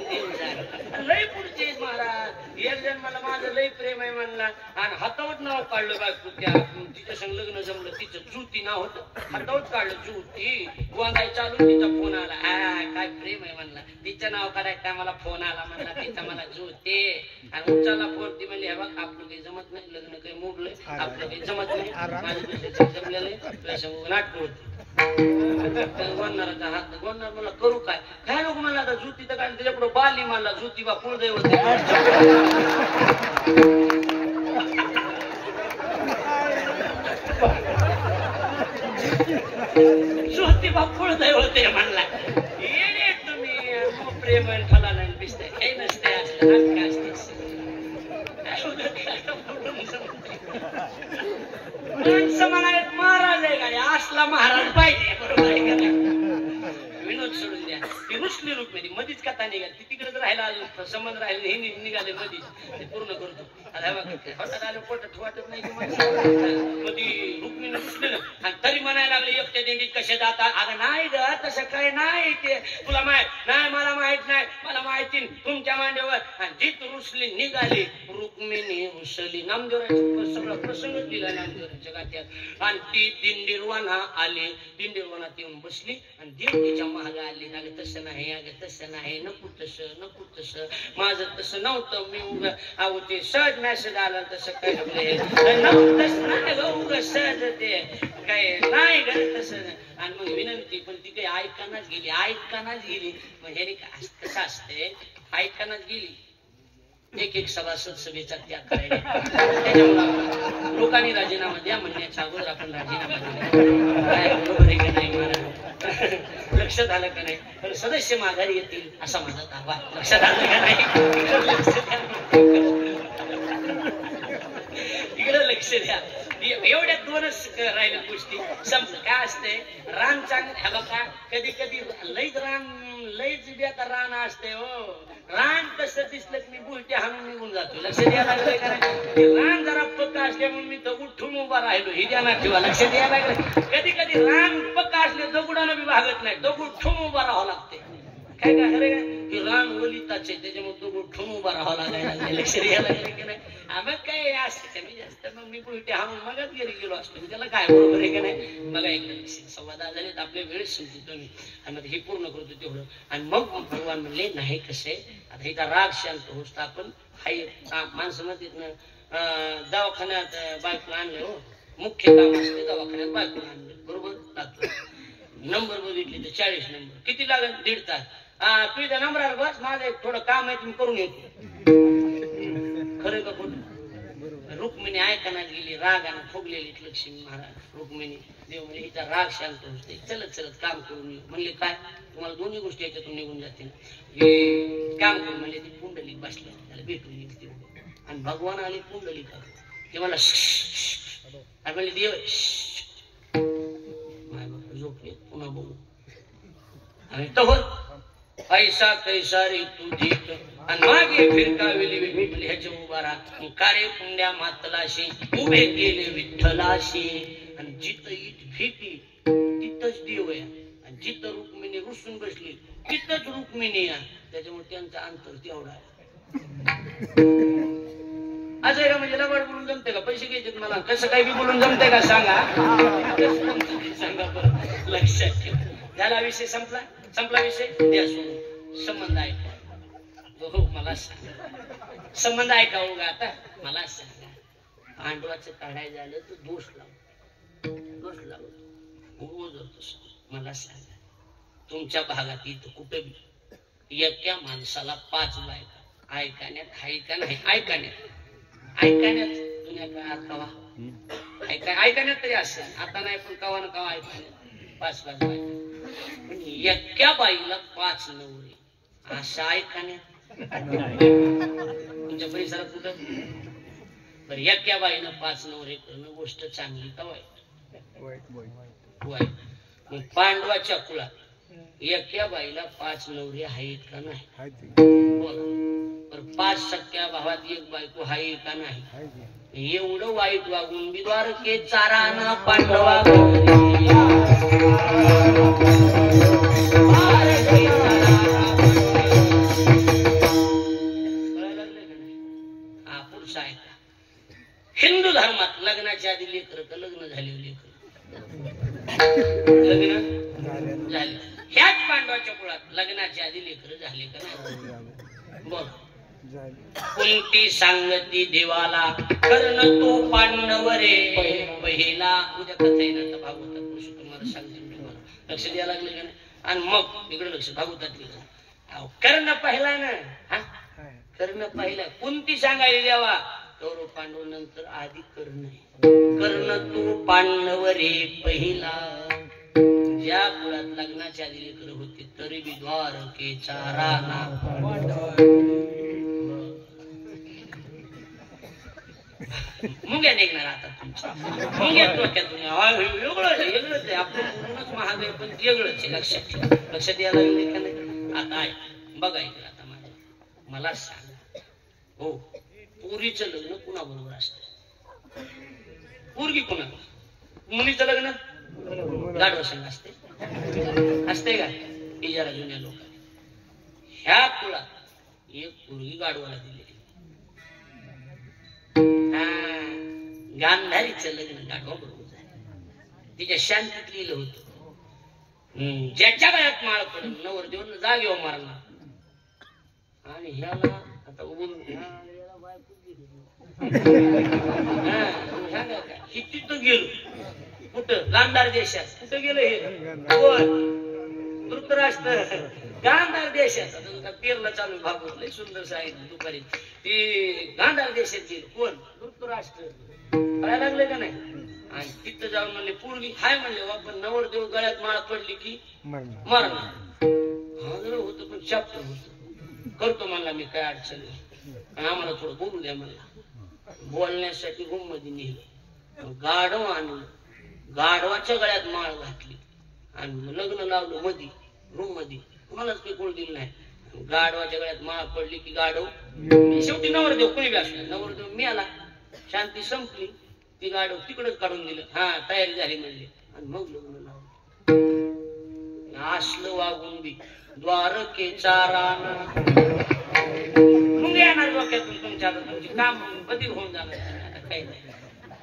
लय पुढचे महाराज. एक जण मला माझं लय प्रेम आहे म्हणला आणि हातावत नाव काढलं बायको. त्या तिच्या संग लग्न जमलं, तिचं ज्योती नाव होतं. हातावत काढलं ज्योती. गोंधाय चालू, तिचा फोन आला. काय प्रेम आहे म्हणला. तिचं नाव काढायचं मला फोन आला म्हणला. तिचा मला ज्योती. आणि उच्चाला फोन ती म्हणली हे बघ आपलं काही जमत नाही, लग्न काही मोडलंय, आपलं काही जमत नाही, माझं दुसऱ्याचं जमलेलं आहे, तुझ्या नाटक होती. गोंधळाचा हात. गोंधळ मला करू काय? काय नको म्हणला. आता जुती तर काढली त्याच्यापुढे बाली म्हणला. जुती बा कुळदैवत जुती बा कुळदैवत म्हणला. येणे तुम्ही प्रेम फला नाही दिसतंय काही नसते. असलं नाटक असते. माणसं म्हणाले महाराज आहे गाडी असला महाराज पाहिजे. बरोबर आहे का? विनोद सोडून द्या. ती रुसली रुक्मिणी मधीच कथा निघाली. ती तिकडेच राहिला, अजून संबंध राहिले. हे निघाले मधीच. ते पूर्ण करतो. हठात आलं पोटात वाटत नाही. ती रुक्मिणी रुसली ना आणि तरी म्हणायला लागले एकट्या दिंडीत कशा जातात. अगं नाही ग तसं काय नाही. ते तुला माहित नाही, मला माहित नाही, मला माहिती तुमच्या मांडीवर. आणि जीत रुसली निघाली. रुक्मिणी रुसली. नामदेवराची सगळा प्रसंग दिला नामदेवराच्या गात्यात. आणि ती दिंडीरवाना आली. दिंडीरवानात येऊन बसली आणि देव तिच्या महाग आली. अगं तसं नाही, अगं तसं नाही, नको तसं, नको तसं, माझं तसं नव्हतं. मी उगा अहो ते सहज मेसेज आला तसं काय नव्हतं. तसं नाही ग उगा सहज ते काय नाही ग तसं. आणि मग विनंती पण ती काही ऐकानाच गेली. ऐकानाच गेली. मग ह्याने कसं असते ऐकानाच गेली. एक सभासद सभेचा त्याग करायला. त्याच्यामुळे लोकांनी राजीनामा द्या म्हणण्याच्या अगोदर आपण राजीनामा दिला. काय बरोबर आहे का नाही मला लक्षात आलं का नाही? पण सदस्य माघारी येतील असा माझा दावा. लक्षात आलं का नाही? इकडे लक्ष द्या. एवढ्या दोनच राहिल्या गोष्टी संपलं. काय असते रान चांगलं बघा. कधी कधी लईच रान लईच बेता रान असते. हो रान तसं दिसलं की मी बुलटी हाणून निघून जातो. लक्ष द्यायला लागलं का नाही? रान जरा पक्का असले म्हणून मी दगड ठेवून उभा राहिलो. ही ध्यानात ठेवा. लक्ष द्यायला लागलं. कधी कधी रान पक्का असले दगडानं बी भागत नाही. दगड ठेवून उभा राहावं लागते. काय काय खरे काय की रान वलिताचे त्याच्यामुळे दगड ठेवून उभा राहावं लागायला. लक्ष द्यायला लागलं की नाही? मग काय असतं कमी जास्त मग मी बुलटी हाणून मगच घरी गेलो असतो. त्याला काय बरोबर आहे का नाही? बघा इकडे संवाद झालेत आपल्या वेळेस समजतो मी. आणि मग हे पूर्ण करतो तेवढं. आणि मग भगवान म्हणले नाही कसे आता इथं राग शांत होत आपण हाय माणसं म्हणतात दवाखान्यात बायकोला आणले. हो मुख्य काम असते दवाखान्यात बायकोला आणले. बरोबर लागतो. नंबर बघितले तर 40 नंबर. किती लागेल? 1.5 तास. तुझ्या नंबरावर बस. माझं थोडं काम आहे तुम्ही करून येतो. खरं का खोटं? रुक्मिणी ऐकण्यात गेली, रागानं फुगलेली लक्ष्मी महाराज. रुक्मिणी देव म्हणजे हिचा राग शांत होते. चलत चलत काम करून येऊ म्हणले. काय तुम्हाला दोन्ही गोष्टी याच्यातून निघून जातील. हे काम करून म्हणजे ती पुंडलिक बसल्या, त्याला भेटून येईल ती. आणि भगवान आले पुंडलिक, ते मला म्हणले देव झोपले, पुन्हा बघू. आणि तोवर ऐसा कैसा रे तू देख आणि मागे फिरकावेली म्हणजे ह्याच्या उभा राहा. कारे पुंड्या मातलाशी उभे गेले विठ्ठलाशी. आणि जिथं इट फेकली तिथंच देव आहे, आणि जिथं रुक्मिणी रुसून बसली तिथंच रुक्मिणी आहे. त्याच्यामुळे त्यांचा अंतर तेवढा आहे. असं आहे का? म्हणजे लबाड बोलून जमते का? पैसे घ्यायचे मला कसं काही बी बोलून जमते का? सांगा सांगा बरं, लक्षात ठेवा. झाला विषय, संपला विषय. द्या सोडून. संबंध ऐका. हो मला सांगा, संबंध ऐका हो गा. आता मला सांगा, पांडवाचं काढाय झालं तर दोष लावतो. मला सांगा, तुमच्या भागात इथं कुठे बी एका माणसाला 5 बायका ऐकण्यात आहे का नाही? ऐकण्यात दुनिया काळात कवा ऐकण्यात तरी असेल, आता नाही पण कवा ना कवा ऐकण्यात 5 बायका. पण एका बाईला 5 नवरे असं ऐकण्यात तुमच्या परिसरात कुठं? बरं, एका बाईनं 5 नवरे करणं गोष्ट चांगली का वाईट? मग पांडवाच्या कुळात एका बाईला 5 नवरे आहेत का नाही? बोला बरं. 5 सख्या भावात 1 बायको आहे का नाही? एवढं वाईट वागून बी द्वारके चाराना पांडवा हिंदू धर्मात लग्नाच्या आधी लेकर का लग्न झाले लग्न झाले. ह्याच पांडवाच्या कुळात लग्नाच्या आधी लेकर झाले का नाही? बोल. कुंती सांगती देवाला कर्ण तो पांडव रे पहिला. उद्या कथा येणार तर भागवतात पुरुषोत्तम सांगते तुम्हाला. लक्ष द्यायला लागले का नाही? आणि मग इकडे लक्ष भागवतात कर्ण पहिला ना. हा कर्ण पहिला. कुंती सांगायला देवा कौरव पांडव नंतर आधी कर्ण तू पांडव रे पहिला. ज्या कुळात लग्नाच्या आधी लेकर होते तरी बी द्वारकेचा राणा. मुंग्या निघणार आता तुमच्या मुंग्या डोक्यातून. वेगळंच आहे आपलं पूर्णच महाग आहे पण वेगळंच आहे. लक्षात ठेवा. लक्षात यायला लागले का नाही? आता आहे बघा इकडे. आता मला सांगा, हो पोरीचं लग्न कुणाबरोबर असतं? पोरगी कुणाला? मुलीचं लग्न गाढवा संग असते का? इजारा जुन्या लोकांनी. ह्या कुळात एक पोरगी गाढवाला दिलेली. गांधारीचं लग्न गाढवा बरोबर आहे. तिच्या शांतीत लिहिलं होतं, ज्याच्या गळ्यात माळ पडेल नवरदेव जागेव मारणार. आणि ह्याला आता उभून ही तिथं गेलो. कुठं? गांधार देशात. कुठं गेलं हे? धृतराष्ट्र गांधार देशात. पेरला चालू भागवत सुंदर सांगितलं दुपारी. ती गांधार देशात गेलो. कोण? धृतराष्ट्र. कळायला लागले का नाही? आणि तिथं जाऊन म्हणले पोरगी हाय म्हणले आपण नवरदेव गळ्यात माळ पडली की मरण. हा जर होत पण चॅप्टर होत. करतो म्हणला मी, काय अडचण नाही, आम्हाला थोडं बोलू द्या म्हणला. बोलण्यासाठी रूम मध्ये नेलं. गाढव आणलं. गाढवाच्या गळ्यात माळ घातली आणि लग्न लावलं मधी रूम मध्ये. मलाच काही गोळ दिलं नाही. गाढवाच्या गळ्यात माळ पडली की गाढव शेवटी नवरदेव कोणी बी असला नवरदेव मिळाला. शांती संपली. ती गाढव तिकडच काढून दिलं. हा तयारी झाली म्हणले आणि मग लग्न लावलं. असलं वागून बी द्वारकेचा राणा. मग येणार डोक्यातून तुमच्या तुमची काम बदल होऊन जाणार. आता काही नाही.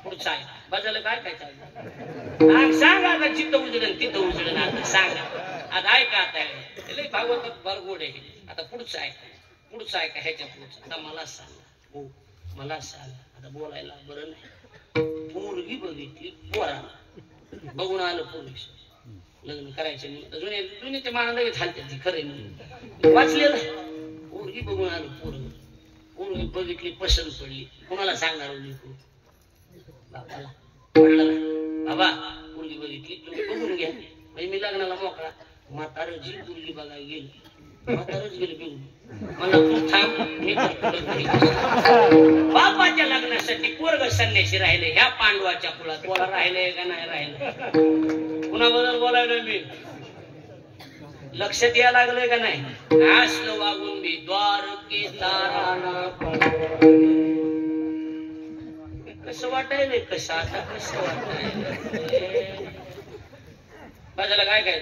पुढचं आहे बदल काय चाललं सांगा. आता जिथं उजडन तिथं उजडन. आता सांगा. आता ऐका. आता भागवतात भरगोड आहे. आता पुढचं आहे का ह्याच्या पुढचं? आता मला सांगा. हो मला सांगा. आता बोलायला बरं नाही. पोरगी बघितली पोराला बघून आलं पोरगी लग्न करायचे जुन्याच्या मानाला झालते ती खरे वाचलेलं. पोरगी बघून आलं पोरगी बघितली पसंत पडली. कोणाला सांगणार? बाबाला म्हणलं ना बाबा मुलगी बघितली तुम्ही बघून घ्या म्हणजे मी लग्नाला मोकळा. म्हातारं जी मुलगी बघायला गेली म्हातारच गेली बिघून मला तू थांब मी बापाच्या लग्नासाठी पोरग संन्याशी राहिले ह्या पांडवाच्या कुळात. बोला राहिले का नाही राहिले कुणाबद्दल बोलायला मी लक्षात यायला लागलंय का नाही. असलं वागून मी द्वारके ताराना कसं वाटायलंय कसं आता कसं वाटायलंय बाजाला काय काय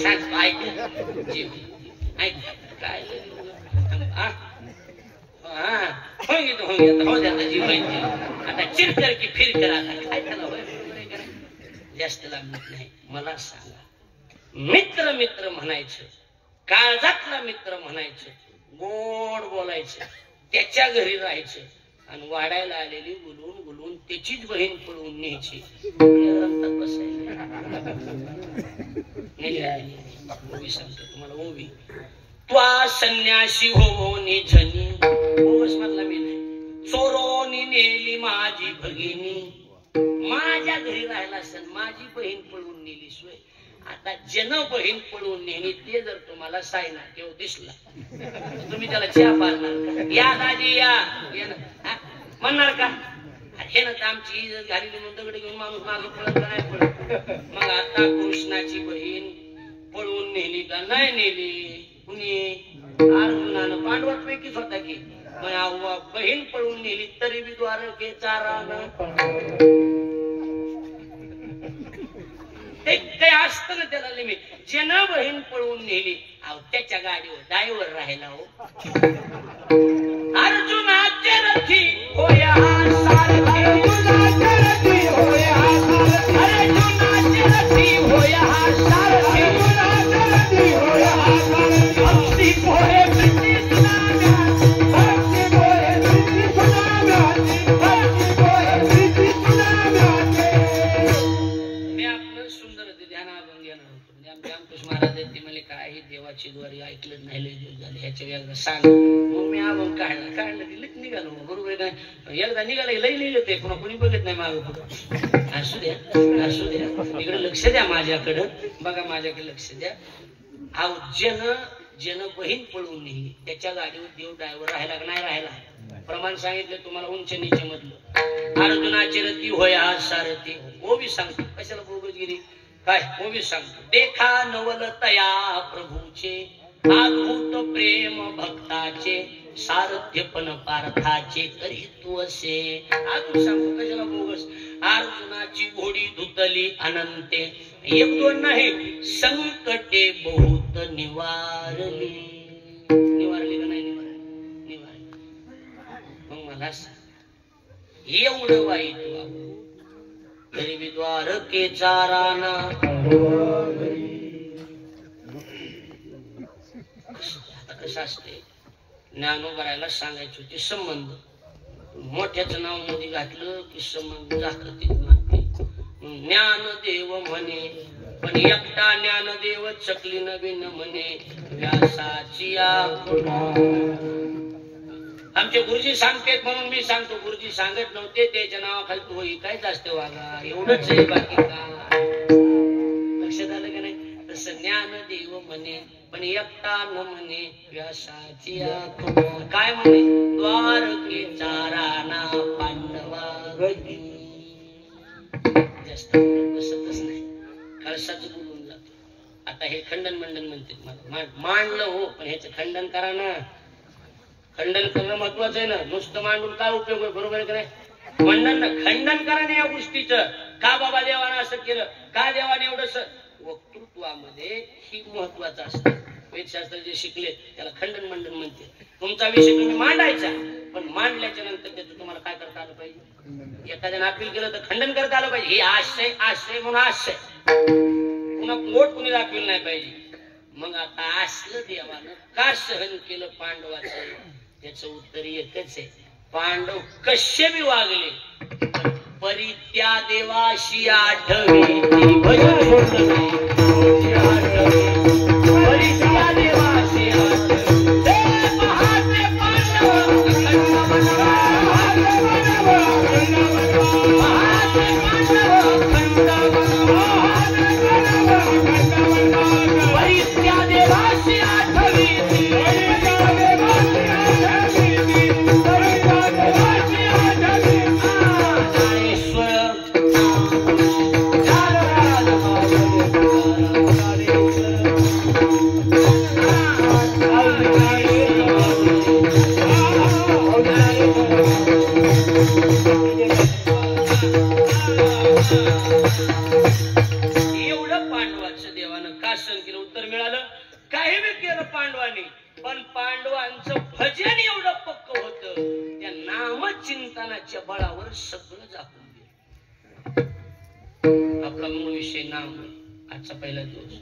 सांग ऐक जीव ऐक काय हो द्या जीव आता चिरकर की फिरकर आता काय त्याला जास्त लागत नाही. मला सांगा मित्र मित्र म्हणायचं काळजातला मित्र म्हणायचं गोड बोलायचं त्याच्या घरी राहायचं आणि वाढायला आलेली बोलून बोलून त्याचीच बहीण पळवून न्यायची. ओवी सांगतो तुम्हाला ओवी त्वा संन्यासी हो निझनी ओवस मधला मी नाही चोरोनी नेली माझी भगिनी माझ्या घरी राहिला असेल माझी बहीण पळवून नेली सोय. आता जन बहीण पळवून नेली ते जर तुम्हाला सायना किंवा दिसला तुम्ही त्याला चहा पाळणार का या दाजी या म्हणणार का. हे ना आमची इज्जत घालीली म्हणून दगड घेऊन माणूस मागे पळत नाही पळत. मग आता कृष्णाची बहीण पळवून नेली का नाही नेली कुणी अर्जुनानं पांडवात पैकीच होता की बहीण पळवून नेली तरी बी द्वारके चारानं ते काही असतं ना त्याला लिमिट. ज्यानं बहीण पळवून नेली अहो त्याच्या गाडीवर ड्रायव्हर राहिला हो. अर्जुनाचे रथी होया सारथी अर्जुनाचे रथी होया अर्जुनाचे रथी होया सारथी अर्जुनाचे रथी होया भक्ती पोहे प्रीती सुनाव्या भक्ती पोहे प्रीती सुनाव्या भक्ती पोहे प्रीती सुनाव्या. मी आपलं सुंदर ध्यान अभंग घेणार होतो आमचे रामकृष्ण महाराज ते मला काही देवाची द्वारी ऐकलं नाही लय झाले ह्याच्या वेगळं सांग. मग मी अभंग काढलं की निघालो बरोबर काय एकदा निघाला लई लिहिलं ते पुन्हा कोणी बघत नाही मागं पुढं. असू द्या इकडे लक्ष द्या माझ्याकडं बघा माझ्याकडे लक्ष द्या. अहो जन बहीण पळवून नेली त्याच्या गाडीवर देव ड्रायव्हर राहिला का नाही राहिला. प्रमाण सांगितलं तुम्हाला उंच नीचे मधलं. अर्जुनाची रती होया सारथी ओवी सांगतो कशाला बोगस गेली काय ओवी सांगतो. देखा नवल तया प्रभूचे अद्भुत प्रेम भक्ताचे सारथ्यपण पार्थाचे करी तू असे. अजून सांगतो कशाला बोगस. अर्जुनाची घोडी धुतली अनंते एक दोन नाही संकटे बहुत निवारली. निवारली का नाही निवारली. मग मला सांग एवढं वाईट वागू तरी बी द्वारके चाराना आता कसं असते ज्ञान उभारायला सांगायचं होते संबंध मोठ्याचं नाव मध्ये घातलं की संबंध दाखवते. ज्ञानदेव म्हणे पण एकटा ज्ञानदेव चकली नवीन म्हणे व्यासाची आमचे गुरुजी सांगतेत म्हणून मी सांगतो. गुरुजी सांगत नव्हते त्याच्या नावाखाली तो काय जास्त वागा एवढंच आहे बाकी का लक्षात आलं का नाही. तसं ज्ञानदेव म्हणे पण एकटा न म्हणे व्यासाची काय म्हणे द्वारके चाराना पांडवा गती. जास्त बसतच नाही कळसाच बोलून जातो. आता हे खंडन मंडन म्हणते मला मांडलं हो पण ह्याचं खंडन करा ना. खंडन करणं महत्वाचं आहे ना. नुसतं मांडून काय उपयोग आहे बरोबर आहे का नाही. मंडन खंडन करा ना या गोष्टीचं. का बाबा देवानं असं केलं का देवाने एवढंस वक्तृत्वामध्ये ही महत्वाचं असतं. वेदशास्त्र जे शिकले त्याला खंडन मंडन म्हणते. तुमचा विषय तुम्ही मांडायचा पण मांडल्याच्या नंतर त्याचं तुम्हाला काय करता आलं पाहिजे. एखाद्याने अपील केलं तर खंडन करता आलं पाहिजे. हे आश्रय म्हणून आश्रय पुन्हा पोट कुणी दाखविलं नाही पाहिजे. मग आता असलं देवानं का सहन केलं पांडवाचं त्याचं उत्तर एकच आहे. पांडव कसे बी वागले परी त्या देवाशी आठवे भजन सोडलं नाही. परी त्या देवाशी आठवे महात्मे पांडव उत्तर मिळालं. काही बी केलं पांडवांनी, पण पांडवांचं भजन एवढं पक्क होतं, त्या नामचिंतनाच्या बळावर सगळं झाकून गेलं. आपला मूळ विषय नाम. आजचा पहिला दिवस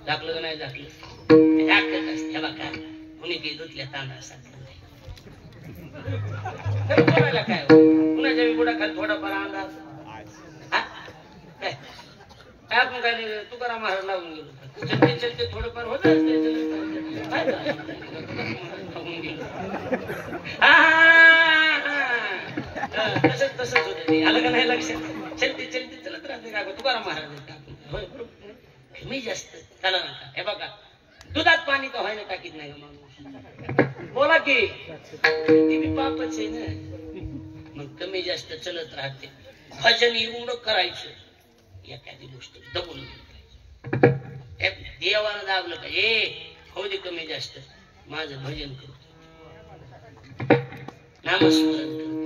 झाकलं का नाही झाकलं? झाकत असते बघा. कुणी काही धुतल्या तांदळासारखं कोणाला काय कुणाच्या बुडाखाली थोडाफार अंदाज काय आपण काय तुकाराम महाराज लावून गेलो चलते चलते थोडंफार होत तसंच तसंच होत ते. आलं का नाही लक्षात? चलते चलते चलत राहते का तुकाराम महाराज कमी जास्त त्याला नका. हे बघा दुधात पाणी का व्हायला टाकीत नाही का माणूस? बोला की ती बी पापच आहे ना. मग कमी जास्त चलत राहते. भजन एवढं करायचं एखादी गोष्ट दबून देवाला दाबलं का ए हो दे कमी जास्त माझं भजन करतो नामस्मरण करतो.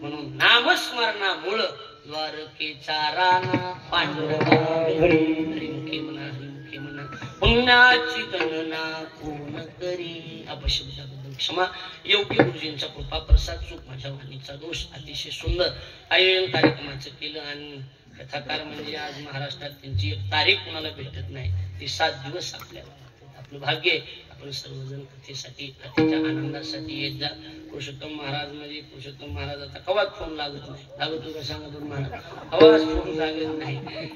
म्हणून नामस्मरणामुळं द्वारकेचा राणा पांडुरंगा हरिमुखे म्हणा हरिमुखे म्हणा पुण्याची गणना कोण करी. अपशब्दाबद्दल क्षमा. योग्य गुरुजींचा कृपा प्रसाद चूक माझ्या वाणीचा दोष. अतिशय सुंदर आयोजन कार्यक्रमाचं केलं. आणि कथाकार म्हणजे आज महाराष्ट्रात त्यांची एक तारीख कोणाला भेटत नाही. ती 7 दिवस आपल्याला आपलं भाग्य आहे. आपण सर्वजण कथेसाठी कथेच्या आनंदासाठी येत जा. पुरुषोत्तम महाराज म्हणजे पुरुषोत्तम महाराज आता कवाच फोन लागत नाही. लागत का सांगा दोन महाराज आवाज फोन लागत नाही.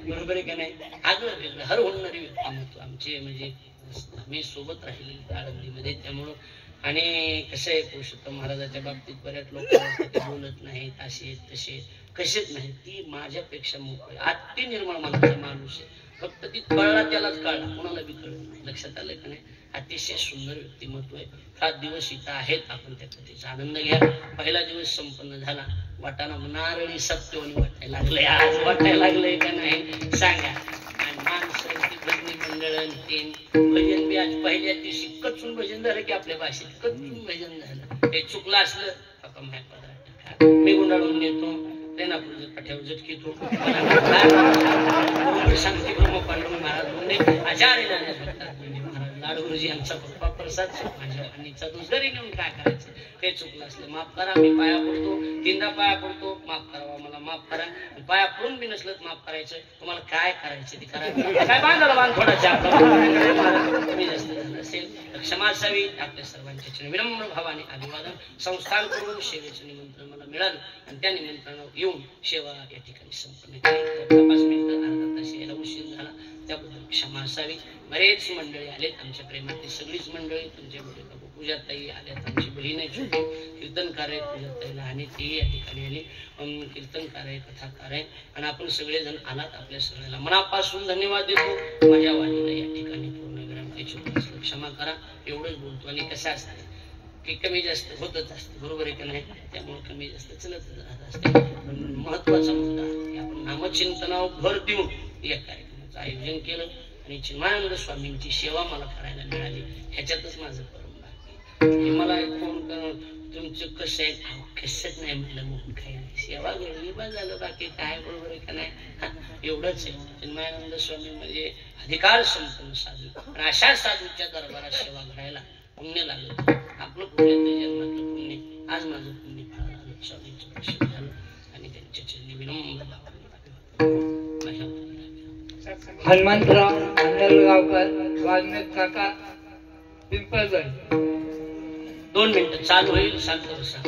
बरोबर आहे का नाही? आगळं वेगळं हर होणारी व्यक्तिमत्व आमचे म्हणजे मी सोबत राहिले आळंदीमध्ये. त्यामुळं आणि कसं आहे पुरुषोत्तम महाराजाच्या बाबतीत बऱ्याच लोक बोलत नाहीत असे तसे कसेच नाही. ती माझ्यापेक्षा मोकळे अति निर्मळ मनाचा माणूस आहे. फक्त ती कळला त्यालाच कळला कोणाला बी कळत नाही. लक्षात आलं का नाही? अतिशय सुंदर व्यक्तिमत्व आहे. 7 दिवस इथं आहेत. आपण त्या कथेचा आनंद घ्या. पहिला दिवस संपन्न झाला. वाटाणा नारळी सप्तवणी वाटायला लागलंय. आज वाटायला लागलंय का नाही सांगा. आणि माणसं भजनी मंडळ तीन भजन बी आज पहिल्या दिवशी कचून भजन झालं की आपल्या भाषेत कचून भजन झालं. हे चुकलं असलं आता मी गुंडाळून नेतो रेणापूरच्या पाठ्यावर झटकीतो शांती ब्रह्म पांडुरंग महाराज आचार्य महाराज लाडगुरुजी यांचा कृपा प्रसाद माझ्या वाणीचा दोष घरी नेऊन काय करायचं? ते चुकलं असलं माफ करा. मी पाया पडतो 3दा पाया पडतो. माफ करावा मला माफ करा. पाया पडून बी नसलं माफ करायचं. तुम्हाला काय करायचं ते करा. काय बांधायला बांध थोडा कमी जास्त झालं असेल तर क्षमा असावी. आपल्या सर्वांच्या विनम्र भावाने अभिवादन. संस्थान करून सेवेचं निमंत्रण मला मिळालं आणि त्या निमंत्रणावर येऊन सेवा या ठिकाणी संपन्न केली. 5 मिनिटं अर्धा तास यायला उशीर झाला त्याबद्दल क्षमा असावी. बरेच मंडळी आलेत आमच्या प्रेमातली सगळीच मंडळी. तुमच्या पूजाताई आल्यात. आमची बहीण आहे छोटी कीर्तनकार आहे पूजाताईला आणि ती या ठिकाणी आली. कीर्तनकार आहे कथाकार आहे आणि आपण सगळेजण आलात. आपल्या सगळ्याला मनापासून धन्यवाद देतो. माझ्या वाणीला या ठिकाणी पूर्ण विराम द्यायची क्षमा करा. एवढंच बोलतो. आणि कसं असतं की कमी जास्त होतच असते. बरोबर आहे का नाही? त्यामुळे कमी जास्त चलत राहत असते. पण महत्वाचा मुद्दा की आपण नामचिंतनावर भर देऊन या कार्यक्रमाचं आयोजन केलं आणि चिन्मयानंद स्वामींची सेवा मला करायला मिळाली. ह्याच्यातच माझं परम भाग्य. मला फोन करून तुमचं कसं आहे? कसंच नाही म्हटलं. मग काही नाही सेवा घडली बा झालं. बाकी काय बरोबर आहे का नाही? एवढंच आहे. चिन्मयानंद स्वामी म्हणजे अधिकार संपन्न साधू आणि अशा साधूच्या दरबारात सेवा घडायला पुण्य लागलं. आपलं पुण्य ते जन्मातलं पुण्य आज माझं पुण्य फळालं आलं. स्वामींचं दर्शन झालं आणि त्यांच्या चरणी विनम्र हनुमंतराव अंधलगावकर वाल्मिक काका पिंपळगड. 2 मिनिटं चालू होईल. शांत बसा.